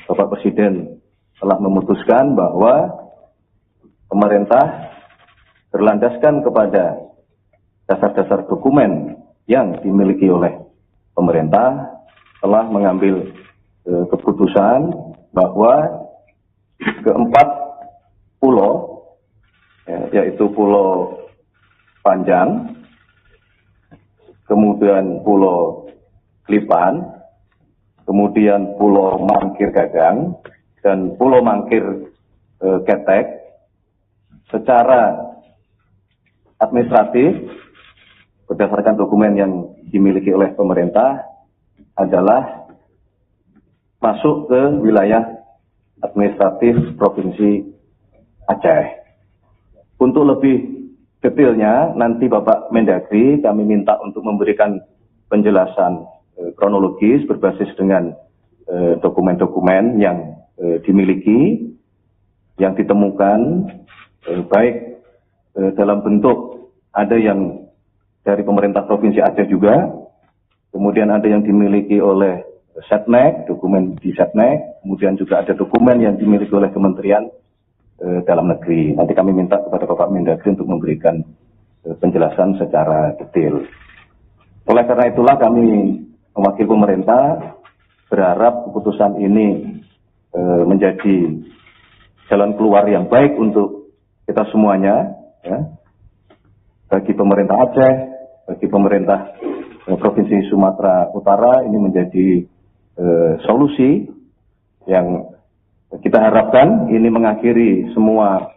Bapak Presiden telah memutuskan bahwa pemerintah berlandaskan kepada dasar-dasar dokumen yang dimiliki oleh pemerintah telah mengambil keputusan bahwa keempat pulau, yaitu Pulau Panjang, kemudian Pulau Klipan, kemudian Pulau Mangkir Gagang, dan Pulau Mangkir Ketek, secara administratif berdasarkan dokumen yang dimiliki oleh pemerintah adalah masuk ke wilayah administratif Provinsi Aceh. Untuk lebih detailnya, nanti Bapak Mendagri kami minta untuk memberikan penjelasan kronologis berbasis dengan dokumen-dokumen yang dimiliki, yang ditemukan, baik dalam bentuk ada yang dari pemerintah Provinsi Aceh juga, kemudian ada yang dimiliki oleh Setnek, dokumen di Setnek, kemudian juga ada dokumen yang dimiliki oleh Kementerian Dalam Negeri. Nanti kami minta kepada Bapak Mendagri untuk memberikan penjelasan secara detail. Oleh karena itulah kami mewakili pemerintah berharap keputusan ini menjadi jalan keluar yang baik untuk kita semuanya, ya, bagi pemerintah Aceh, bagi pemerintah Provinsi Sumatera Utara. Ini menjadi solusi yang kita harapkan ini mengakhiri semua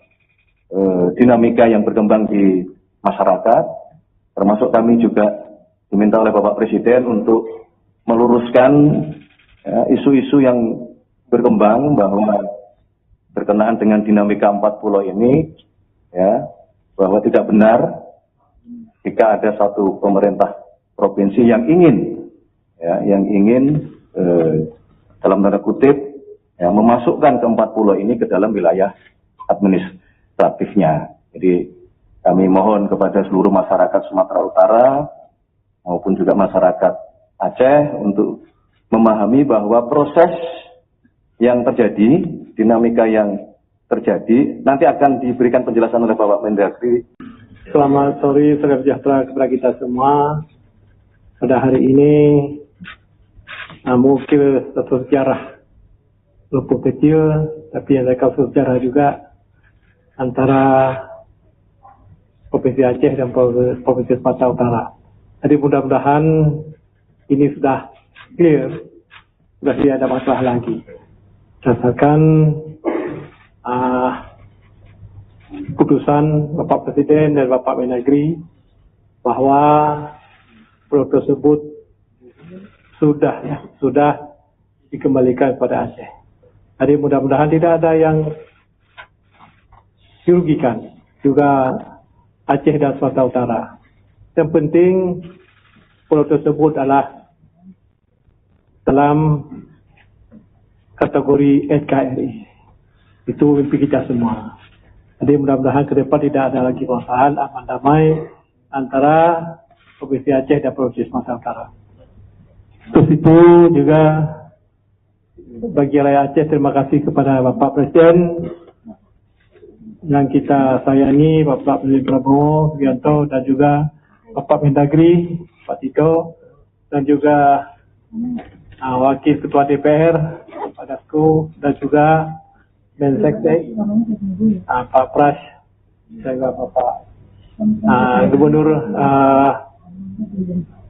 dinamika yang berkembang di masyarakat, termasuk kami juga diminta oleh Bapak Presiden untuk meluruskan isu-isu yang berkembang bahwa berkenaan dengan dinamika 4 pulau ini, ya, bahwa tidak benar jika ada satu pemerintah provinsi yang ingin, ya, dalam tanda kutip, ya, memasukkan ke 4 pulau ini ke dalam wilayah administratifnya. Jadi kami mohon kepada seluruh masyarakat Sumatera Utara maupun juga masyarakat Aceh untuk memahami bahwa proses yang terjadi, dinamika yang terjadi, nanti akan diberikan penjelasan oleh Bapak Mendagri. Selamat sore, salam sejahtera kepada kita semua. Pada hari ini, mungkin satu sejarah lupa kecil, tapi ada satu sejarah juga antara Provinsi Aceh dan Provinsi Sumatera Utara. Jadi mudah-mudahan ini sudah clear, sudah tidak ada masalah lagi. Berdasarkan keputusan Bapak Presiden dan Bapak Mendagri bahwa pulau tersebut sudah dikembalikan kepada Aceh. Jadi mudah-mudahan tidak ada yang dirugikan, juga Aceh dan Sumatera Utara. Yang penting pulau tersebut adalah dalam kategori NKRI. Itu mimpi kita semua. Jadi mudah-mudahan ke depan tidak ada lagi permasalahan, aman damai antara Provinsi Aceh dan Provinsi Sumatera Utara. Terus itu juga bagi rakyat Aceh, terima kasih kepada Bapak Presiden yang kita sayangi, Bapak Presiden Prabowo Subianto, dan juga Bapak Mendagri, Pak Tito, dan juga Wakil Ketua DPR, Pak Dasko, dan juga Menseknek, Pak Pras, dan juga Bapak Gubernur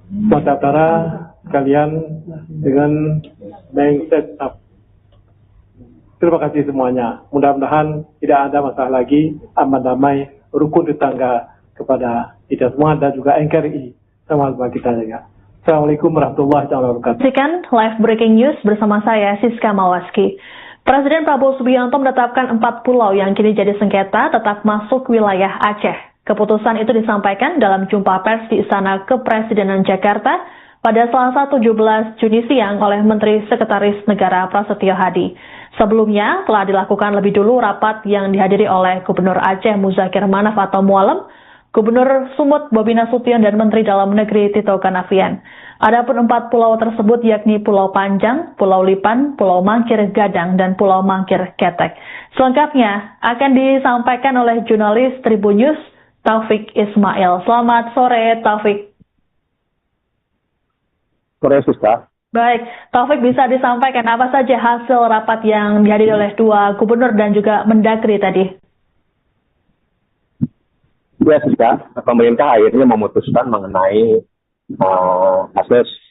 Sumatera Utara sekalian dengan Menseknek. Terima kasih semuanya. Mudah-mudahan tidak ada masalah lagi, aman damai, rukun tetangga kepada kita semua dan juga NKRI sama kita juga. Assalamualaikum warahmatullahi wabarakatuh. Saksikan live breaking news bersama saya Siska Mawaski. Presiden Prabowo Subianto menetapkan 4 pulau yang kini jadi sengketa tetap masuk wilayah Aceh. Keputusan itu disampaikan dalam jumpa pers di Istana Kepresidenan Jakarta pada Selasa 17 Juni siang oleh Menteri Sekretaris Negara Prasetyo Hadi. Sebelumnya telah dilakukan lebih dulu rapat yang dihadiri oleh Gubernur Aceh Muzakir Manaf atau Mualem, Gubernur Sumut Bobi Nasution, dan Menteri Dalam Negeri Tito Karnavian. Adapun 4 pulau tersebut yakni Pulau Panjang, Pulau Lipan, Pulau Mangkir Gadang, dan Pulau Mangkir Ketek. Selengkapnya akan disampaikan oleh jurnalis Tribun News Taufik Ismail. Selamat sore, Taufik. Sore, Siska. Baik, Taufik, bisa disampaikan apa saja hasil rapat yang dihadiri oleh dua gubernur dan juga Mendagri tadi? Ya, Siska, pemerintah akhirnya memutuskan mengenai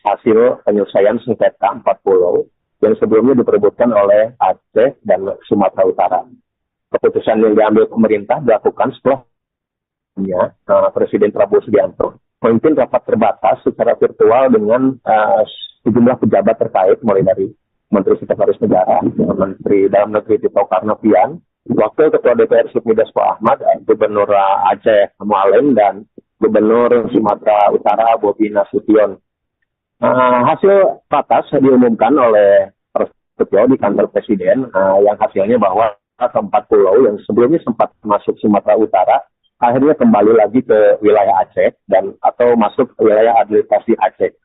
hasil penyelesaian sengketa 4 pulau yang sebelumnya diperebutkan oleh Aceh dan Sumatera Utara. Keputusan yang diambil pemerintah dilakukan setelah Presiden Prabowo Subianto memimpin rapat terbatas secara virtual dengan sejumlah pejabat terkait, mulai dari Menteri Sekretaris Negara, Menteri Dalam Negeri Tito Karnavian, Wakil Ketua DPR Sufmi Dasko Ahmad, Gubernur Aceh Mualem, dan Gubernur Sumatera Utara Bobi Nasution. Hasil ratas diumumkan oleh Prasetyo di kantor Presiden, yang hasilnya bahwa keempat pulau yang sebelumnya sempat masuk Sumatera Utara akhirnya kembali lagi ke wilayah Aceh dan atau masuk ke wilayah administrasi Aceh.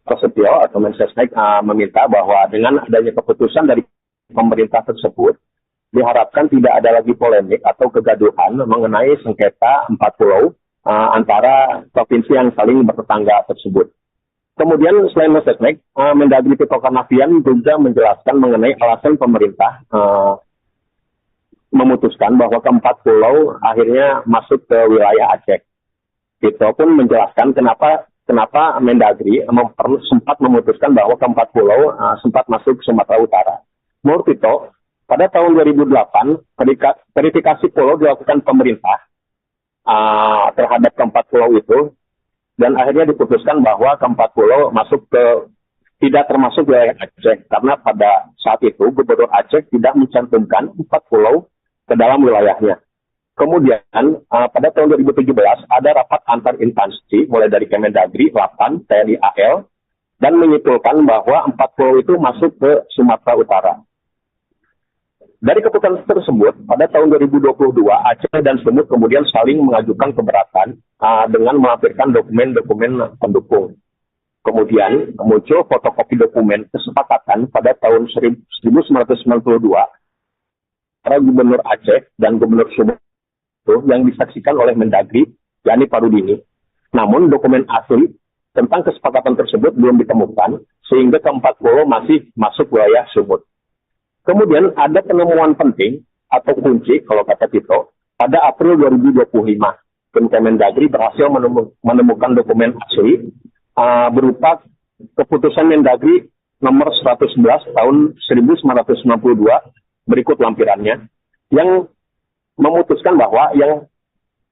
Prasetyo atau Mensesnek meminta bahwa dengan adanya keputusan dari pemerintah tersebut, diharapkan tidak ada lagi polemik atau kegaduhan mengenai sengketa 4 pulau antara provinsi yang saling bertetangga tersebut. Kemudian selain Mensesnek, Mendagri Tito Karnavian juga menjelaskan mengenai alasan pemerintah memutuskan bahwa keempat pulau akhirnya masuk ke wilayah Aceh. Tito pun menjelaskan kenapa Mendagri sempat memutuskan bahwa keempat pulau sempat masuk Sumatera Utara. Menurut Tito, pada tahun 2008, verifikasi pulau dilakukan pemerintah terhadap keempat pulau itu, dan akhirnya diputuskan bahwa keempat pulau tidak termasuk wilayah Aceh, karena pada saat itu Gubernur Aceh tidak mencantumkan 4 pulau ke dalam wilayahnya. Kemudian pada tahun 2017 ada rapat antar instansi mulai dari Kemendagri, Lapan, TNI AL, dan menyimpulkan bahwa 4 pulau itu masuk ke Sumatera Utara. Dari keputusan tersebut, pada tahun 2022 Aceh dan Sumut kemudian saling mengajukan keberatan dengan melampirkan dokumen-dokumen pendukung. Kemudian muncul fotokopi dokumen kesepakatan pada tahun 1992 antara Gubernur Aceh dan Gubernur Sumut yang disaksikan oleh Mendagri, yakni Parudini. Namun dokumen asli tentang kesepakatan tersebut belum ditemukan, sehingga keempat pulau masih masuk wilayah Sumut. Kemudian ada penemuan penting atau kunci, kalau kata Tito, pada April 2025. Kemendagri berhasil menemukan dokumen asli berupa keputusan Mendagri nomor 111 tahun 1992 berikut lampirannya, yang memutuskan bahwa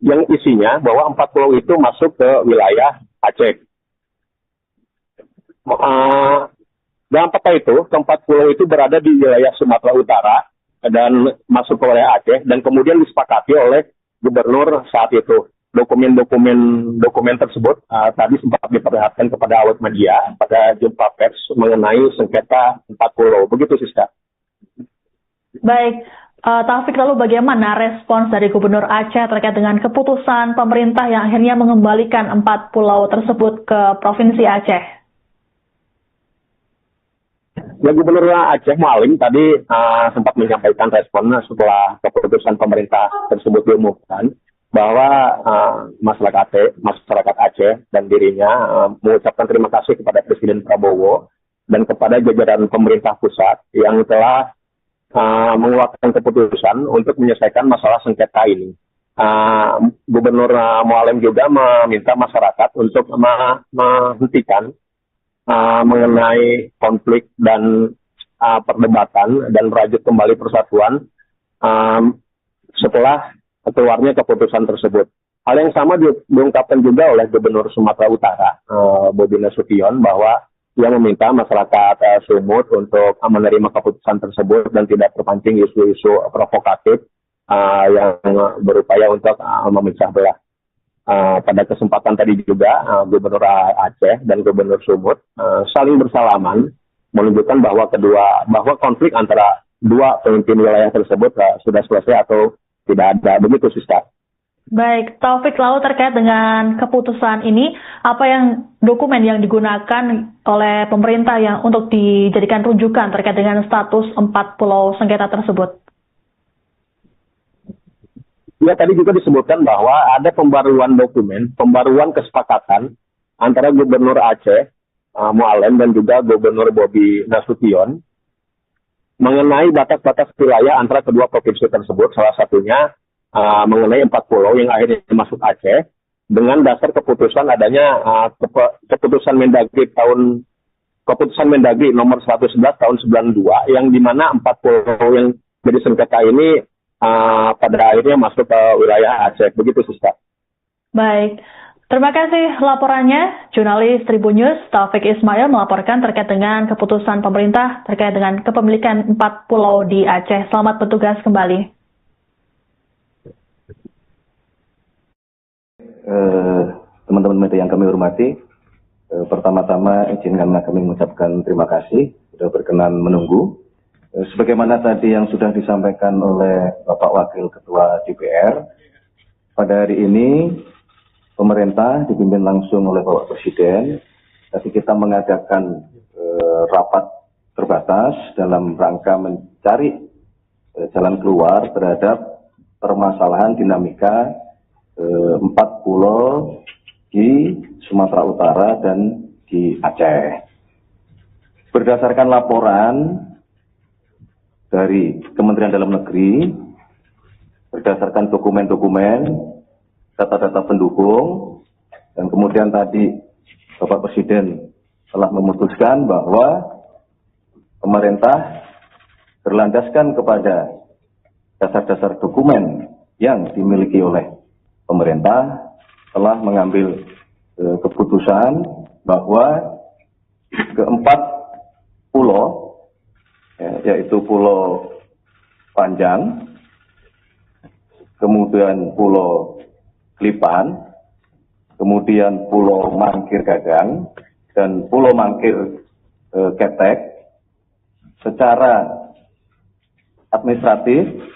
yang isinya bahwa 4 pulau itu masuk ke wilayah Aceh. Dalam peta itu, keempat pulau itu berada di wilayah Sumatera Utara dan masuk ke wilayah Aceh, dan kemudian disepakati oleh gubernur saat itu. Dokumen tersebut tadi sempat diperlihatkan kepada awak media pada jumpa pers mengenai sengketa 4 pulau. Begitu, Siska. Baik, Taufik, lalu bagaimana respons dari Gubernur Aceh terkait dengan keputusan pemerintah yang akhirnya mengembalikan 4 pulau tersebut ke Provinsi Aceh? Ya, Gubernur Aceh Mualem tadi sempat menyampaikan respon setelah keputusan pemerintah tersebut diumumkan, bahwa masyarakat Aceh dan dirinya mengucapkan terima kasih kepada Presiden Prabowo dan kepada jajaran pemerintah pusat yang telah mengeluarkan keputusan untuk menyelesaikan masalah sengketa ini. Gubernur Mualem juga meminta masyarakat untuk menghentikan mengenai konflik dan perdebatan dan merajut kembali persatuan setelah keluarnya keputusan tersebut. Hal yang sama diungkapkan juga oleh Gubernur Sumatera Utara, Bobi Nasution, bahwa ia meminta masyarakat Sumut untuk menerima keputusan tersebut dan tidak terpancing isu-isu provokatif yang berupaya untuk memecah belah. pada kesempatan tadi juga Gubernur Aceh dan Gubernur Sumut saling bersalaman menunjukkan bahwa konflik antara dua pemimpin wilayah tersebut sudah selesai atau tidak ada. Begitu, Siska. Baik, Taufik, lalu terkait dengan keputusan ini, apa yang dokumen yang digunakan oleh pemerintah yang untuk dijadikan rujukan terkait dengan status 4 pulau sengketa tersebut? Ya, tadi juga disebutkan bahwa ada pembaruan dokumen, pembaruan kesepakatan antara Gubernur Aceh, Mualem, dan juga Gubernur Bobi Nasution mengenai batas-batas wilayah antara kedua provinsi tersebut, salah satunya mengenai 4 pulau yang akhirnya masuk Aceh dengan dasar keputusan adanya keputusan Mendagri nomor 111 tahun 92 yang dimana 4 pulau yang jadi sengketa ini pada akhirnya masuk ke wilayah Aceh. Begitu, Siska. Baik, terima kasih laporannya. Jurnalis Tribun News Taufik Ismail melaporkan terkait dengan keputusan pemerintah terkait dengan kepemilikan 4 pulau di Aceh. Selamat bertugas kembali. Teman-teman media yang kami hormati, pertama-tama izinkanlah kami mengucapkan terima kasih sudah berkenan menunggu. Sebagaimana tadi yang sudah disampaikan oleh Bapak Wakil Ketua DPR, pada hari ini pemerintah dipimpin langsung oleh Bapak Presiden. Tadi kita mengadakan rapat terbatas dalam rangka mencari jalan keluar terhadap permasalahan dinamika 4 pulau di Sumatera Utara dan di Aceh. Berdasarkan laporan dari Kementerian Dalam Negeri, berdasarkan dokumen-dokumen, data-data pendukung, dan kemudian tadi Bapak Presiden telah memutuskan bahwa pemerintah berlandaskan kepada dasar-dasar dokumen yang dimiliki oleh pemerintah telah mengambil keputusan bahwa keempat pulau, yaitu Pulau Panjang, kemudian Pulau Klipan, kemudian Pulau Mangkir Gagang, dan Pulau Mangkir Ketek, secara administratif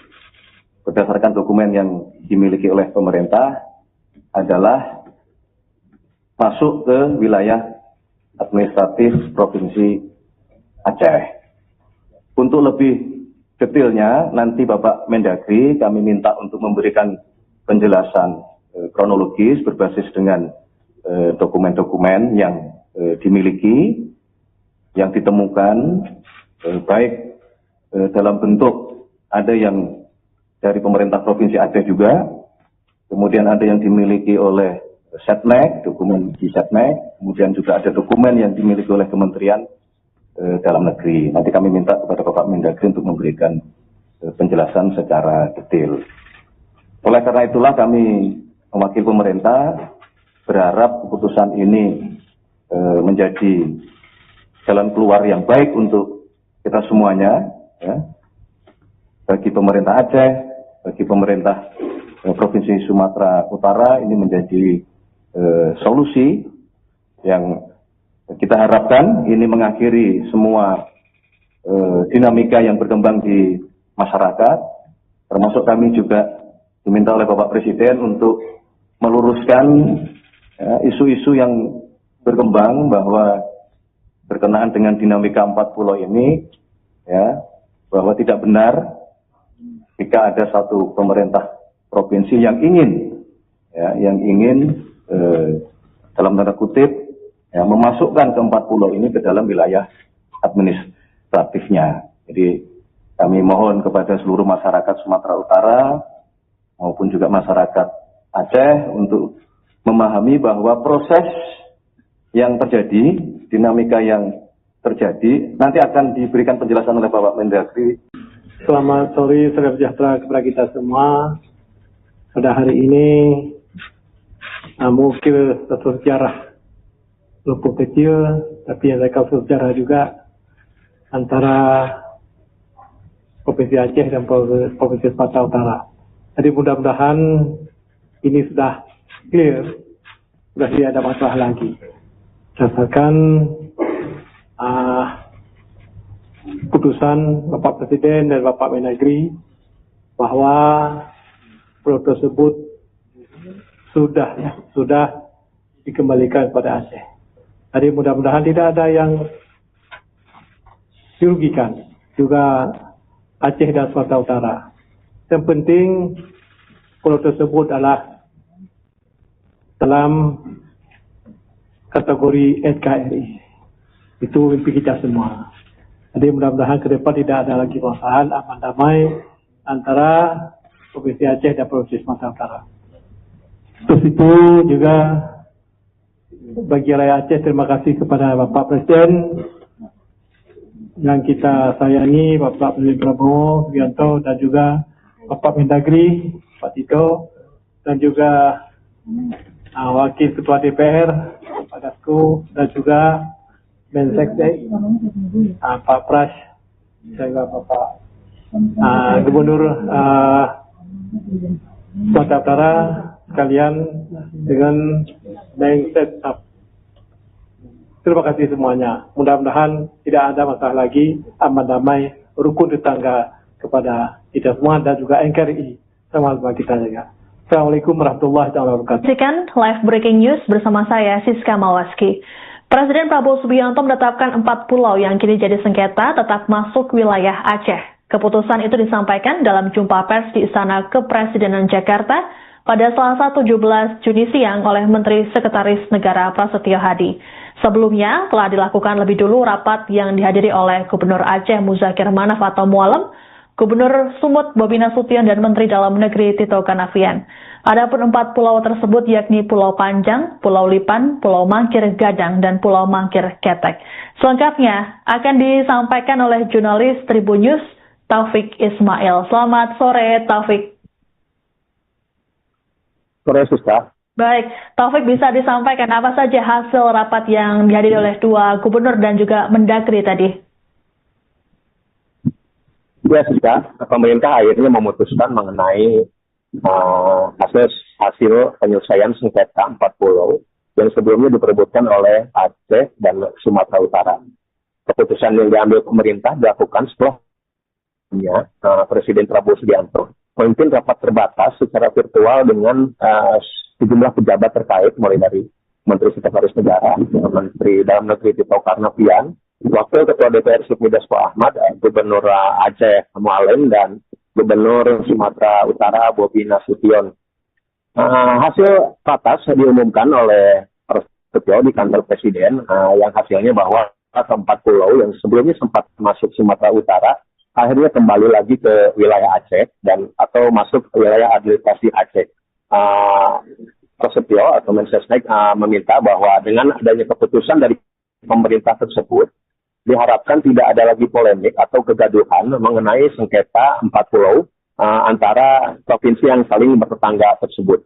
berdasarkan dokumen yang dimiliki oleh pemerintah adalah masuk ke wilayah administratif Provinsi Aceh. Untuk lebih detailnya, nanti Bapak Mendagri kami minta untuk memberikan penjelasan kronologis berbasis dengan dokumen-dokumen yang dimiliki, yang ditemukan, baik dalam bentuk ada yang dari pemerintah Provinsi Aceh juga, kemudian ada yang dimiliki oleh Setnek, dokumen di Setnek, kemudian juga ada dokumen yang dimiliki oleh Kementerian Dalam Negeri. Nanti kami minta kepada Bapak Mendagri untuk memberikan penjelasan secara detail. Oleh karena itulah kami mewakili pemerintah berharap keputusan ini menjadi jalan keluar yang baik untuk kita semuanya, ya, bagi pemerintah Aceh, bagi pemerintah Provinsi Sumatera Utara. Ini menjadi solusi yang kita harapkan ini mengakhiri semua dinamika yang berkembang di masyarakat, termasuk kami juga diminta oleh Bapak Presiden untuk meluruskan isu-isu yang berkembang bahwa berkenaan dengan dinamika 4 pulau ini, ya, bahwa tidak benar jika ada satu pemerintah provinsi yang ingin, ya, dalam tanda kutip, ya, memasukkan ke 4 pulau ini ke dalam wilayah administratifnya. Jadi kami mohon kepada seluruh masyarakat Sumatera Utara maupun juga masyarakat Aceh untuk memahami bahwa proses yang terjadi, dinamika yang terjadi, nanti akan diberikan penjelasan oleh Bapak Mendagri. Selamat sore, salam sejahtera kepada kita semua. Pada hari ini mungkin satu sejarah walaupun kecil, tapi ada satu sejarah juga antara Provinsi Aceh dan Provinsi Sumatera Utara. Jadi mudah-mudahan ini sudah clear, sudah tidak ada masalah lagi. Berdasarkan putusan Bapak Presiden dan Bapak Mendagri bahwa pulau tersebut sudah dikembalikan kepada Aceh. Jadi mudah-mudahan tidak ada yang dirugikan, juga Aceh dan Sumatera Utara. Yang penting pulau tersebut adalah dalam kategori NKRI. Itu mimpi kita semua. Jadi mudah-mudahan ke depan tidak ada lagi permasalahan, aman damai antara Provinsi Aceh dan Provinsi Sumatera Utara. Terus itu juga bagi rakyat Aceh, terima kasih kepada Bapak Presiden yang kita sayangi, Bapak Presiden Prabowo Subianto, dan juga Bapak Mendagri, Pak Tito, dan juga Wakil Ketua DPR, Pak Dasko, dan juga Menseknek, Pak Pras, dan juga Bapak Gubernur Sumatera Utara sekalian dengan mindset up. Terima kasih semuanya. Mudah-mudahan tidak ada masalah lagi, aman damai, rukun tetangga kepada kita semua dan juga NKRI sama kita juga. Assalamualaikum warahmatullahi wabarakatuh. Saksikan live breaking news bersama saya Siska Mawaski. Presiden Prabowo Subianto menetapkan 4 pulau yang kini jadi sengketa tetap masuk wilayah Aceh. Keputusan itu disampaikan dalam jumpa pers di Istana Kepresidenan Jakarta pada Selasa 17 Juni siang oleh Menteri Sekretaris Negara Prasetyo Hadi. Sebelumnya telah dilakukan lebih dulu rapat yang dihadiri oleh Gubernur Aceh Muzakir Manaf atau Mualem, Gubernur Sumut Bobi Nasution, dan Menteri Dalam Negeri Tito Karnavian. Adapun 4 pulau tersebut yakni Pulau Panjang, Pulau Lipan, Pulau Mangkir Gadang, dan Pulau Mangkir Ketek. Selengkapnya akan disampaikan oleh jurnalis Tribun News Taufik Ismail. Selamat sore Taufik. Sore, Siska. Baik, Taufik, bisa disampaikan apa saja hasil rapat yang dihadiri oleh 2 gubernur dan juga Mendagri tadi? Ya, Siska, pemerintah akhirnya memutuskan mengenai hasil penyelesaian sengketa 4 pulau yang sebelumnya diperebutkan oleh Aceh dan Sumatera Utara. Keputusan yang diambil pemerintah dilakukan setelah Presiden Prabowo Subianto memimpin rapat terbatas secara virtual dengan sejumlah pejabat terkait, mulai dari Menteri Sekretaris Negara, Menteri Dalam Negeri Tito Karnavian, Wakil Ketua DPR Sufmi Dasko Ahmad, Gubernur Aceh Mualem, dan Gubernur Sumatera Utara Bobi Nasution. Hasil ratas diumumkan oleh Prasetyo di kantor Presiden, yang hasilnya bahwa 4 pulau yang sebelumnya sempat masuk Sumatera Utara akhirnya kembali lagi ke wilayah Aceh dan atau masuk ke wilayah administrasi Aceh. Prasetyo atau Mensesnek meminta bahwa dengan adanya keputusan dari pemerintah tersebut, diharapkan tidak ada lagi polemik atau kegaduhan mengenai sengketa 4 pulau antara provinsi yang saling bertetangga tersebut.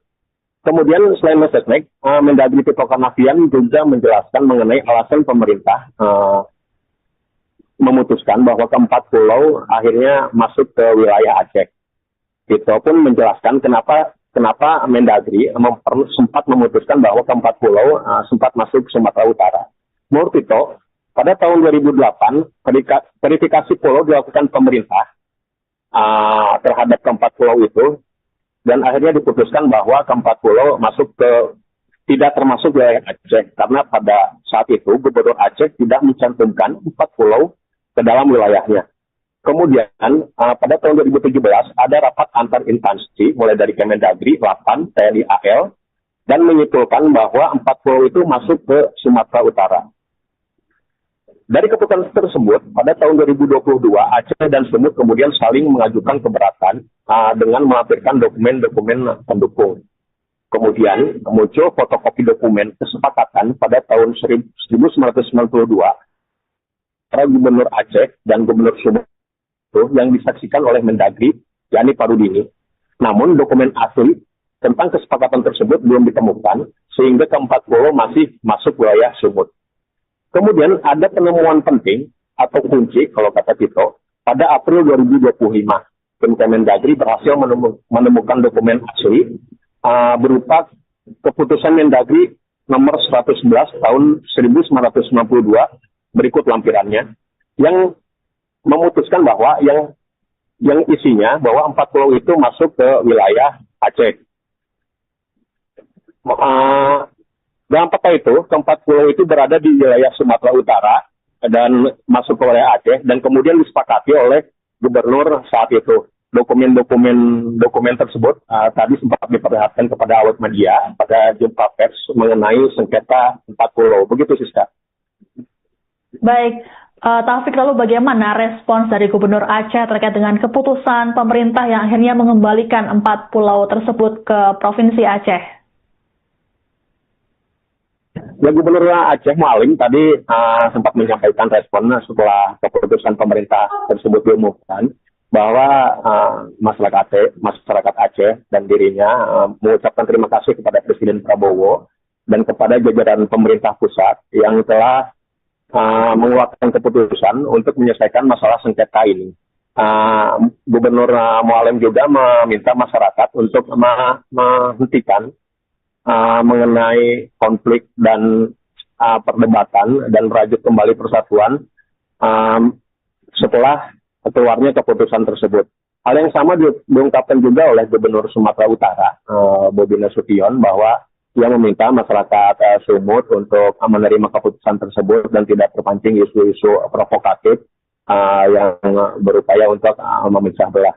Kemudian selain Mensesnek, Mendagri Tito Karnavian juga menjelaskan mengenai alasan pemerintah memutuskan bahwa ke-4 pulau akhirnya masuk ke wilayah Aceh. Tito pun menjelaskan kenapa Mendagri sempat memutuskan bahwa ke-4 pulau sempat masuk Sumatera Utara. Menurut Tito, pada tahun 2008, verifikasi pulau dilakukan pemerintah terhadap ke-4 pulau itu, dan akhirnya diputuskan bahwa ke-4 pulau tidak termasuk wilayah Aceh, karena pada saat itu Gubernur Aceh tidak mencantumkan 4 pulau ke dalam wilayahnya. Kemudian pada tahun 2017 ada rapat antar instansi mulai dari Kemendagri, Lapan, TNI AL, dan menyimpulkan bahwa 4 pulau itu masuk ke Sumatera Utara. Dari keputusan tersebut, pada tahun 2022 Aceh dan Sumut kemudian saling mengajukan keberatan dengan melampirkan dokumen-dokumen pendukung. Kemudian muncul fotokopi dokumen kesepakatan pada tahun 1992 para Gubernur Aceh dan Gubernur Sumut yang disaksikan oleh Mendagri, yakni Parudini. Namun dokumen asli tentang kesepakatan tersebut belum ditemukan, sehingga ke-4 pulau masih masuk wilayah Sumut. Kemudian ada penemuan penting atau kunci, kalau kata Tito, pada April 2025. Tim Kemendagri berhasil menemukan dokumen asli berupa keputusan Mendagri nomor 111 tahun 1992 berikut lampirannya yang memutuskan bahwa yang isinya bahwa 4 pulau itu masuk ke wilayah Aceh. Dalam peta itu, keempat pulau itu berada di wilayah Sumatera Utara dan masuk ke wilayah Aceh dan kemudian disepakati oleh gubernur saat itu. Dokumen tersebut tadi sempat diperlihatkan kepada awak media pada jumpa pers mengenai sengketa 4 pulau. Begitu, Siska. Baik, Taufik, lalu bagaimana respons dari Gubernur Aceh terkait dengan keputusan pemerintah yang akhirnya mengembalikan 4 pulau tersebut ke Provinsi Aceh? Ya, Gubernur Aceh Mualim tadi sempat menyampaikan respon setelah keputusan pemerintah tersebut diumumkan bahwa masyarakat Aceh dan dirinya mengucapkan terima kasih kepada Presiden Prabowo dan kepada jajaran pemerintah pusat yang telah mengeluarkan keputusan untuk menyelesaikan masalah sengketa ini. Gubernur Mualim juga meminta masyarakat untuk menghentikan mengenai konflik dan perdebatan dan merajut kembali persatuan setelah keluarnya keputusan tersebut. Hal yang sama diungkapkan juga oleh Gubernur Sumatera Utara, Bobi Nasution, bahwa ia meminta masyarakat Sumut untuk menerima keputusan tersebut dan tidak terpancing isu-isu provokatif yang berupaya untuk memecah belah.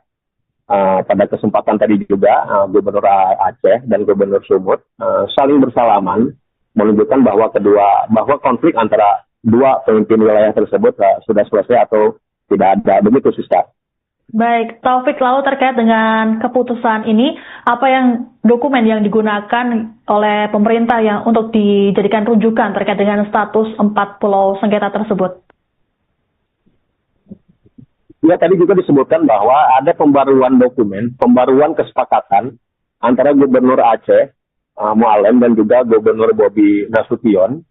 Pada kesempatan tadi juga Gubernur Aceh dan Gubernur Sumut saling bersalaman menunjukkan bahwa konflik antara dua pemimpin wilayah tersebut sudah selesai atau tidak ada. Begitu, Siska. Baik, Taufik, lalu terkait dengan keputusan ini, apa dokumen yang digunakan oleh pemerintah yang untuk dijadikan rujukan terkait dengan status 4 pulau sengketa tersebut? Ya, tadi juga disebutkan bahwa ada pembaruan kesepakatan antara Gubernur Aceh Mualim dan juga Gubernur Bobi Nasution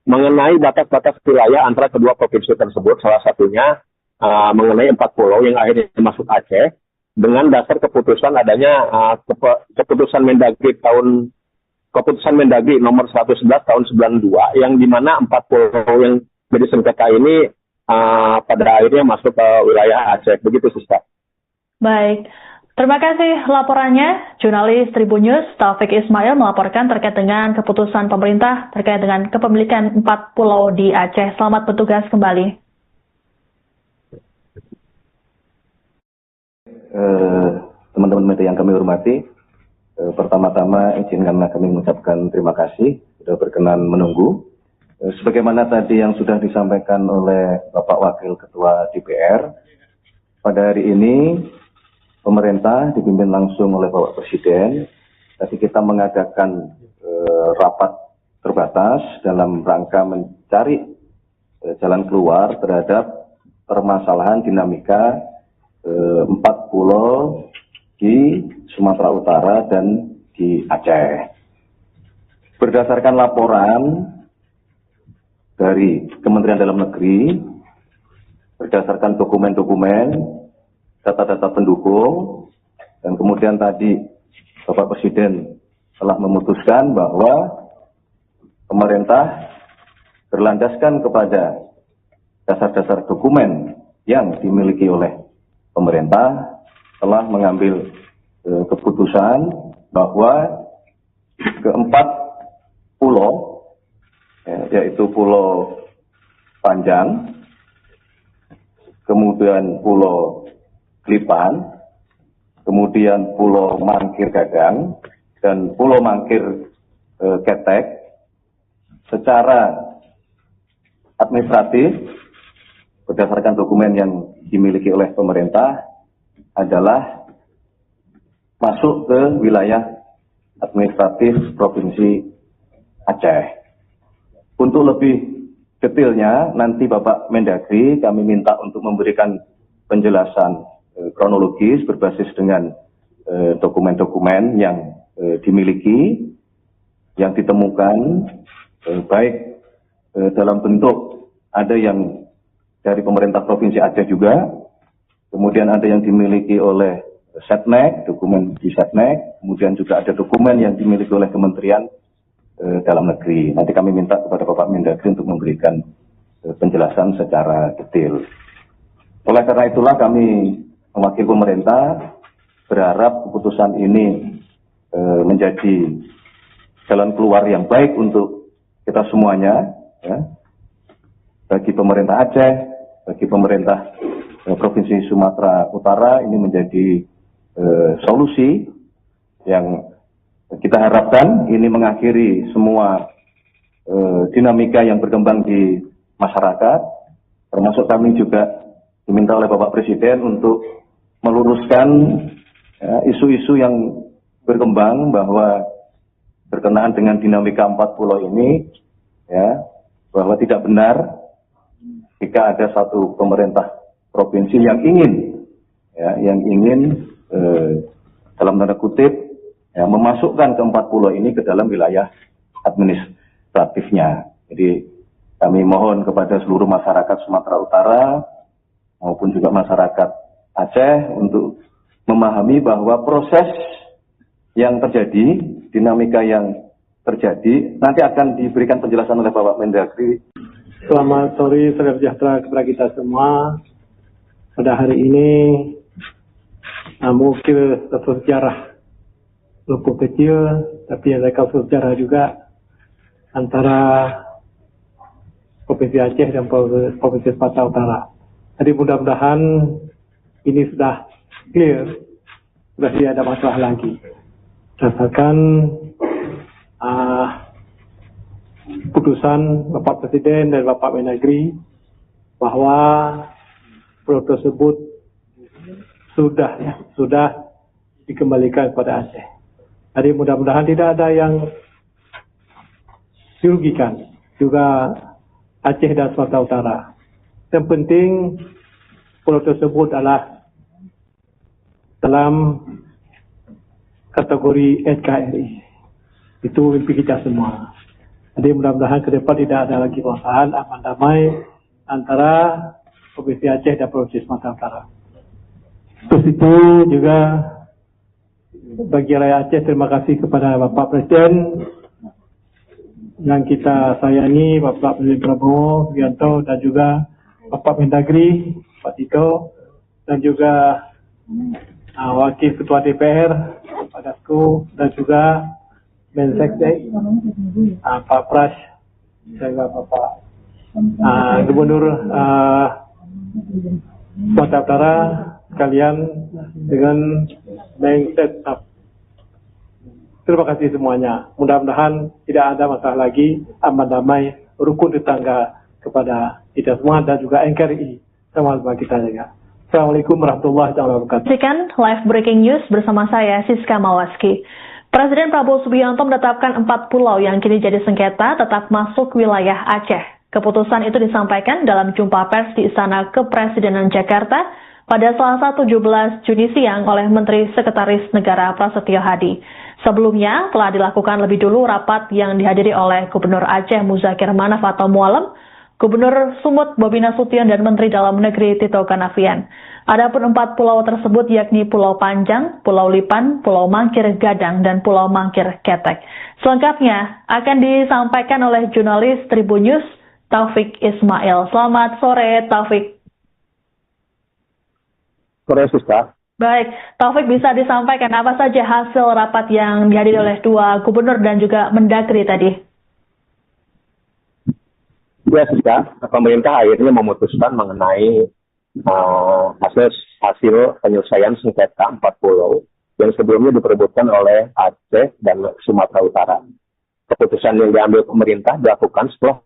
mengenai batas-batas wilayah antara kedua provinsi tersebut, salah satunya mengenai 4 pulau yang akhirnya masuk Aceh dengan dasar keputusan adanya keputusan Mendagri nomor 111 tahun 92 yang dimana 4 pulau yang jadi sengketa ini pada akhirnya masuk ke wilayah Aceh. Begitu, Siska. Baik, terima kasih laporannya. Jurnalis Tribun News Taufik Ismail melaporkan terkait dengan keputusan pemerintah terkait dengan kepemilikan 4 pulau di Aceh. Selamat bertugas kembali. Teman-teman media yang kami hormati, pertama-tama izinkanlah kami mengucapkan terima kasih sudah berkenan menunggu. Sebagaimana tadi yang sudah disampaikan oleh Bapak Wakil Ketua DPR, pada hari ini pemerintah dipimpin langsung oleh Bapak Presiden. Tadi kita mengadakan rapat terbatas dalam rangka mencari jalan keluar terhadap permasalahan dinamika 4 pulau di Sumatera Utara dan di Aceh. Berdasarkan laporan dari Kementerian Dalam Negeri, berdasarkan dokumen-dokumen, data-data pendukung, dan kemudian tadi Bapak Presiden telah memutuskan bahwa pemerintah berlandaskan kepada dasar-dasar dokumen yang dimiliki oleh pemerintah telah mengambil keputusan bahwa keempat pulau, yaitu Pulau Panjang, kemudian Pulau Klipan, kemudian Pulau Mangkir Gadang, dan Pulau Mangkir Ketek, secara administratif berdasarkan dokumen yang dimiliki oleh pemerintah adalah masuk ke wilayah administratif Provinsi Aceh. Untuk lebih detailnya, nanti Bapak Mendagri kami minta untuk memberikan penjelasan kronologis berbasis dengan dokumen-dokumen yang dimiliki, yang ditemukan, baik dalam bentuk ada yang dari pemerintah Provinsi Aceh juga, kemudian ada yang dimiliki oleh Setnek, dokumen di Setnek, kemudian juga ada dokumen yang dimiliki oleh Kementerian Dalam Negeri. Nanti kami minta kepada Bapak Mendagri untuk memberikan penjelasan secara detail. Oleh karena itulah kami mewakili pemerintah berharap keputusan ini menjadi jalan keluar yang baik untuk kita semuanya, ya, bagi pemerintah Aceh, bagi pemerintah Provinsi Sumatera Utara. Ini menjadi solusi yang kita harapkan ini mengakhiri semua dinamika yang berkembang di masyarakat, termasuk kami juga diminta oleh Bapak Presiden untuk meluruskan isu-isu yang berkembang bahwa berkenaan dengan dinamika 4 pulau ini, ya, bahwa tidak benar jika ada satu pemerintah provinsi yang ingin, ya, dalam tanda kutip, ya, memasukkan ke 4 pulau ini ke dalam wilayah administratifnya. Jadi kami mohon kepada seluruh masyarakat Sumatera Utara maupun juga masyarakat Aceh untuk memahami bahwa proses yang terjadi, dinamika yang terjadi, nanti akan diberikan penjelasan oleh Bapak Mendagri. Selamat sore, salam sejahtera kepada kita semua. Pada hari ini, mungkin satu sejarah lupa kecil, tapi ada satu sejarah juga antara Provinsi Aceh dan Provinsi Sumatera Utara. Jadi mudah-mudahan ini sudah clear, sudah tidak ada masalah lagi. Berdasarkan putusan Bapak Presiden dan Bapak Mendagri bahwa pulau tersebut sudah dikembalikan kepada Aceh. Jadi mudah-mudahan tidak ada yang dirugikan, juga Aceh dan Sumatera Utara. Yang penting pulau tersebut adalah dalam kategori NKRI. Itu mimpi kita semua. Jadi mudah-mudahan ke depan tidak ada lagi permasalahan, aman damai antara Provinsi Aceh dan Provinsi Sumatera Utara. Terus itu juga bagi rakyat Aceh, terima kasih kepada Bapak Presiden yang kita sayangi, Bapak Presiden Prabowo Subianto, dan juga Bapak Mendagri, Pak Tito, dan juga Wakil Ketua DPR, Pak Dasko, dan juga Menseknek, Pak Pras, dan juga Bapak Gubernur Sumatera Utara sekalian dengan Menseknek. Terima kasih semuanya. Mudah-mudahan tidak ada masalah lagi, aman damai, rukun tetangga kepada kita semua dan juga NKRI sama kita juga. Assalamualaikum warahmatullahi wabarakatuh. Saksikan live breaking news bersama saya Siska Mawaski. Presiden Prabowo Subianto menetapkan 4 pulau yang kini jadi sengketa tetap masuk wilayah Aceh. Keputusan itu disampaikan dalam jumpa pers di Istana Kepresidenan Jakarta pada Selasa 17 Juni siang oleh Menteri Sekretaris Negara Prasetyo Hadi. Sebelumnya telah dilakukan lebih dulu rapat yang dihadiri oleh Gubernur Aceh Muzakir Manaf atau Mualem, Gubernur Sumut Bobi Nasution, dan Menteri Dalam Negeri Tito Karnavian. Adapun 4 pulau tersebut yakni Pulau Panjang, Pulau Lipan, Pulau Mangkir Gadang, dan Pulau Mangkir Ketek. Selengkapnya akan disampaikan oleh jurnalis Tribun News Taufik Ismail. Selamat sore, Taufik. Sore, Siska. Baik, Taufik, bisa disampaikan apa saja hasil rapat yang dihadiri oleh 2 gubernur dan juga Mendagri tadi? Ya, Siska, pemerintah akhirnya memutuskan mengenai hasil penyelesaian sengketa 4 pulau yang sebelumnya diperebutkan oleh Aceh dan Sumatera Utara. Keputusan yang diambil pemerintah dilakukan setelah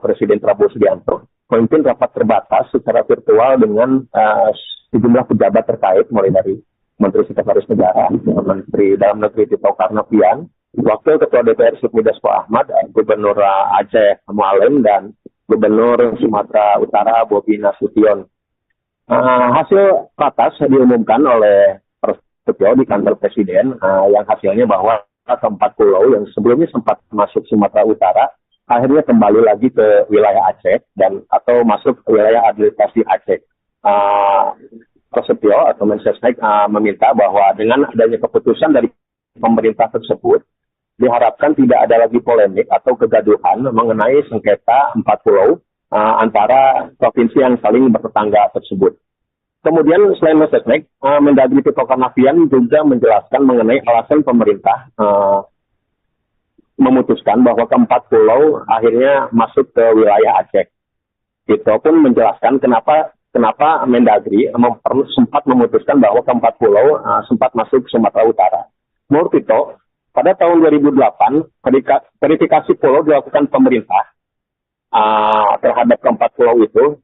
Presiden Prabowo Subianto memimpin rapat terbatas secara virtual dengan sejumlah pejabat terkait, mulai dari Menteri Sekretaris Negara, Menteri Dalam Negeri Tito Karnavian, Wakil Ketua DPR Sufmi Dasko Ahmad, Gubernur Aceh Mualem, dan Gubernur Sumatera Utara Bobi Nasution. Hasil ratas diumumkan oleh Prasetyo di kantor Presiden, yang hasilnya bahwa keempat pulau yang sebelumnya sempat masuk Sumatera Utara akhirnya kembali lagi ke wilayah Aceh dan atau masuk ke wilayah administrasi Aceh. Prasetyo atau Mensesnek meminta bahwa dengan adanya keputusan dari pemerintah tersebut, diharapkan tidak ada lagi polemik atau kegaduhan mengenai sengketa 4 pulau antara provinsi yang saling bertetangga tersebut. Kemudian selain Mensesnek, Mendagri Tito Karnavian juga menjelaskan mengenai alasan pemerintah memutuskan bahwa keempat pulau akhirnya masuk ke wilayah Aceh. Tito pun menjelaskan kenapa Mendagri sempat memutuskan bahwa keempat pulau sempat masuk Sumatera Utara. Menurut Tito, pada tahun 2008, verifikasi pulau dilakukan pemerintah terhadap keempat pulau itu,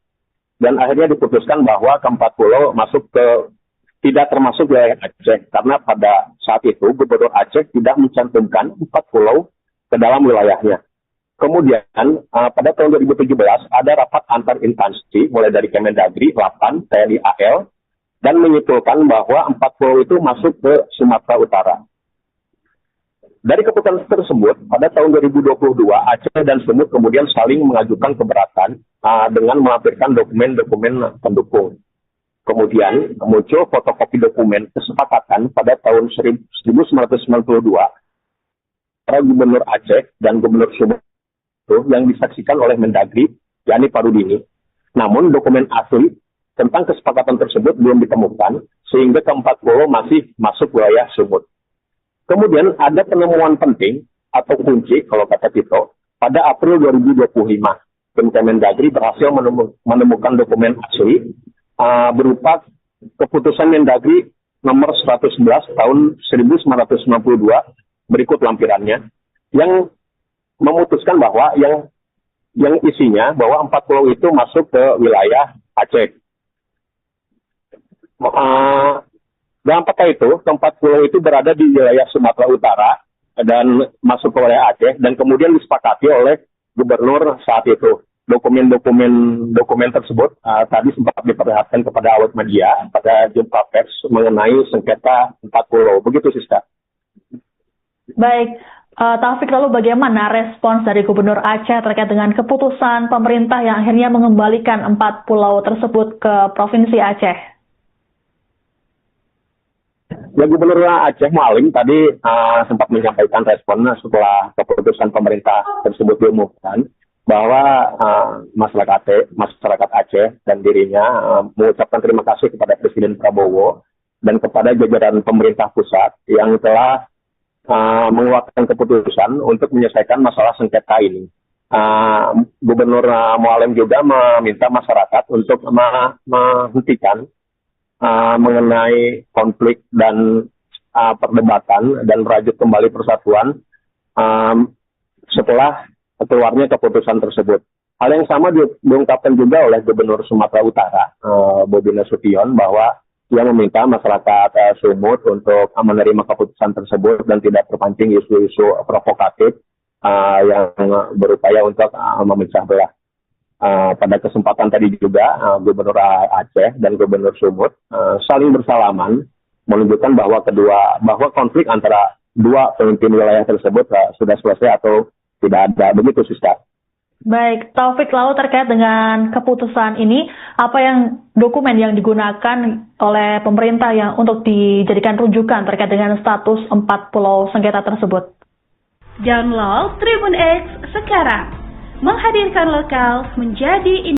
dan akhirnya diputuskan bahwa keempat pulau tidak termasuk wilayah Aceh, karena pada saat itu Gubernur Aceh tidak mencantumkan 4 pulau ke dalam wilayahnya. Kemudian pada tahun 2017 ada rapat antar instansi mulai dari Kemendagri, Lapan, TNI AL, dan menyimpulkan bahwa 4 pulau itu masuk ke Sumatera Utara. Dari keputusan tersebut, pada tahun 2022 Aceh dan Sumut kemudian saling mengajukan keberatan dengan melampirkan dokumen-dokumen pendukung. Kemudian muncul fotokopi dokumen kesepakatan pada tahun 1992 antara Gubernur Aceh dan Gubernur Sumut yang disaksikan oleh Mendagri, yakni Parudini. Namun dokumen asli tentang kesepakatan tersebut belum ditemukan, sehingga keempat pulau masih masuk wilayah Sumut. Kemudian ada penemuan penting atau kunci, kalau kata Tito, pada April 2025. Tim Kemendagri berhasil menemukan dokumen asli berupa keputusan Mendagri nomor 111 tahun 1992, berikut lampirannya, yang memutuskan bahwa yang isinya bahwa 4 pulau itu masuk ke wilayah Aceh. Dalam peta itu, keempat pulau itu berada di wilayah Sumatera Utara dan masuk ke wilayah Aceh, dan kemudian disepakati oleh gubernur saat itu. Dokumen tersebut tadi sempat diperlihatkan kepada awak media pada jumpa pers mengenai sengketa 4 pulau. Begitu, Siska. Baik. Taufik, lalu bagaimana respons dari Gubernur Aceh terkait dengan keputusan pemerintah yang akhirnya mengembalikan 4 pulau tersebut ke Provinsi Aceh? Ya, Gubernur Aceh Mualim tadi sempat menyampaikan respon setelah keputusan pemerintah tersebut diumumkan, bahwa masyarakat Aceh dan dirinya mengucapkan terima kasih kepada Presiden Prabowo dan kepada jajaran pemerintah pusat yang telah mengeluarkan keputusan untuk menyelesaikan masalah sengketa ini. Gubernur Mualim juga meminta masyarakat untuk menghentikan mengenai konflik dan perdebatan dan merajut kembali persatuan setelah keluarnya keputusan tersebut. Hal yang sama diungkapkan juga oleh Gubernur Sumatera Utara, Bobi Nasution, bahwa ia meminta masyarakat Sumut untuk menerima keputusan tersebut dan tidak terpancing isu-isu provokatif yang berupaya untuk memecah belah. Pada kesempatan tadi juga Gubernur Aceh dan Gubernur Sumut saling bersalaman, menunjukkan bahwa konflik antara dua pemimpin wilayah tersebut sudah selesai atau tidak ada. Begitu, Siska. Baik, Taufik, lalu terkait dengan keputusan ini, apa dokumen yang digunakan oleh pemerintah yang untuk dijadikan rujukan terkait dengan status 4 pulau sengketa tersebut? Download Tribun X sekarang, menghadirkan lokal menjadi